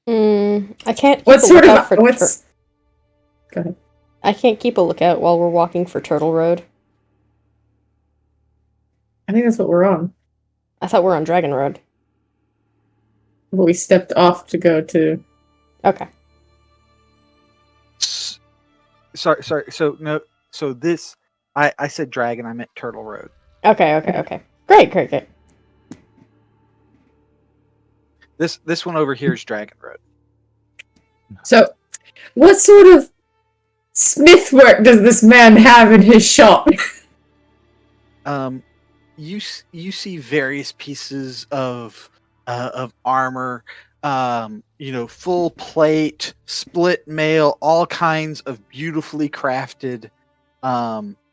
I can't. What sort of? Go ahead. I can't keep a lookout while we're walking for Turtle Road. I think that's what we're on. I thought we're on Dragon Road. But we stepped off to go to... Okay. Sorry. So this... I said Dragon, I meant Turtle Road. Okay. Great. This one over here is Dragon Road. So, what sort of smith work does this man have in his shop? You see various pieces of armor, full plate, split mail, all kinds of beautifully crafted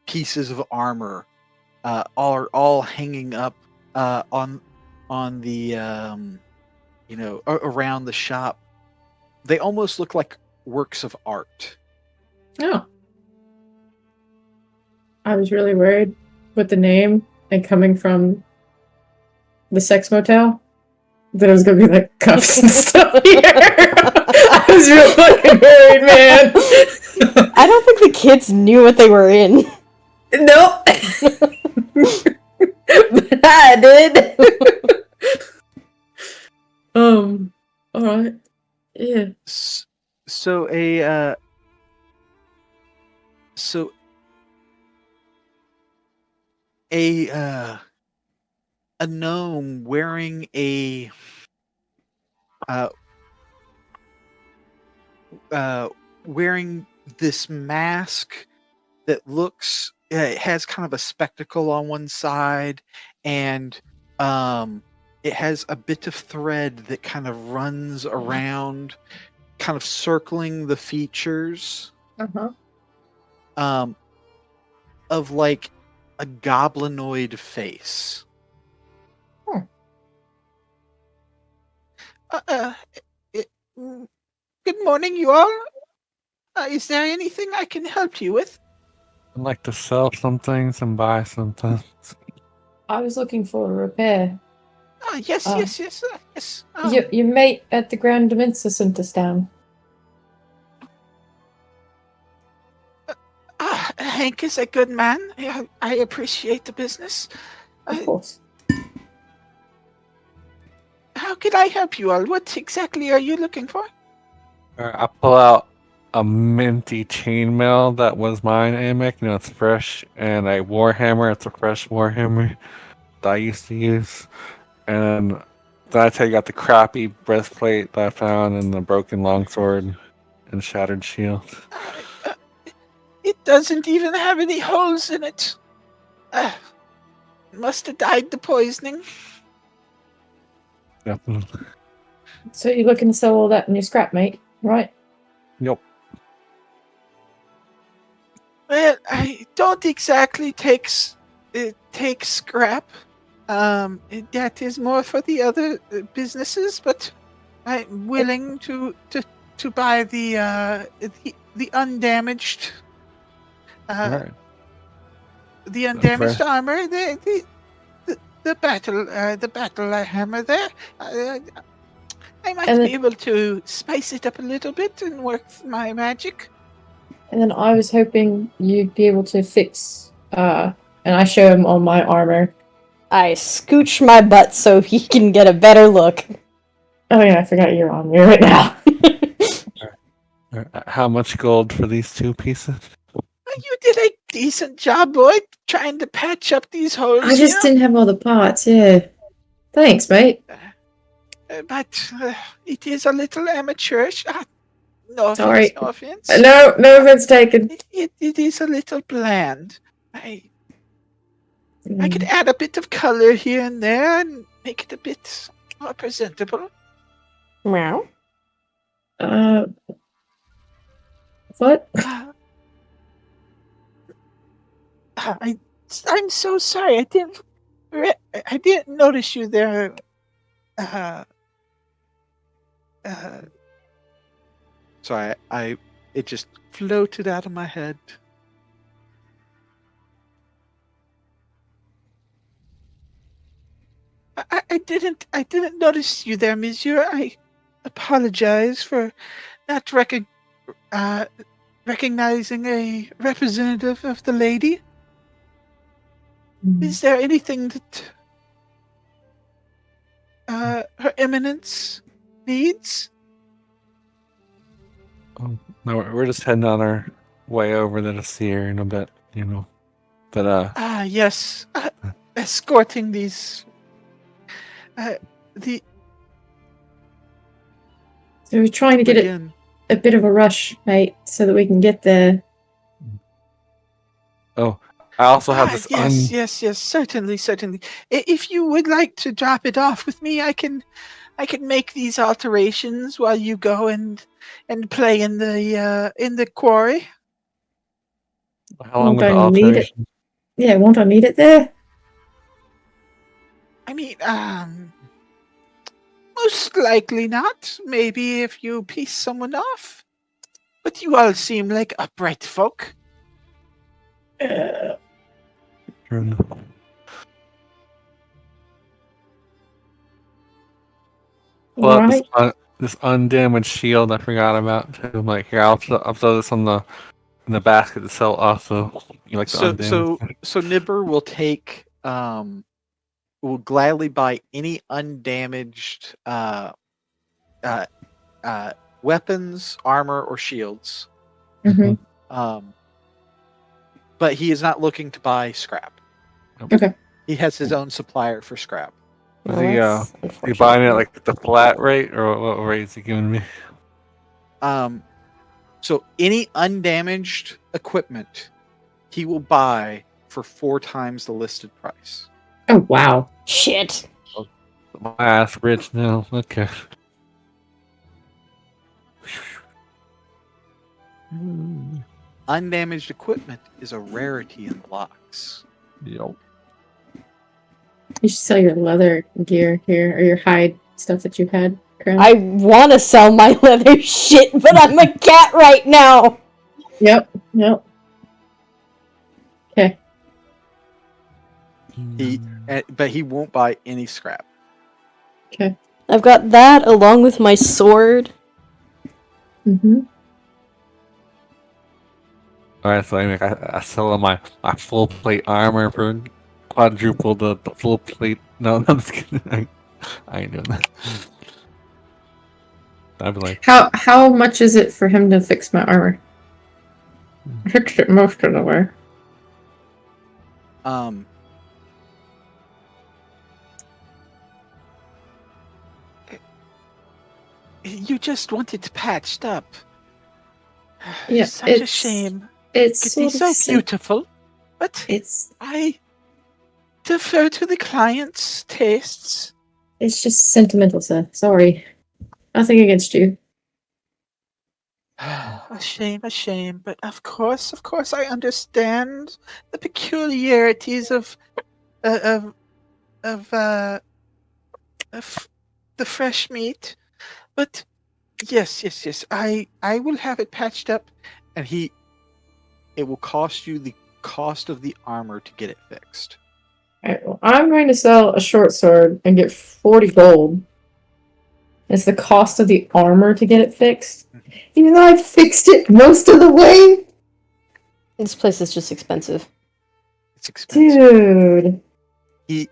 pieces of armor, all hanging up on the around the shop. They almost look like works of art. Oh. I was really worried with the name and coming from the sex motel that it was gonna be like cuffs and stuff here. I was real fucking worried, man. I don't think the kids knew what they were in. Nope. But I did. Alright. Yeah. So a gnome wearing wearing this mask that looks it has kind of a spectacle on one side, and it has a bit of thread that kind of runs around, kind of circling the features of like a goblinoid face. Good morning, you all. Is there anything I can help you with? I'd like to sell some things and buy some things. I was looking for a repair. Yes. Your mate at the Grand Dementia sent us down. Hank is a good man. I appreciate the business. Of course. How can I help you all? What exactly are you looking for? I pull out a minty chainmail that was mine, Amic. It's fresh, and a warhammer. It's a fresh warhammer that I used to use. And then I take out the crappy breastplate that I found, and the broken longsword and shattered shield. It doesn't even have any holes in it. Must have died to poisoning. Definitely. So you're looking to sell all that in your scrap, mate, right? Yep. Well, I don't exactly take scrap. That is more for the other businesses, but I'm willing to buy the undamaged Right. the undamaged Fresh. armor, the battle hammer there. I might And then- be able to spice it up a little bit and work my magic. And then I was hoping you'd be able to fix, and I show him all my armor. I scooch my butt so he can get a better look. Oh yeah, I forgot you're on me right now. How much gold for these two pieces? You did a decent job, boy, trying to patch up these holes. I just didn't have all the parts, yeah. Thanks, mate. But it is a little amateurish. No offense, Sorry. no offense. No offense taken. It is a little bland. I could add a bit of color here and there and make it a bit more presentable. Meow. What? I'm so sorry. I didn't notice you there. Sorry, it just floated out of my head. I didn't notice you there, Monsieur. I apologize for not recognizing a representative of the lady. Is there anything that Her Eminence needs? No, we're just heading on our way over there to see her in a bit, But Yes. Escorting these. So we're trying to get it a bit of a rush, mate, so that we can get there Oh, I also have this yes, certainly. If you would like to drop it off with me, I can make these alterations while you go and play in the quarry. How long Won't would I the need it? alteration? Yeah, won't I need it there? I mean, most likely not. Maybe if you piece someone off. But you all seem like upright folk. Uh, True enough. Well, right. this undamaged shield I forgot about too. I'm like, here, I'll throw this on in the basket to sell. Also, you like the undamaged? So Nibber will take will gladly buy any undamaged uh, weapons, armor, or shields. Mm-hmm. But he is not looking to buy scrap. Okay. He has his own supplier for scrap. Is Well, he that's he buying it unfortunate. like the flat rate, or what rate is he giving me? So any undamaged equipment he will buy for 4 times the listed price. Oh wow. Shit. My ass rich now. Okay. Undamaged equipment is a rarity in the locks. Yo. You should sell your leather gear here, or your hide stuff that you had. Crown. I want to sell my leather shit, but I'm a cat right now. Yep. Okay. But he won't buy any scrap. Okay. I've got that along with my sword. Mm-hmm. All right, so I sell him my full plate armor for quadruple the full plate. No, I'm just kidding. I ain't doing that. I'd be like, How much is it for him to fix my armor? I fixed it most of the way. You just want it patched up. Yeah, Such a shame. It's It could be so beautiful, but I defer to the client's tastes. It's just sentimental, sir. Sorry. Nothing against you. A shame, but of course, I understand the peculiarities of of of the fresh meat. But yes, I will have it patched up, and it will cost you the cost of the armor to get it fixed. Alright, well, I'm going to sell a short sword and get 40 gold. It's the cost of the armor to get it fixed. Even though I fixed it most of the way? This place is just expensive. It's expensive. Dude.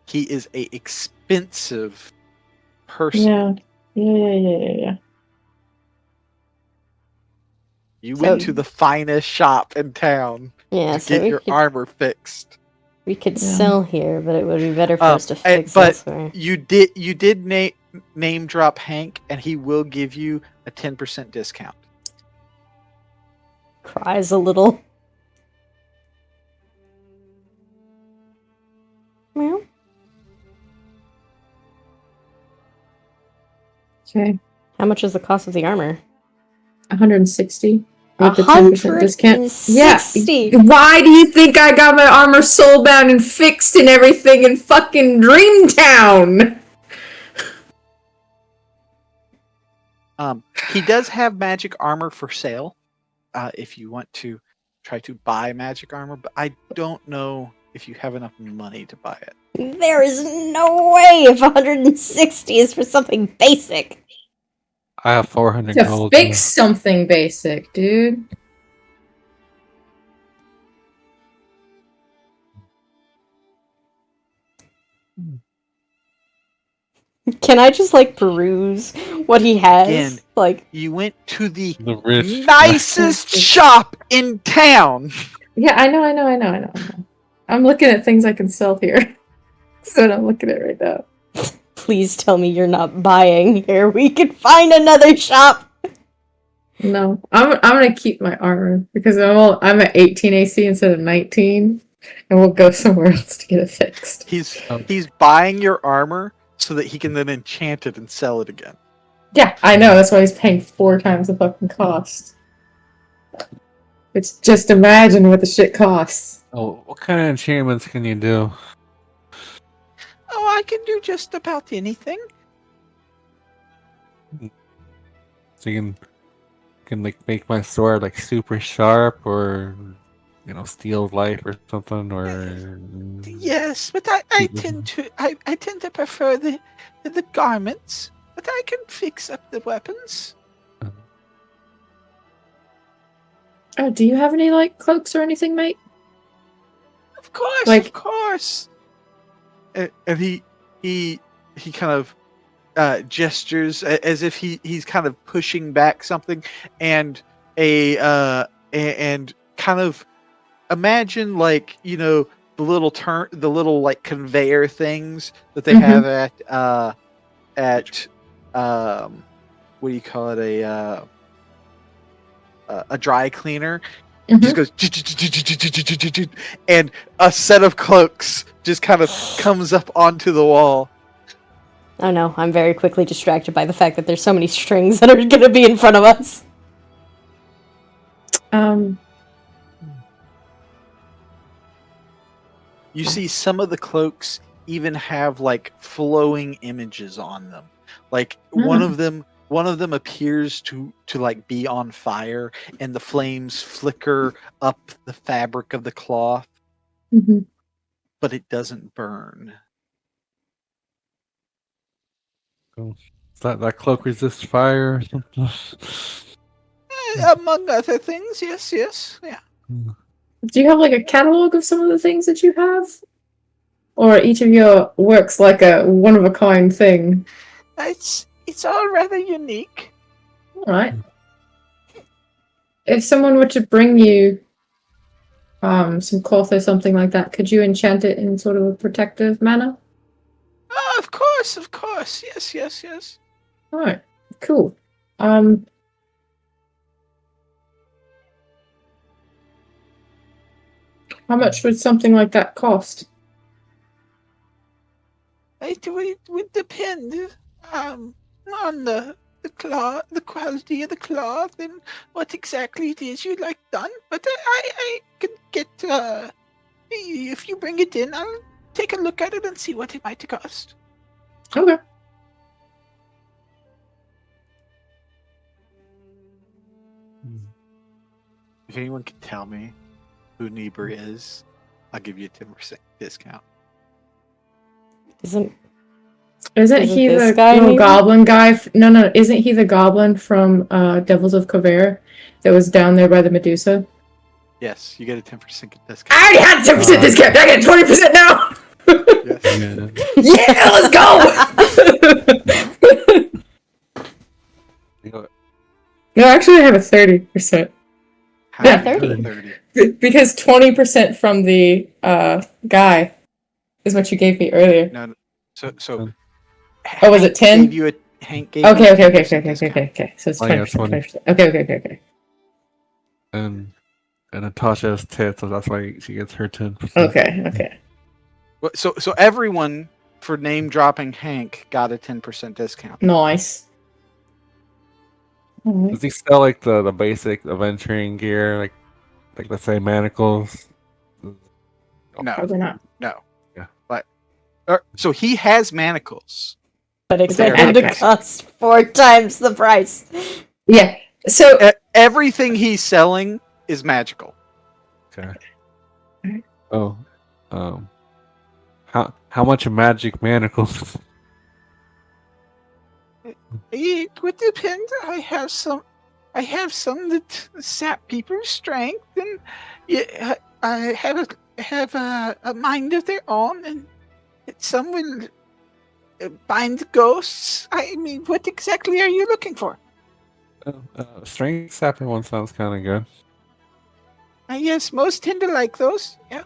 He is a expensive person. Yeah. You went to the finest shop in town Yeah, to so get your armor fixed. we could Yeah. sell here, but it would be better for us to fix but elsewhere. you did name drop Hank, and he will give you a 10% discount. Cries a little. Meow. Okay. How much is the cost of the armor? 160 with the 10% discount. 160. Yeah. Why do you think I got my armor soulbound and fixed and everything in fucking Dreamtown? He does have magic armor for sale. If you want to try to buy magic armor, but I don't know if you have enough money to buy it. There is no way if 160 is for something basic. I have 400 To gold. fix something basic, dude. Can I just peruse what he has? Again, Like, you went to the rich nicest shop in town. Yeah, I know. I'm looking at things I can sell here. That's what I'm looking at right now. please tell me you're not buying here. We could find another shop. No, I'm gonna keep my armor because I'm at 18 AC instead of 19, and we'll go somewhere else to get it fixed. He's buying your armor so that he can then enchant it and sell it again. Yeah, I know. That's why he's paying 4 times the fucking cost. It's just imagine what the shit costs. Oh, what kind of enchantments can you do? Oh, I can do just about anything. So you can like make my sword like super sharp, or steal life or something, or Yes, but I tend to prefer the garments. But I can fix up the weapons. Oh, do you have any like cloaks or anything, mate? Of course, Like- of course. And he kind of gestures as if he's kind of pushing back something, and and kind of imagine like the little like conveyor things that they have at what do you call it, a dry cleaner. Just goes and a set of cloaks just kind of comes up onto the wall. Oh no, I'm very quickly distracted by the fact that there's so many strings that are gonna be in front of us. You see some of the cloaks even have like flowing images on them. Like one of them appears to like be on fire, and the flames flicker up the fabric of the cloth, but it doesn't burn. That cloak resists fire or something? Among other things, yes, yeah. Do you have like a catalog of some of the things that you have? Or each of your works like a one of a kind thing? It's all rather unique. Alright. If someone were to bring you some cloth or something like that, could you enchant it in sort of a protective manner? Oh, of course. Yes. Alright, cool. How much would something like that cost? It would depend on the cloth, the quality of the cloth, and what exactly it is you'd like done. But I could get if you bring it in, I'll take a look at it and see what it might cost. Okay. If anyone can tell me who Niebuhr is, I'll give you a 10% discount. Isn't he this the guy little maybe? goblin guy? No, isn't he the goblin from Devils of Kavere that was down there by the Medusa? Yes, you get a 10% discount. I already had 10% discount! I get 20% now! Yes. Yeah, let's go! No, actually I have a 30%. How Yeah, do you 30. get 30? Because 20% from the guy is what you gave me earlier. No. So Oh, was it 10? Hank gave Okay. you a 10% discount. Okay. So it's Oh, yeah, 20%. 20. 20%. Okay. And Natasha has tits, so that's why she gets her 10%. Okay. So everyone for name dropping Hank got a 10% discount. Nice. Alright. Does he sell like the basic adventuring gear, like let's say manacles? No, Probably not. no. Yeah. But so he has manacles. But that expect them to accurate? cost 4 times the price. Yeah. So Everything he's selling is magical. Okay. Oh, how much magic manacles? It would depend. I have some that sap people's strength, and I have a mind of their own, and some will bind ghosts. I mean, what exactly are you looking for? Strength sapping one sounds kind of good. Yes, most tend to like those. Yeah.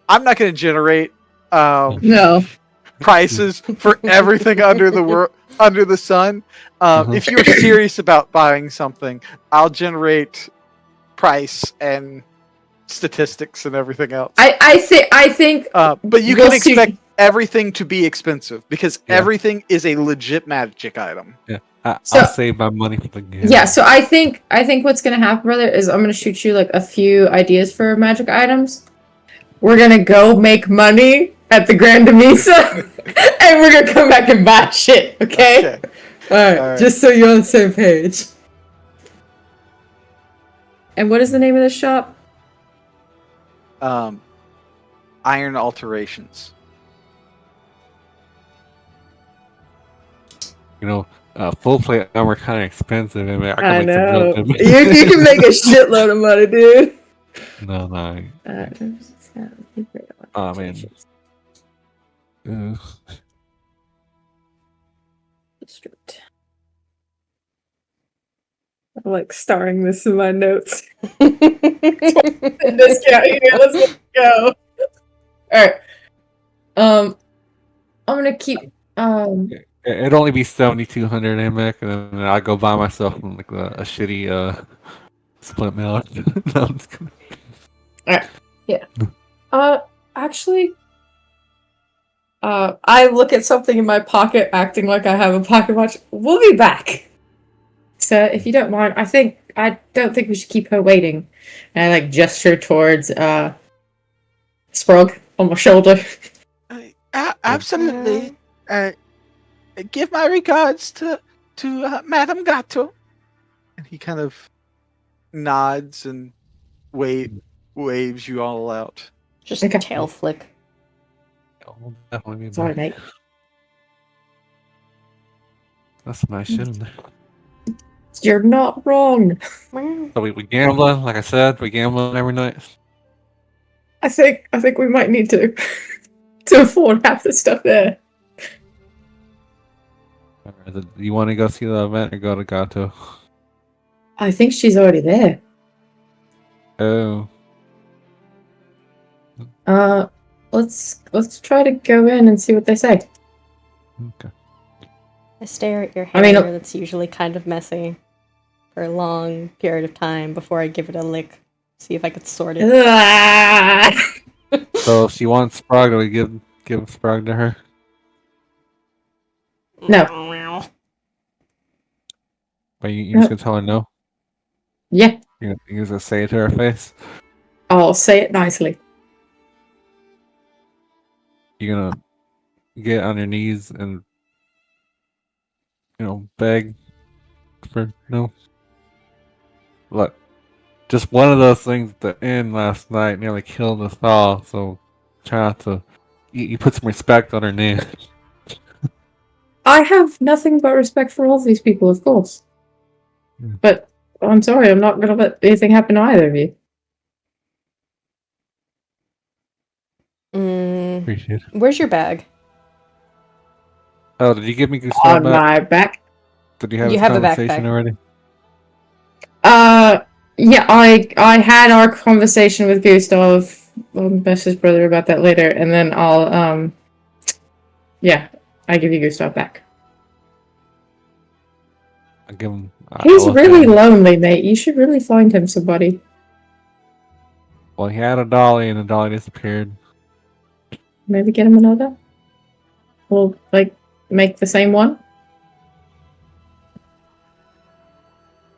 I'm not going to generate no. prices for everything under the under the sun. If you're serious about buying something, I'll generate price and statistics and everything else. I think. But you we'll can see. expect everything to be expensive because Yeah. everything is a legit magic item. Yeah, So- I'll save my money for the game. Yeah, so I think what's gonna happen, brother, is I'm gonna shoot you like a few ideas for magic items. We're gonna go make money at the Grand Misa, and we're gonna come back and buy shit. Okay. Alright, just so you're on the same page. And what is the name of the shop? Iron alterations. Oh. You know, full plate armor kind of expensive. I mean, I can I make some real know. good. You can make a shitload of money, dude. No. Oh man. District. I'm like starring this in my notes. Discount here. Let's go. Alright. I'm gonna keep It'd only be 7,200 AMEC, and then I'll go buy myself like a shitty split mail. No, I'm just kidding. Alright. Yeah. Actually, I look at something in my pocket, acting like I have a pocket watch. We'll be back. So, if you don't mind, I don't think we should keep her waiting. And I like gesture towards Sprog on my shoulder. Absolutely. Give my regards to Madame Gato. And he kind of nods and waves you all out. Just Okay. tail flick. I'll definitely be Sorry, back. mate. That's some nice shit in there. You're not wrong. So we gambling, like I said, we gambling every night. I think we might need to afford half the stuff there. Do you want to go see the event or go to Gato? I think she's already there. Oh, Let's try to go in and see what they say. okay. I stare at your hair I mean, that's usually kind of messy for a long period of time before I give it a lick. See if I could sort it. So if she wants Sprague, do we give Sprague to her? No. But you just gonna tell her no? Yeah, You just gonna say it to her face? I'll say it nicely. You're gonna get on your knees and beg for no. Look, just one of those things at the end last night nearly killed us all. So try not to. You put some respect on her name. I have nothing but respect for all of these people, of course. Yeah. But I'm sorry, I'm not gonna let anything happen to either of you. Appreciate it. Where's your bag? Oh, did you give me Gustav On back? my back. Did you have You this have the conversation backpack. already? Yeah, I had our conversation with Gustav. I'll message his brother about that later, and then I'll yeah, I give you Gustav back. I give him. He's I'll really look at him. lonely, mate. You should really find him somebody. Well, he had a dolly, and the dolly disappeared. Maybe get him another. We'll like make the same one.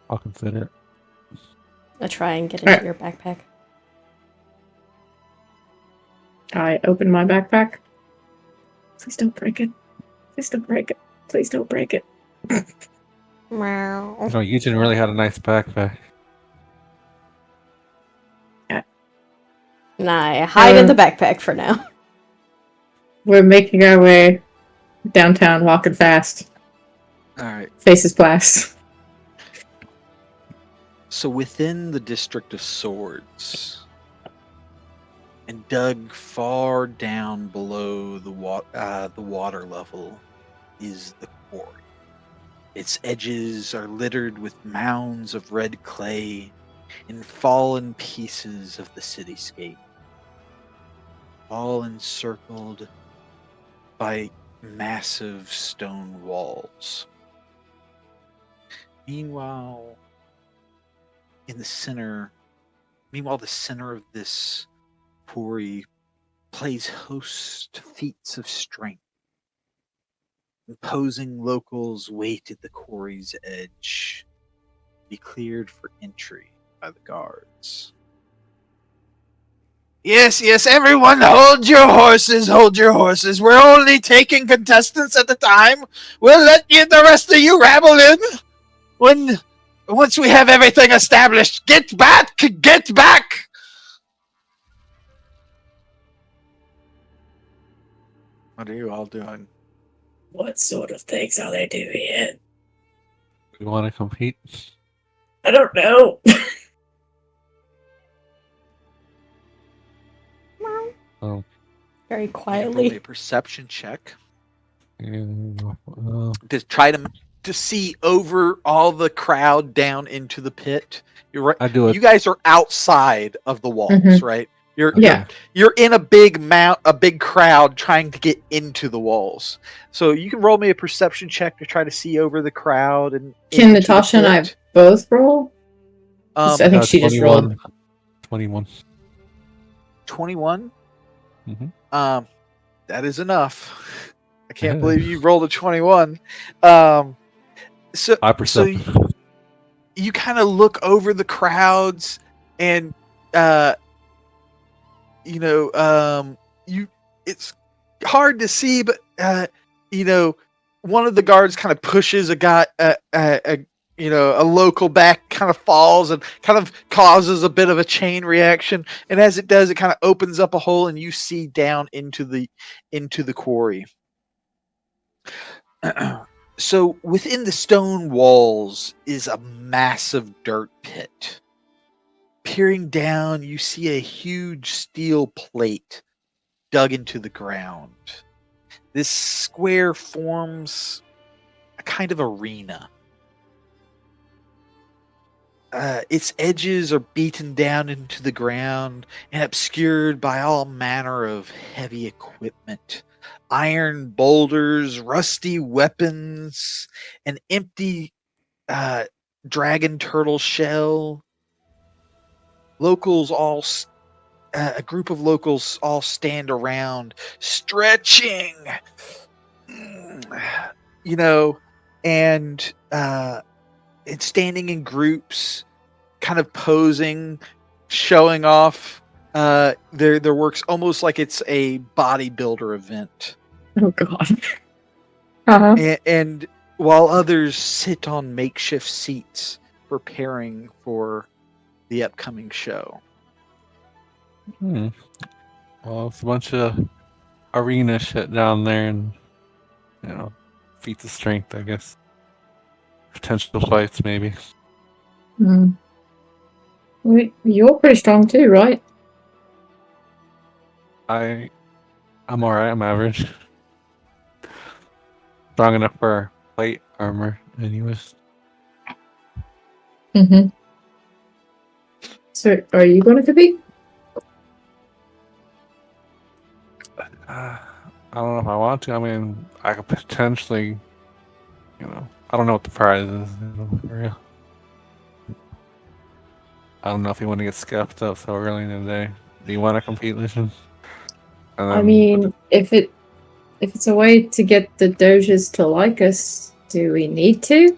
I'll consider it. I try and get into your backpack. I open my backpack. Please don't break it. Please don't break it. Please don't break it. Meow. Eugen really had a nice backpack. Nah, I hide in the backpack for now. We're making our way downtown, walking fast. All right. Faces blast. So within the District of Swords, and dug far down below the water level, is the quarry. Its edges are littered with mounds of red clay and fallen pieces of the cityscape, all encircled by massive stone walls. Meanwhile, the center of this quarry plays host to feats of strength. Imposing locals wait at the quarry's edge, be cleared for entry by the guards. Yes, everyone, hold your horses. We're only taking contestants at the time. We'll let the rest of you rabble in once we have everything established. Get back! What are you all doing? What sort of things are they doing? We want to compete. I don't know. Oh, Very Roll quietly. a perception check yeah. to try to see over all the crowd down into the pit. You're right. I do it. You guys are outside of the walls, Mhm. right? You're Yeah. you're in a big crowd trying to get into the walls. So you can roll me a perception check to try to see over the crowd and Can into Natasha the and I pit. both roll? I think she just rolled. 21. 21. Mm-hmm. That is enough. I can't believe you rolled a 21. So High perception. you kind of look over the crowds and it's hard to see, but one of the guards kind of pushes a guy, a local back, kind of falls and kind of causes a bit of a chain reaction, and as it does, it kind of opens up a hole and you see down into the quarry. So within the stone walls is a massive dirt pit. Peering down, you see a huge steel plate dug into the ground. This square forms a kind of arena. Its edges are beaten down into the ground and obscured by all manner of heavy equipment. Iron boulders, rusty weapons, an empty dragon turtle shell. A group of locals all stand around, stretching, and it's standing in groups, kind of posing, showing off their works, almost like it's a bodybuilder event. Oh god. Uh-huh. And while others sit on makeshift seats, preparing for the upcoming show. Well, it's a bunch of arena shit down there, and feats of strength, I guess. Potential fights, maybe. Wait, you're pretty strong too, right? I'm alright. I'm average. Strong enough for plate armor, anyways. Mm-hmm. So, are you going to compete? I don't know if I want to. I mean, I could potentially, I don't know what the prize is, for real. I don't know if you want to get scuffed up so early in the day. Do you want to compete, Lucian? I mean, if it's a way to get the doges to like us, do we need to?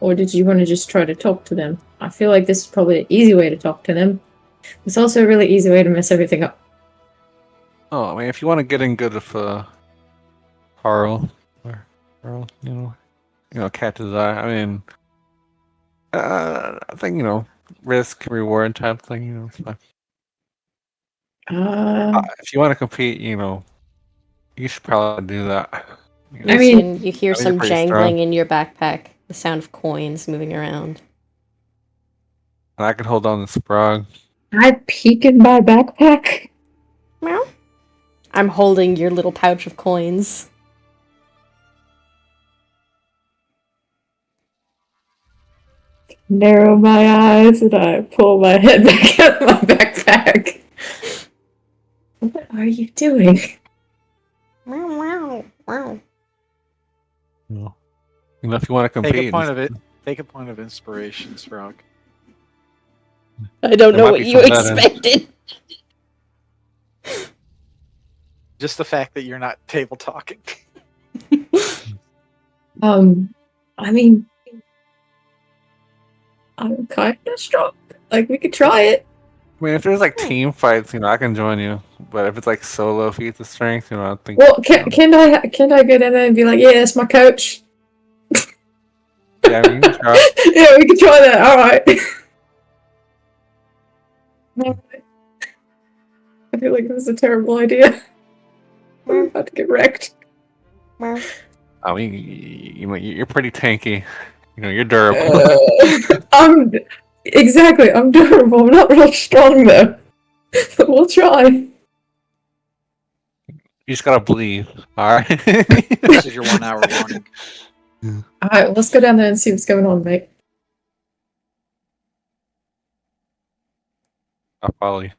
Or did you want to just try to talk to them? I feel like this is probably an easy way to talk to them. It's also a really easy way to mess everything up. Oh, I mean, if you want to get in good with Harl, catches eye. I mean, I think risk reward type thing. It's fine. If you want to compete, you should probably do that. I mean, You hear some pretty jangling strong. in your backpack, the sound of coins moving around. And I can hold on to Sprague. I peek in my backpack. Meow. I'm holding your little pouch of coins. Narrow my eyes and I pull my head back out of my backpack. What are you doing? Meow, meow, meow. If you want to Take a compete, point of it. Take a point of inspiration, Sprog. I don't There know might what be you some of that in- expected. Just the fact that you're not table talking. I mean, I'm kind of strong. Like, we could try it. I mean, if there's like team fights, I can join you. But if it's like solo feats of strength, I think. Well, can I go down there and be like, yeah, that's my coach? Yeah, I mean, you can try. Yeah, we can try that. All right. I feel like this is a terrible idea. I'm about to get wrecked. I mean, you're pretty tanky. You're durable. I'm durable. I'm not real strong though. But we'll try. You just gotta believe. All right. This is your 1 hour warning. All right, let's go down there and see what's going on, mate. I'll follow you.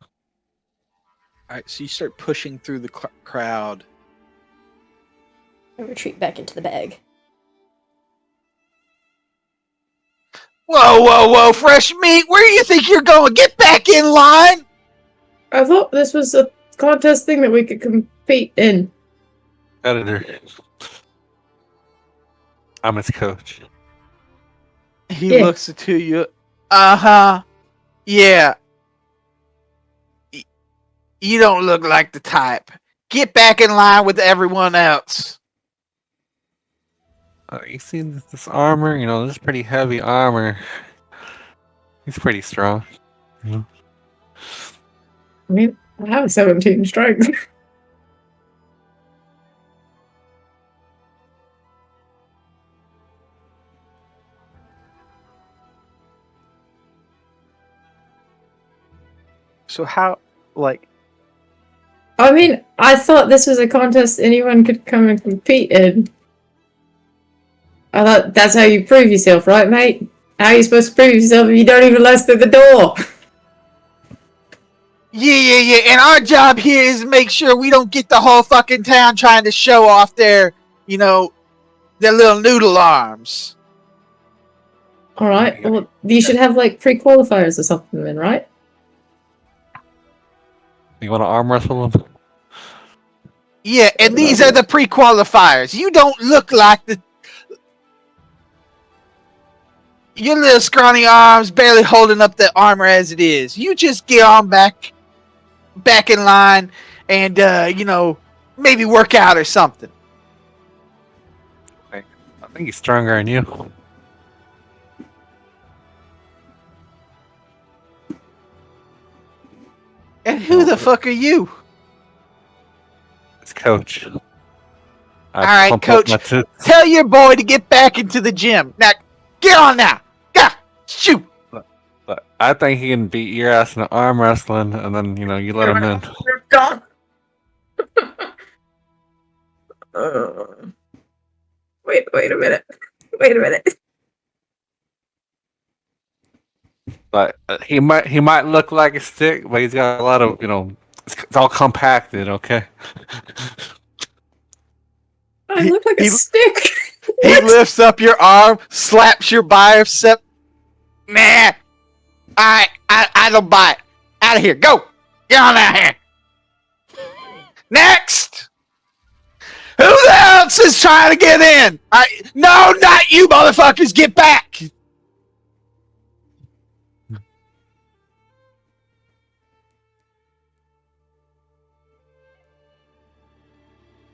All right, so you start pushing through the crowd. I retreat back into the bag. Whoa, whoa, whoa! Fresh meat. Where do you think you're going? Get back in line. I thought this was a contest thing that we could compete in. Editor. I'm his coach. He looks to you. Yeah. You don't look like the type. Get back in line with everyone else. You see this armor? This is pretty heavy armor. He's pretty strong. I mean, I have 17 strength. So how, I mean, I thought this was a contest anyone could come and compete in. I thought that's how you prove yourself, right, mate? How are you supposed to prove yourself if you don't even let us through the door? Yeah. And our job here is to make sure we don't get the whole fucking town trying to show off their little noodle arms. Alright, well, you should have, like, pre-qualifiers or something then, right? You want to arm wrestle him? Yeah, and these are the pre-qualifiers. You don't look like your little scrawny arms barely holding up the armor as it is. You just get on back in line and, maybe work out or something. I think he's stronger than you. And who the fuck are you? It's coach. All right, coach. Tell your boy to get back into the gym. Now, get on now. Go. Shoot. But I think he can beat your ass in arm wrestling, and then you let him in. Wait a minute. Wait a minute. But he might look like a stick, but he's got a lot of it's all compacted. Okay. I look like a stick. He lifts up your arm, slaps your bicep. Nah. I don't buy it. Out of here. Go. Get on out here. Next. Who else is trying to get in? No, not you motherfuckers. Get back.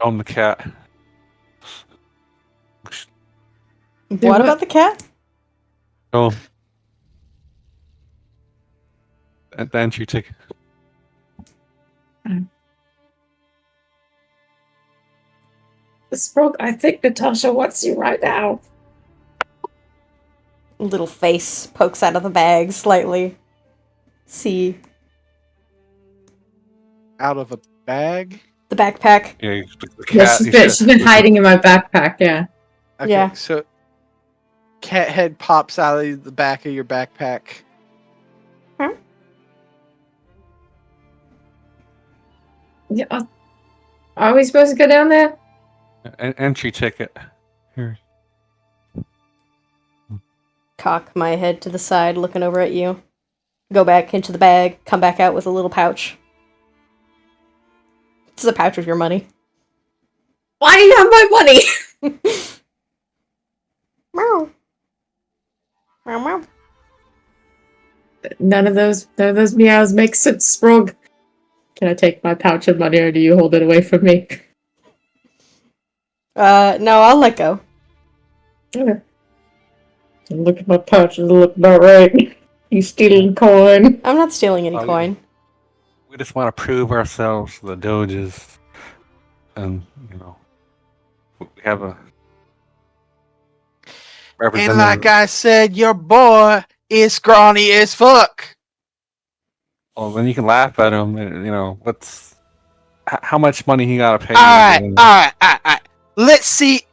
On the cat. What about the cat? Oh. The entry ticket. Sprog, I think Natasha wants you right now. Little face pokes out of the bag slightly. See. Out of a bag? The backpack. Yeah, the cat. She's been hiding in my backpack, yeah. Okay, Yeah. so cat head pops out of the back of your backpack. Huh? Yeah. Are we supposed to go down there? An entry ticket. Here. cock my head to the side, looking over at you. Go back into the bag, come back out with a little pouch. This is a pouch of your money. Why do you have my money? Meow. Meow meow. None of those meows make sense, Sprog. Can I take my pouch of money, or do you hold it away from me? No, I'll let go. Okay. Look at my pouch, does it look about right? You stealing coin? I'm not stealing any Oh, coin. We just want to prove ourselves to the Doges, and we have a And representative. like I said, your boy is scrawny as fuck. Well, then you can laugh at him. And, what's how much money he got to pay? All you to right, get in all right. Let's see.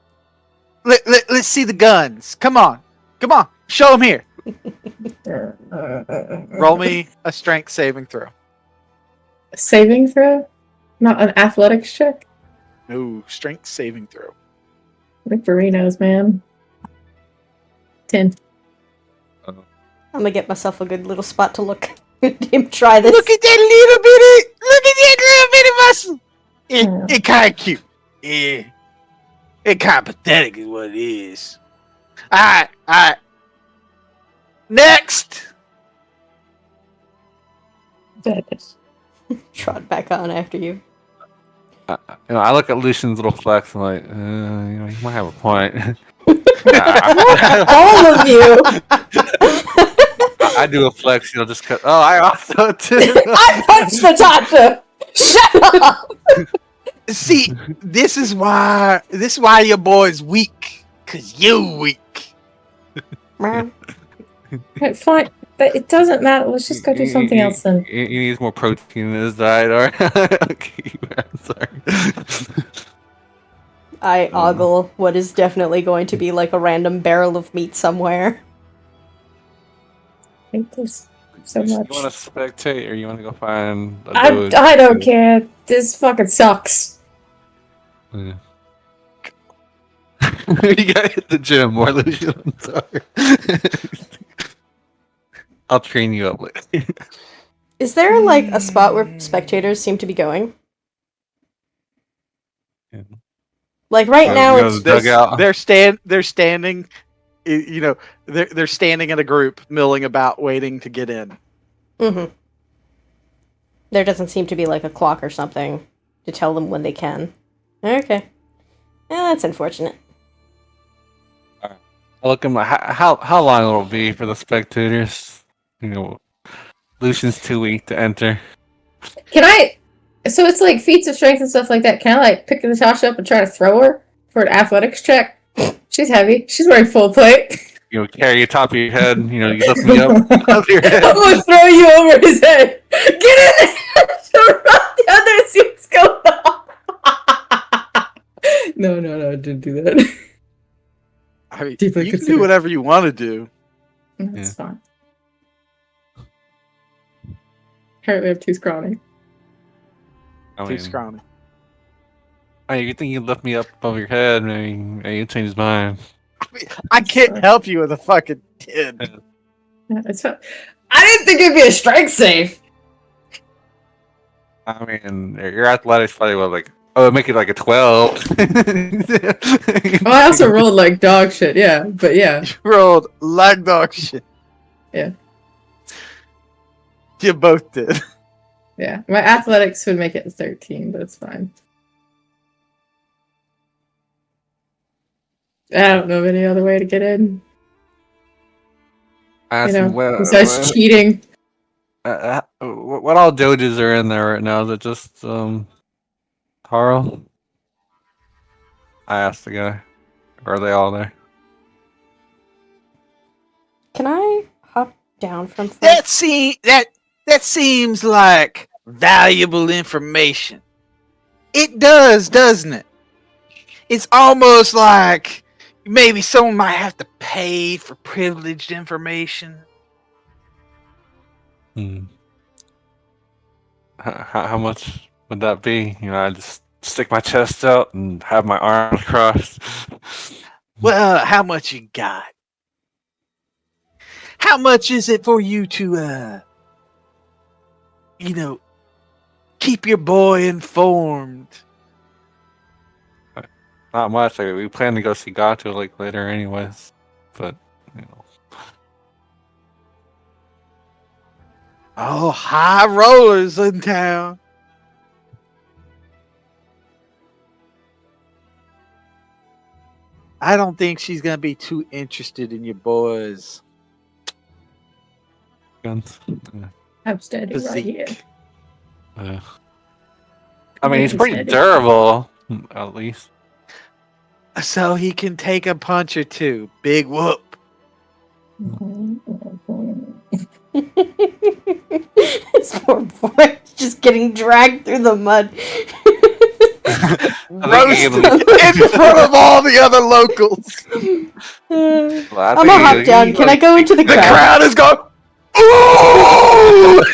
Let's see the guns. Come on. Show them here. Roll me a strength saving throw. Saving throw? Not an athletics check? No, strength saving throw. Victorinos, man. 10. I'm gonna get myself a good little spot to look at him try this. Look at that little bitty muscle. It kind of cute. Yeah. It kind of pathetic is what it is. All right. Next. Trot back on after you. I look at Lucian's little flex. I'm like, he might have a point. All of you! I do a flex, just cut. Oh, I also too. I punched Natasha! Shut up! See, this is why your boy's weak. Cause you weak. Right, fine. But it doesn't matter. Let's just go do something else then. He needs more protein in his diet. Or okay, I'm sorry. I ogle what is definitely going to be like a random barrel of meat somewhere. I think there's so much. You want to spectate, or you want to go find? I don't care. This fucking sucks. Yeah. You gotta hit the gym more, Lucian. I'm sorry. I'll train you up later. Is there like a spot where spectators seem to be going? Yeah. Like right now, it's they're standing. They're standing in a group, milling about, waiting to get in. Mm-hmm. There doesn't seem to be like a clock or something to tell them when they can. Okay. Yeah, that's unfortunate. I'll look at how long it'll be for the spectators. Lucian's too weak to enter. Can I? So it's like feats of strength and stuff like that. Can I like pick Natasha up and try to throw her for an athletics check? She's heavy. She's wearing full plate. Carry it top of your head. You lift me up above your head. I'm gonna throw you over his head. Get in there! Run down there and see what's going on. No, I didn't do that. I mean, Deeply you can considered. do whatever you want to do. That's fine. Apparently, I have too scrawny. Too scrawny. You think you lift me up above your head? Maybe you change his mind. I can't help you with a fucking 10. Yeah, it's fine. I didn't think it'd be a strength save. I mean, your athletics probably make it like a 12. Oh, I also rolled like dog shit. Yeah, but yeah. You rolled like dog shit. Yeah. You both did. Yeah, my athletics would make it 13, but it's fine. I don't know of any other way to get in. Besides cheating. What all doges are in there right now? Is it just Carl? I asked the guy. Or are they all there? Can I hop down from front? That seems like valuable information. It does, doesn't it? It's almost like maybe someone might have to pay for privileged information. How much would that be? I just stick my chest out and have my arms crossed. Well, how much you got? how much is it for you to, keep your boy informed? Not much. Like, we plan to go see Gato like later, anyways. But Oh, high rollers in town. I don't think she's gonna be too interested in your boys' guns. Yeah. I'm standing right here. physique. I mean, he's I'm pretty standing. durable, at least. So he can take a punch or two. Big whoop. This poor boy is just getting dragged through the mud. Roasted he can- in front of all the other locals. Well, I I'm think a he- hop down. he- Can I go into the The crowd? crowd is going, ooh!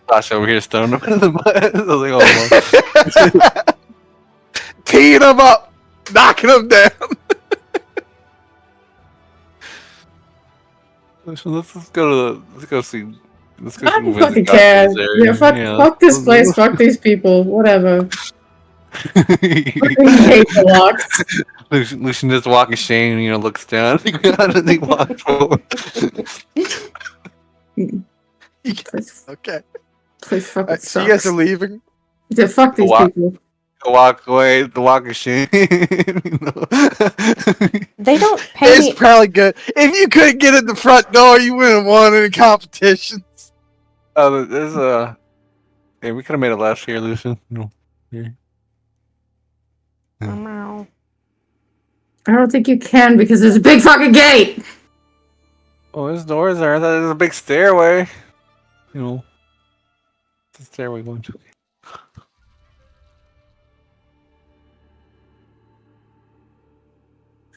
Josh over here stoned him in the mud. I was like, oh, Teeing him up, knocking him down. let's go see. Let's go I see don't visit fucking Gato's care. area. Yeah, fuck this place, fuck these people, whatever. Fucking hate the locks. Lucian just walking shame, looks down and he walks forward. Place Okay. fucking sucks. So you guys are leaving? Yeah, fuck these What? people. Walk away, the walk of shame. They don't pay It's me. probably good. If you couldn't get in the front door, you wouldn't have won any competitions. Oh, there's a. Hey, we could have made it last year, Lucian. No. Here. Meow. I don't think you can because there's a big fucking gate. Oh, there's doors there. There's a big stairway. It's a stairway going to.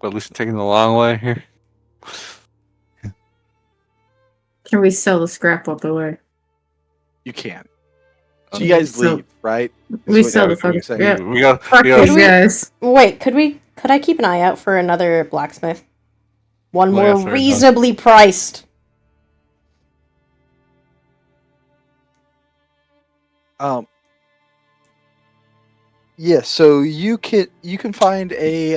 But Lucian taking the long way here. Can we sell the scrap up the way? You can. So Okay. you guys So- leave, right? We what sell you're the fucking saying. scrap. We got. Fuck we got these we- guys. Wait, could I keep an eye out for another blacksmith? One Oh, more yeah, sorry, reasonably priced. Yeah, so you can find a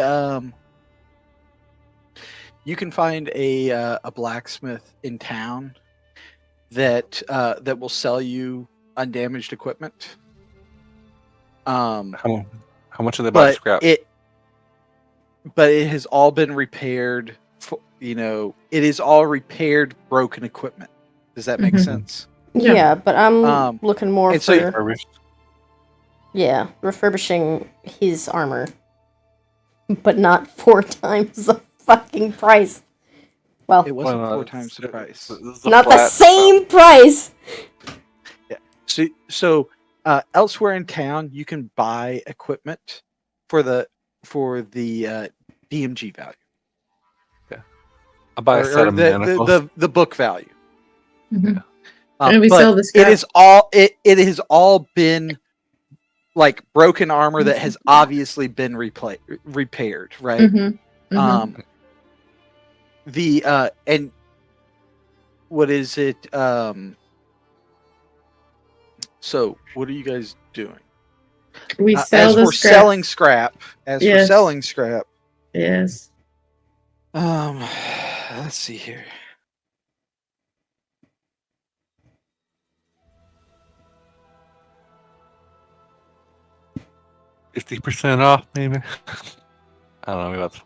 a blacksmith in town that will sell you undamaged equipment. how much of the buy But scrap? it has all been repaired. It is all repaired broken equipment. Does that make Mhm. sense? Yeah. Yeah, but I'm Um, looking more and for so- Refurbished? refurbishing his armor, but not 4 times the fucking price. Well, It wasn't Well, 4 times the price. this is a not the flat- same price. So elsewhere in town, you can buy equipment for the DMG value, I'll buy a set of manacles. the book value. Mhm. And we But sell the scrap. it has all been like broken armor that has obviously been repaired, right? Mhm. Mhm. And what is it? So what are you guys doing? We sell as the for scrap. selling scrap, Yes. Yes. Let's see here. %50 off, maybe. I don't know. Maybe that's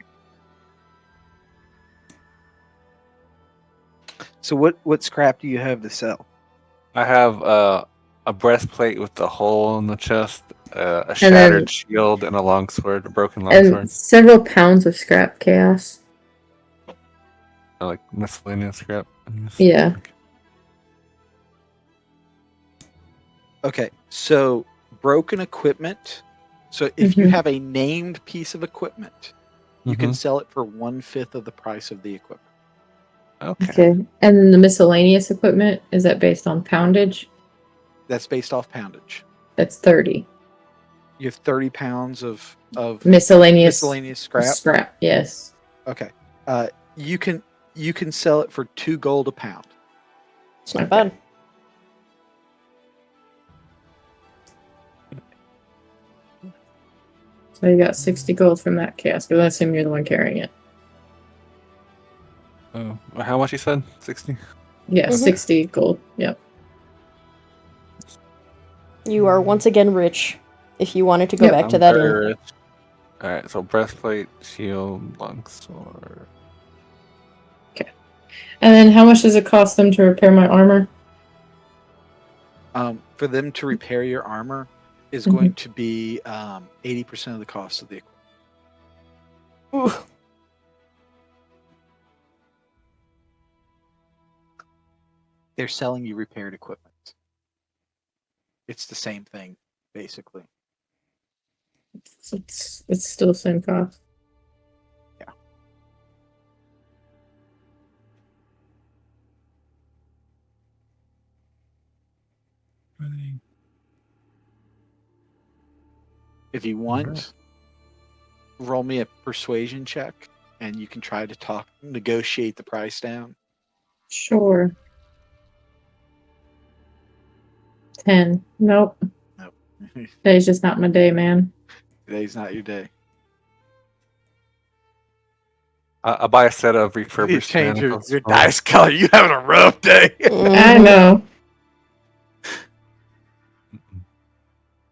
So what scrap do you have to sell? I have a breastplate with the hole in the chest, a then- shattered shield, and a longsword, a broken And longsword. several pounds of scrap chaos. Like miscellaneous scrap. Yeah. Okay, so broken equipment. So if you Mhm. have a named piece of equipment, you can Mhm. sell it for 1/5 of the price of the equipment. Okay. Okay. And then the miscellaneous equipment, is that based on poundage? That's based off poundage. That's 30. You have 30 pounds of Miscellaneous scrap. Yes. Okay. You can sell it for 2 gold a pound. It's not bad. So you got 60 gold from that cask. But I assume you're the one carrying it. Oh, how much you said? 60? Yeah, 60 gold. Yep. You are once again rich. If you wanted to go back to that inn. Alright, so breastplate, shield, longsword. Okay. And then how much does it cost them to repair my armor? For them to repair your armor is going to be 80% of the cost of the equipment. Ooh. They're selling you repaired equipment. It's the same thing, basically. It's still the same cost. Yeah. If you want, roll me a persuasion check, and you can try to negotiate the price down. Sure. 10. Nope. Nope. Today's just not my day, man. Today's not your day. I buy a set of You refurbished change your manacles. dice color. You having a rough day. I know.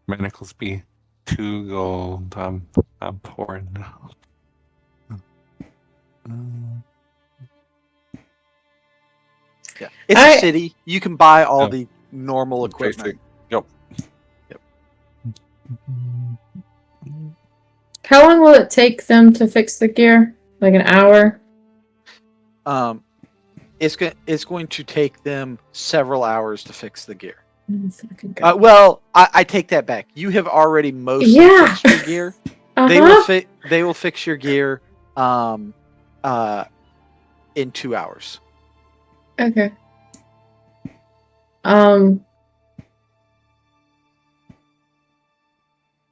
Manacles be 2 gold. I'm poor now. Yeah. It's a city. You can buy all the normal equipment. Yep. How long will it take them to fix the gear? Like an hour? It's going to take them several hours to fix the gear. Well, I take that back. You have already mostly fixed your gear. They will fix your gear in 2 hours. Okay.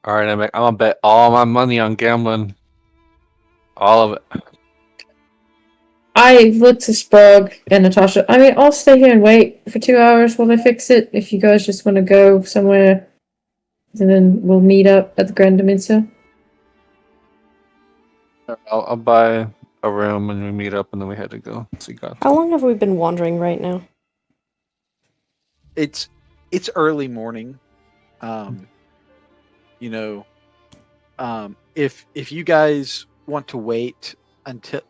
Alright, I'm gonna bet all my money on gambling. All of it. I looked to Sprague and Natasha. I mean, I'll stay here and wait for 2 hours while they fix it. If you guys just want to go somewhere, and then we'll meet up at the Grand Dementia. I'll buy a room and we meet up and then we had to go see God. How long have we been wandering right now? It's early morning. If you guys want to wait until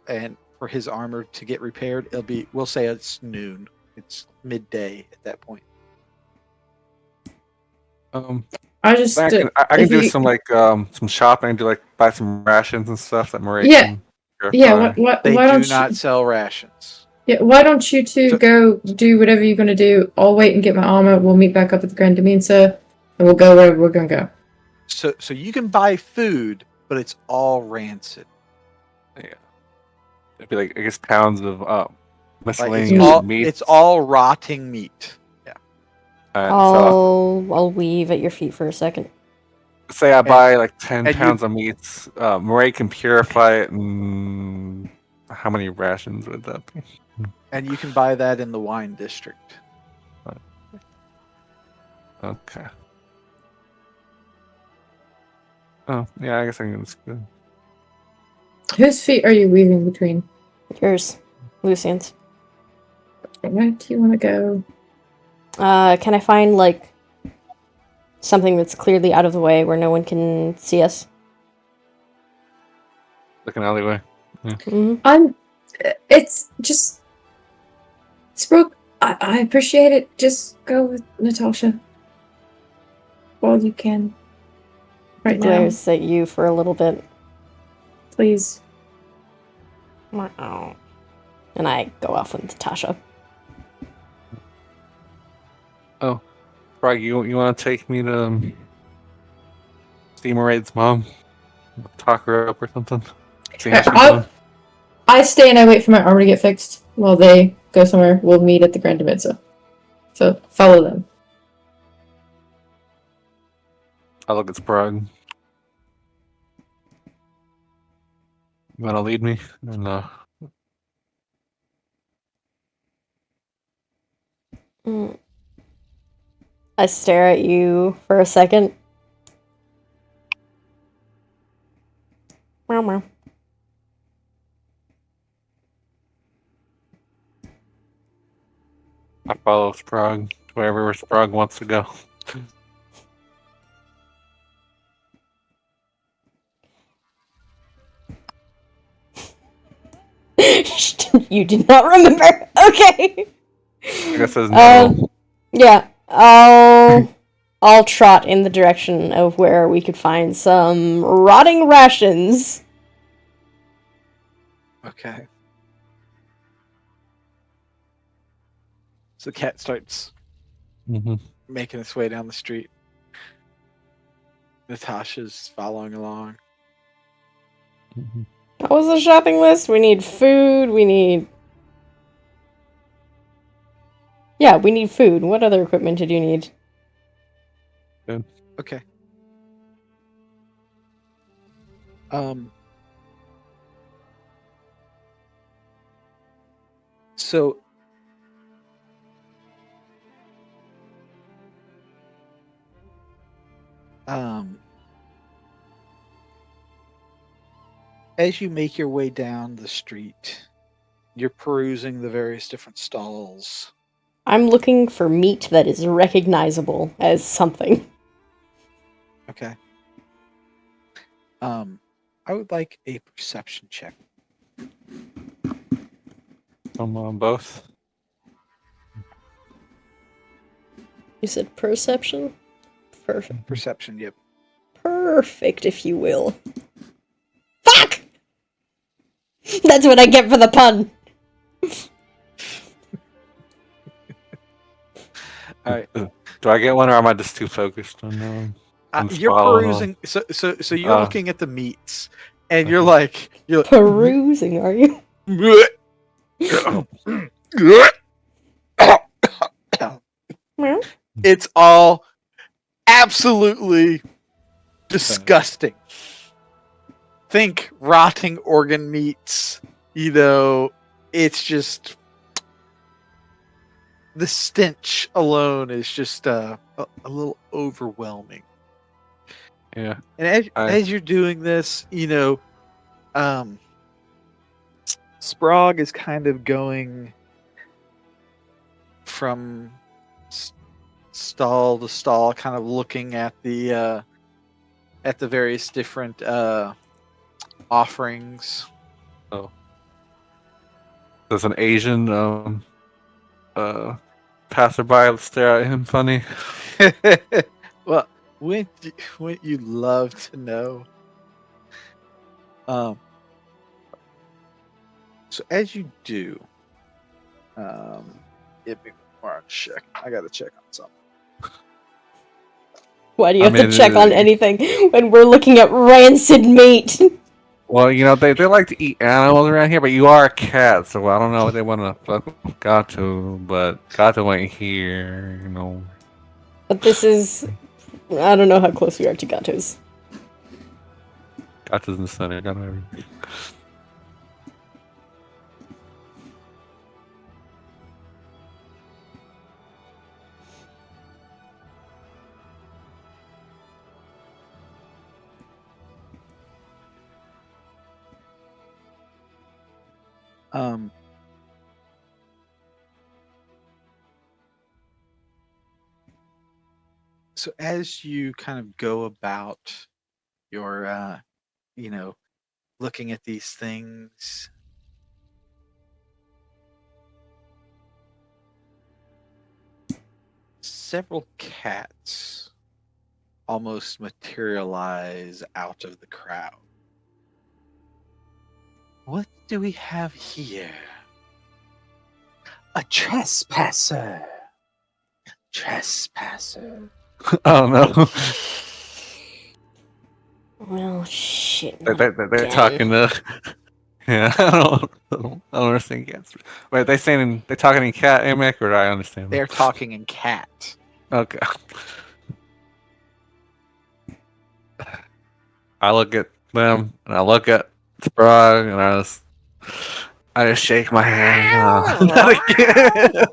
for his armor to get repaired, we'll say it's noon. It's midday at that point. I just I can do some shopping, buy some rations and stuff that Marie can verify. They do not sell rations. Yeah, why don't you two go do whatever you're gonna do? I'll wait and get my armor. We'll meet back up at the Grand Dementia, and we'll go wherever we're gonna go. So you can buy food, but it's all rancid. Yeah, it'd be I guess pounds of miscellaneous meat. It's all rotting meat. Yeah. I'll weave at your feet for a second. Say I buy 10 pounds of meats. Marie can purify it, and how many rations would that be? And you can buy that in the wine district. Okay. Oh, yeah, I guess I can just go. Whose feet are you weaving between? Yours. Lucian's. Where do you want to go? Can I find, something that's clearly out of the way where no one can see us? Like an alleyway. Yeah. Mm-hmm. It's just... Sprague, I appreciate it. Just go with Natasha. While you can. Right now. Glares at you for a little bit. Please. And I go off with Natasha. Oh, Sprague, you want to take me to see Maraid's mom? Talk her up or something? See how she's doing? I stay and I wait for my armor to get fixed while they go somewhere. We'll meet at the Grand Dementia. So, follow them. I look at Sprague. You wanna lead me? And Mm. I stare at you for a second. Meow meow. I follow Sprague wherever Sprague wants to go. You do not remember. Okay. I guess there's no. Yeah. I'll trot in the direction of where we could find some rotting rations. Okay. So the cat starts Mm-hmm. making its way down the street. Natasha's following along. Mm-hmm. What was the shopping list? We need food, we need... Yeah, we need food. What other equipment did you need? Good. Okay. So as you make your way down the street, you're perusing the various different stalls. I'm looking for meat that is recognizable as something. Okay. I would like a perception check. Come on, both. You said perception? Perfect. Perception, yep. Perfect, if you will. Fuck! That's what I get for the pun. All right. Do I get one, or am I just too focused on You're perusing. So you're looking at the meats, and you're like Perusing, are you? It's all absolutely disgusting. Think rotting organ meats. It's just the stench alone is just a little overwhelming. Yeah. And as you're doing this, Sprague is kind of going from stall to stall, kind of looking at the various different offerings. Oh. Does an Asian passerby stare at him funny? Well, wouldn't you love to know? So as you do, give me one check. I gotta check on something. Why do you have to check on anything when we're looking at rancid meat? Well, they like to eat animals around here, but you are a cat, so I don't know if they want to fuck with Gato, but Gato ain't here, But this is... I don't know how close we are to Gato's. Gato's in the center, Gato everything. So as you kind of go about your, looking at these things, several cats almost materialize out of the crowd. What do we have here? A trespasser. Trespasser. I don't know. Well, shit. They're talking to. Yeah, I don't understand cats. Wait, they talking in cat, Amic, or do I understand? They're talking in cat. Okay. I look at them and I look at Sprague and I just shake my head. Not again.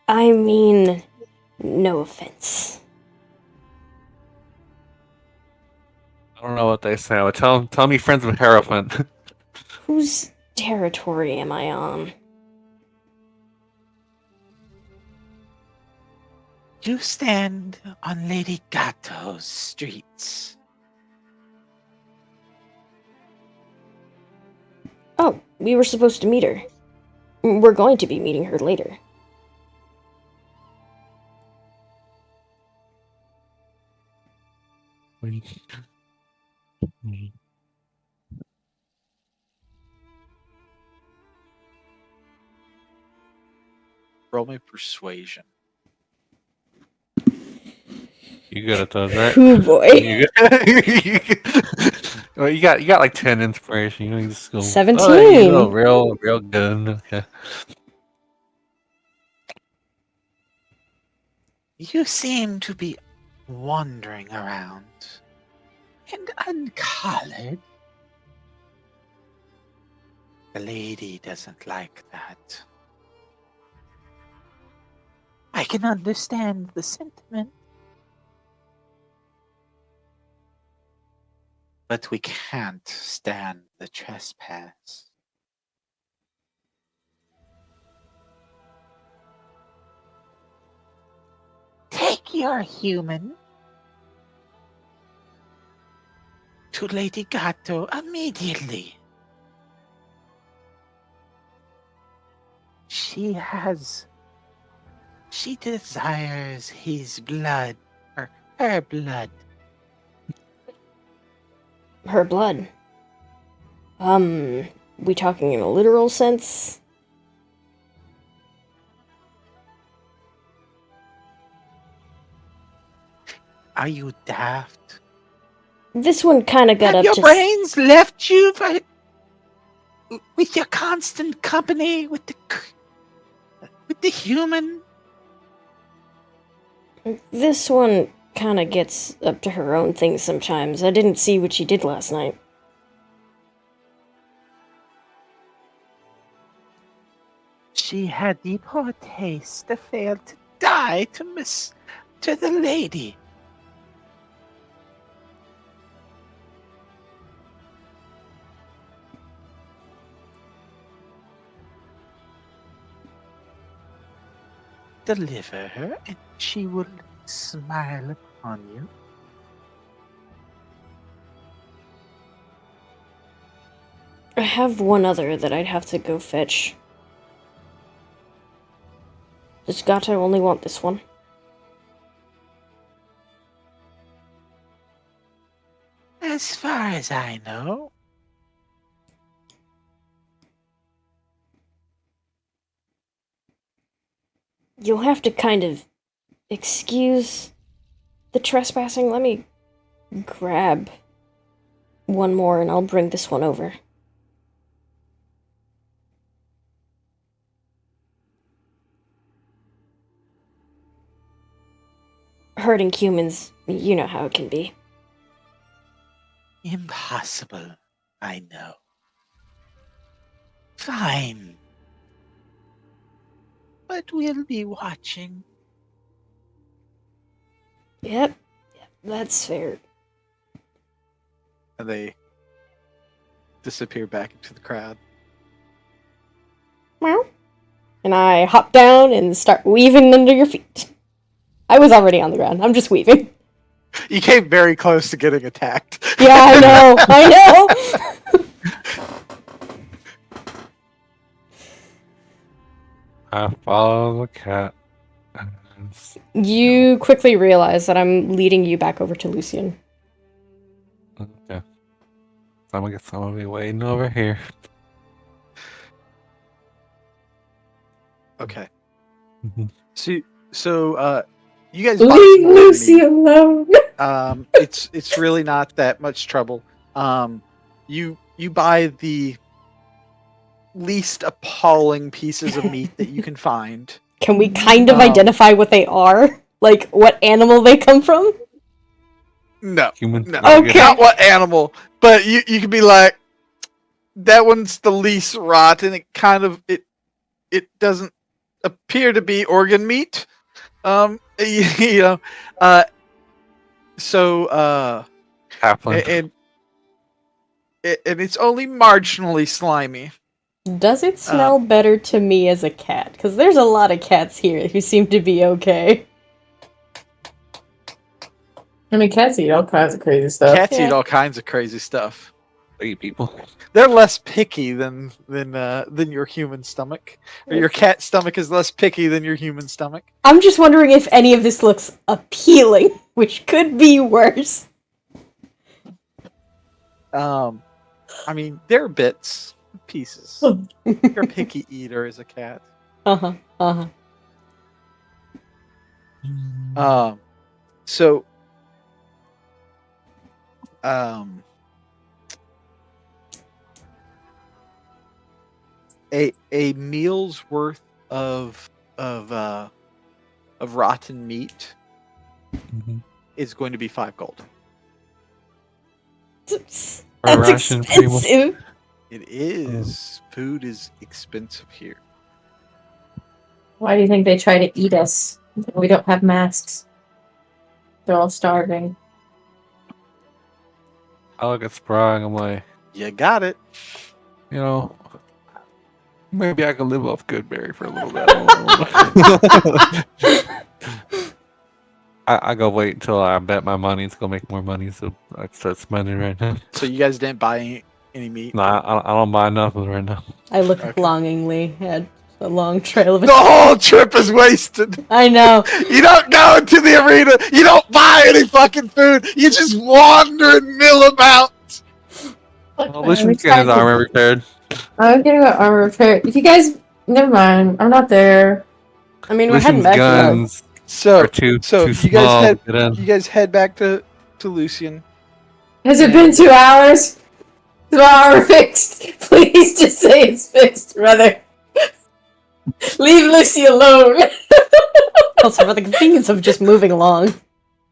I mean, no offense. I don't know what they say. But tell me, friends of Hierophant. Whose territory am I on? You stand on Lady Gato's streets. Oh, we were supposed to meet her. We're going to be meeting her later. Roll me persuasion. You good at those, right? Oh boy. Well, you got like 10 inspiration. You just go 17. Oh, you know, real good. Okay. You seem to be wandering around and uncolored. The lady doesn't like that. I can understand the sentiment. But we can't stand the trespass. Take your human to Lady Gato immediately. She desires his blood, or her blood. Her blood. We talking in a literal sense? Are you daft? This one kinda got Have up your to... brains left you with your constant company with the human? This one kinda gets up to her own things sometimes. I didn't see what she did last night. She had the poor taste to fail to die to the lady. Deliver her, and she will smile upon you. I have one other that I'd have to go fetch. Does Gato only want this one? As far as I know. You'll have to kind of excuse the trespassing. Let me grab one more and I'll bring this one over. Hurting humans, you know how it can be. Impossible, I know. Fine. But we'll be watching. Yep, that's fair. And they disappear back into the crowd. Meow. And I hop down and start weaving under your feet. I was already on the ground. I'm just weaving. You came very close to getting attacked. Yeah, I know. I know. I follow the cat. You quickly realize that I'm leading you back over to Lucian. Okay. I'm gonna be waiting over here. Okay. Mhm. So you guys Leave Lucy alone. it's really not that much trouble. You buy the least appalling pieces of meat that you can find. Can we kind of identify what they are? Like, what animal they come from? No. Human. No. Okay. Not what animal, but you can be like, that one's the least rotten. It kind of it doesn't appear to be organ meat. You know, so Halfling. and it's only marginally slimy. Does it smell better to me as a cat? Because there's a lot of cats here who seem to be okay. I mean, cats eat all kinds of crazy stuff. Cats eat all kinds of crazy stuff. They eat people. They're less picky than your human stomach, or your cat stomach is less picky than your human stomach. I'm just wondering if any of this looks appealing, which could be worse. I mean, there are bits, pieces. You're a picky eater as a cat. Uh-huh. So, a meal's worth of rotten meat is going to be 5 gold. That's Ration people. expensive. It is. Food is expensive here. Why do you think they try to eat us? We don't have masks. They're all starving. I look at Sprague. I'm like, You got it. you know, maybe I can live off Goodberry for a little bit. I go wait until I bet my money to go make more money, so I start spending right now. So you guys didn't buy any meat? No, I don't buy nothing right now. I look longingly at a long trail of The whole trip is wasted. I know. You don't go into the arena. You don't buy any fucking food. You just wander and mill about. Well, Lucian's getting his armor repaired. I'm getting my armor repaired. If you guys, never mind. I'm not there. I mean, we're heading Lucian's back to guns So are too you small guys to get in. you guys head back to Lucian. Has it been 2 hours? Is my armor fixed? Please just say it's fixed, brother. Leave Lucy alone. also for the convenience of just moving along.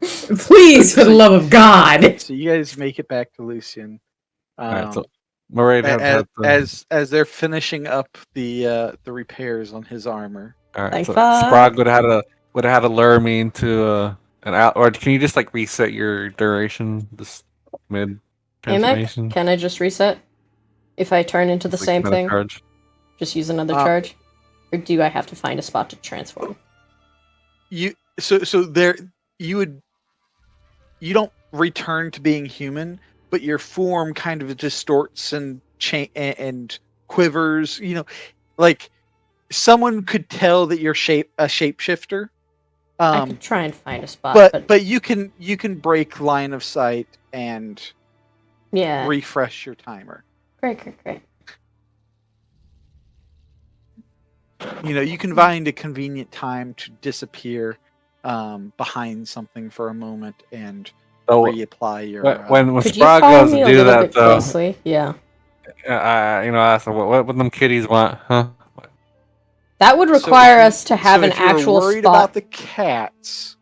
Please, for the love of God. So you guys make it back to Lucian. Alright, so we're ready to have As they're finishing up the repairs on his armor. Alright, Thank so fuck. Sprague would have had to lure me into an out, or can you just like reset your duration this mid transformation? Can I just reset? If I turn into the It's like same another thing? charge. Just use another charge? Or do I have to find a spot to transform? So there you don't return to being human, but your form kind of distorts and and quivers. You know, like someone could tell that you're a shapeshifter. I could try and find a spot, but you can break line of sight and refresh your timer. Great. You know, you can find a convenient time to disappear behind something for a moment and reapply your. When could Sprague you follow goes me to a do little that bit though, closely? Yeah. I asked them what them kitties want, huh? That would require us to have an actual if you're worried spot. about the cats,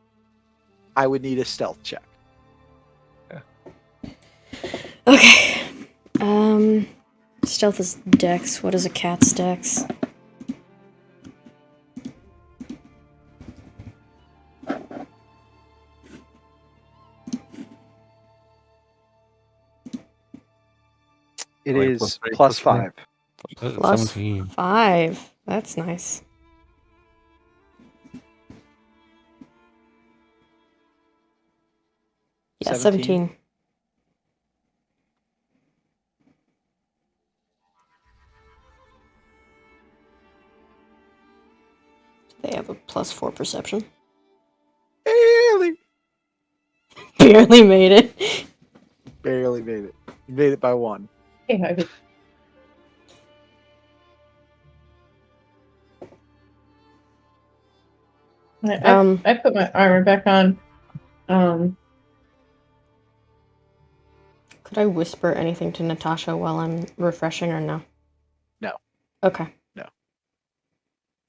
I would need a stealth check. Okay. Stealth is dex. What is a cat's dex? It is plus 5. Plus 17. 5. That's nice. Yeah, 17. They have a plus 4 perception. Barely made it. Barely made it. You made it by 1. I put my armor back on. Could I whisper anything to Natasha while I'm refreshing or no? No. Okay. No.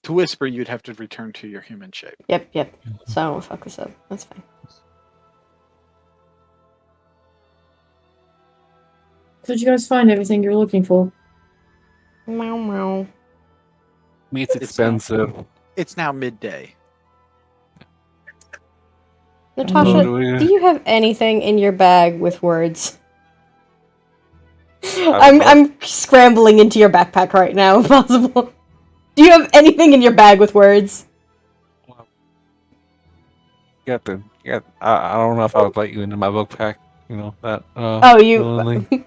To whisper, you'd have to return to your human shape. Yep. So I won't fuck this up. That's fine. Did you guys find everything you were looking for? Meow meow. Meat's expensive. It's now midday. Natasha, do do you have anything in your bag with words? have a I'm scrambling into your backpack right now, if possible. Do you have anything in your bag with words? I don't know if I would let you into my book pack. You know that. Oh, you. Willingly.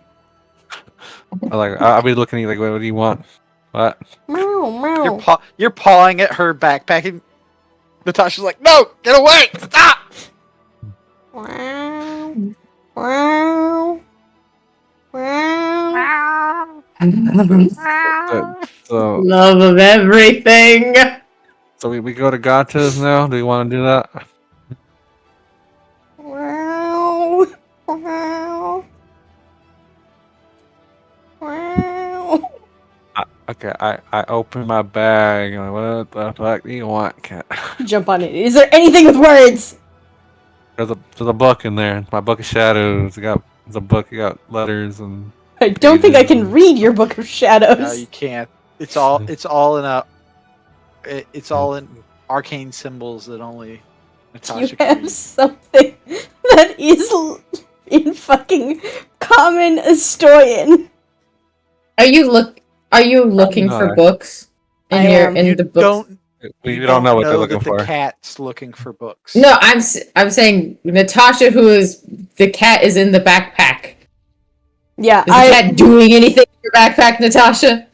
I'll be looking at you like, what do you want? What? Meow meow. You're pawing at her backpack, and Natasha's like, "No, get away! Stop!" Wow. Wow. Wow. So Love of everything. we go to Gata's now. Do you want to do that? Wow. Wow. Wow. Okay, I open my bag. I'm like, what the fuck do you want, cat? Jump on it. Is there anything with words? There's a book in there. My book of shadows. It's a book. You got letters and. I don't think I pages can and- read your book of No, shadows. you can't. It's all in arcane symbols that only Do Natasha you can have read. something that is in fucking common Asturian? Are you looking not. for books I in am. You the books? We you don't know what they're know looking that for. the cat's looking for books. No, I'm saying Natasha, who is the cat, is in the backpack. Yeah, Is the cat doing anything in your backpack, Natasha?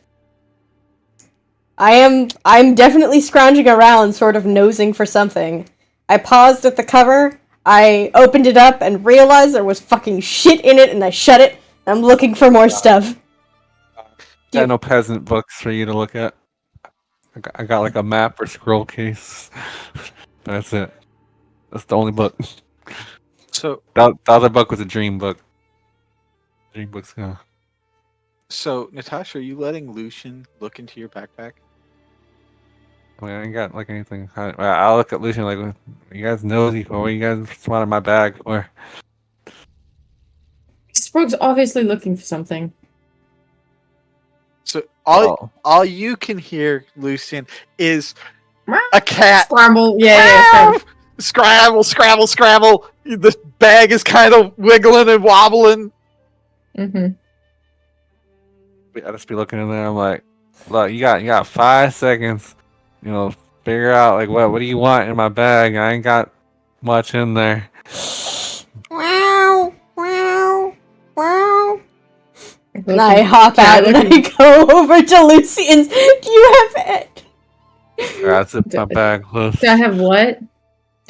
I'm definitely scrounging around, sort of nosing for something. I paused at the cover, I opened it up and realized there was fucking shit in it, and I shut it. I'm looking for more stuff. Got no peasant books for you to look at. I got like a map or scroll case. That's it. That's the only book. So The other book was a dream book. Dream book's gone. so Natasha, are you letting Lucian look into your backpack? I mean, I ain't got like anything. I'll look at Lucian like, you guys nosy for what you guys wanted my bag for. Sprague's obviously looking for something. So Oh, all you can hear, Lucian, is a cat Scramble, yeah. scrabble, scrabble, scrabble. The bag is kind of wiggling and wobbling. Mm-hmm. I just be looking in there. I'm like, look, you got 5 seconds. You know, figure out like what do you want in my bag? I ain't got much in there. Wow, wow, wow. And Looking- I hop out and I go over to Lucian's. Do you have it? That's it. My bag closed. Do I have what?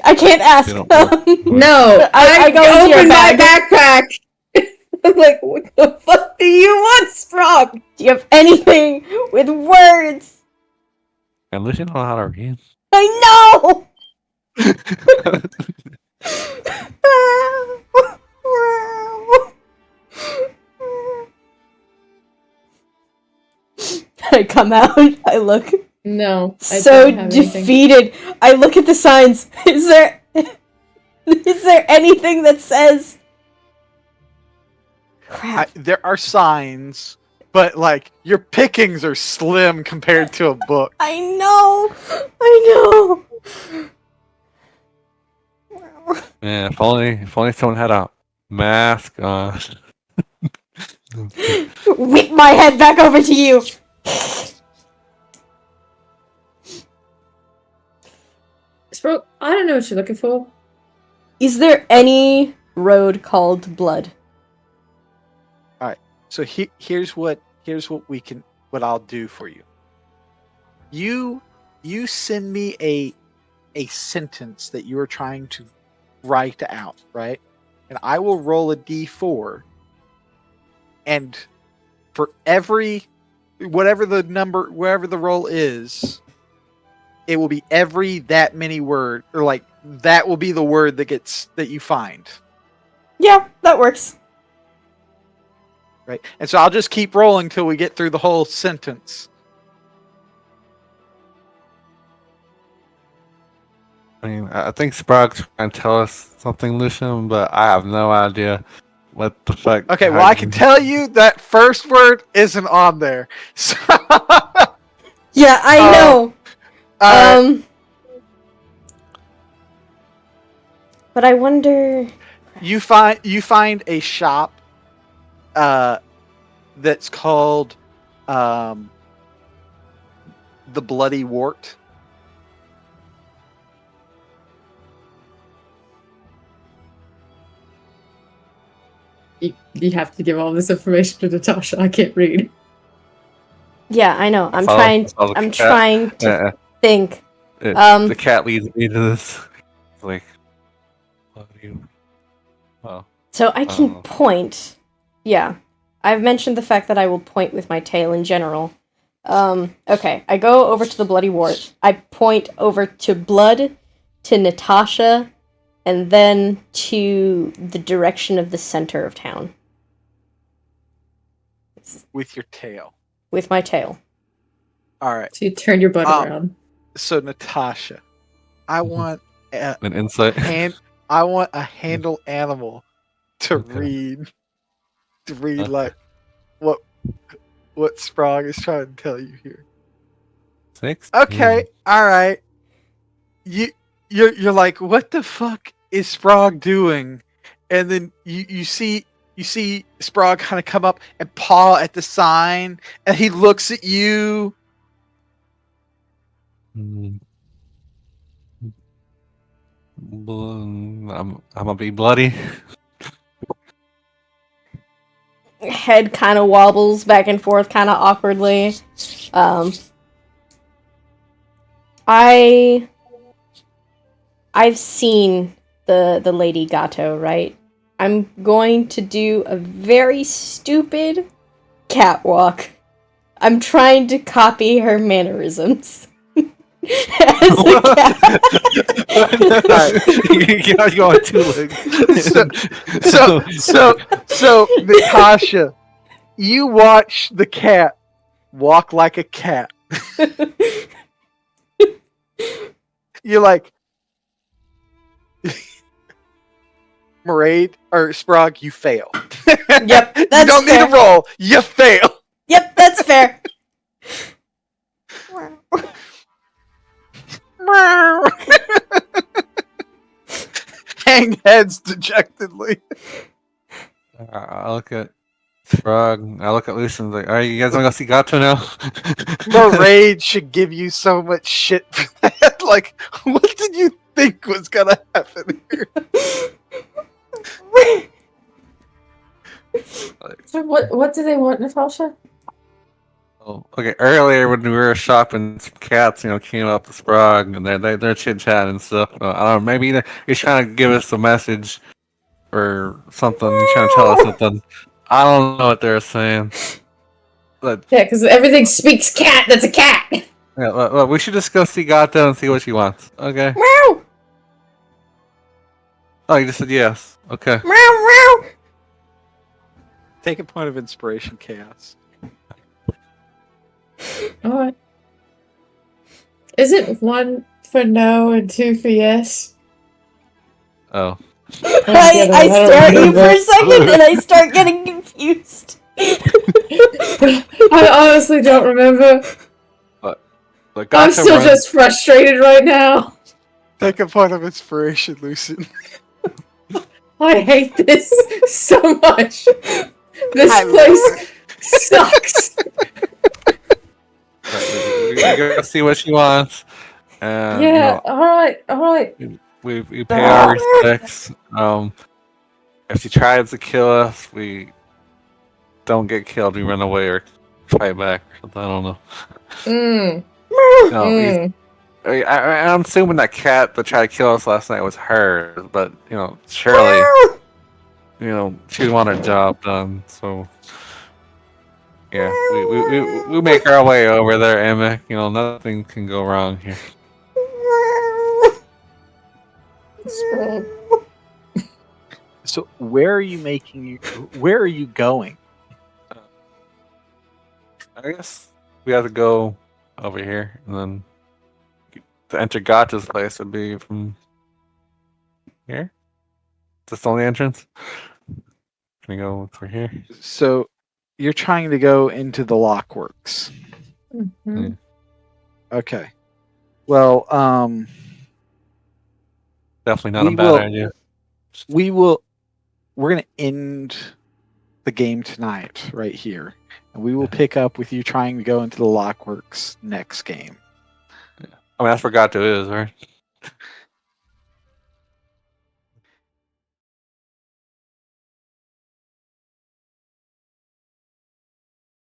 I can't ask You don't them. look- No, I go into your opened my bag. backpack. I'm like, what the fuck do you want, Sprague? Do you have anything with words? And Lucian don't know how to read. I know! I come out, I look No, I so don't have anything. defeated. I look at the signs. Is there anything that says crap? There are signs, but like your pickings are slim compared to a book. I know. Man, if only someone had a mask on. Whip my head back over to you. Sprague, I don't know what you're looking for. Is there any road called blood? So here's what I'll do for you. You send me a sentence that you are trying to write out, right? And I will roll a d4, and for whatever the roll is, it will be every that many word, or like that will be the word that you find. Yeah, that works. Right. And so I'll just keep rolling till we get through the whole sentence. I mean, I think Sprague's trying to tell us something, Lucian, but I have no idea What the fuck? Okay, well, How I you- can tell you that first word isn't on there. So, Yeah, I know. alright. But I wonder. You find a shop that's called the Bloody Wart. You have to give all this information to Natasha. I can't read. Yeah, I know. I saw the I'm cat. trying to think. The cat leads me to this. It's like, what do you? Oh, So I I can don't know. point. Yeah, I've mentioned the fact that I will point with my tail in general. Okay, I go over to the Bloody Wart. I point over to Blood, to Natasha, and then to the direction of the center of town With your tail. with my tail. Alright. So you turn your butt around. So Natasha, I want An insight. I want a handle animal to Okay. read like what Sprague is trying to tell you here. 6. Okay, all right. You're like, what the fuck is Sprague doing? And then you see Sprague kind of come up and paw at the sign, and he looks at you. I'm gonna be bloody. Head kind of wobbles back and forth, kind of awkwardly. Um, I've seen the Lady Gato, right? I'm going to do a very stupid catwalk. I'm trying to copy her mannerisms. As a cat. You're going 2 legs. So Natasha, you watch the cat walk like a cat. You're like, Maraid or Sprague, you fail. Yep, You that's don't fair. need a roll. You fail. Yep, that's fair. Hang heads dejectedly. I look at Frog. I look at Lucian. Like, all right, you guys want to go see Gato now? Maraid should give you so much shit for that. Like, what did you think was gonna happen here? So what do they want, Natasha? Oh, okay. Earlier when we were shopping, some cats, came up to Sprague, and they're chit chatting and stuff. I don't know. Maybe he's trying to give us a message or something. He's trying to tell us something. I don't know what they're saying. But Yeah, because everything speaks cat. That's a cat. yeah, look, we should just go see Gato and see what she wants. Okay. Meow! Oh, you just said yes. Okay. Meow, meow! Take a point of inspiration, Chaos. Alright. Is it 1 for no and 2 for yes? Oh. I stare at you for a second and I start getting confused. I honestly don't remember. Look, I'm Gato still runs. just frustrated right now. Take a point of inspiration, Lucien. I hate this so much. This I love place sucks. We go see what she wants. And Yeah, alright. we pay our respects. If she tries to kill us, we don't get killed. We run away or fight back. I don't know. No, I'm assuming that cat that tried to kill us last night was hers, but surely, she want her job done. So yeah, we make our way over there, Emmett. Nothing can go wrong here. So where are you where are you going? I guess we have to go over here, and then to enter Gotcha's place would be from here. Is this the only entrance? Can we go through here? So you're trying to go into the lockworks. Mm-hmm. Yeah. Okay. Well, Definitely not we a bad will. idea. We will. We're gonna end the game tonight, right here, and we will pick up with you trying to go into the lockworks next game. I mean, that's where Gato is, right?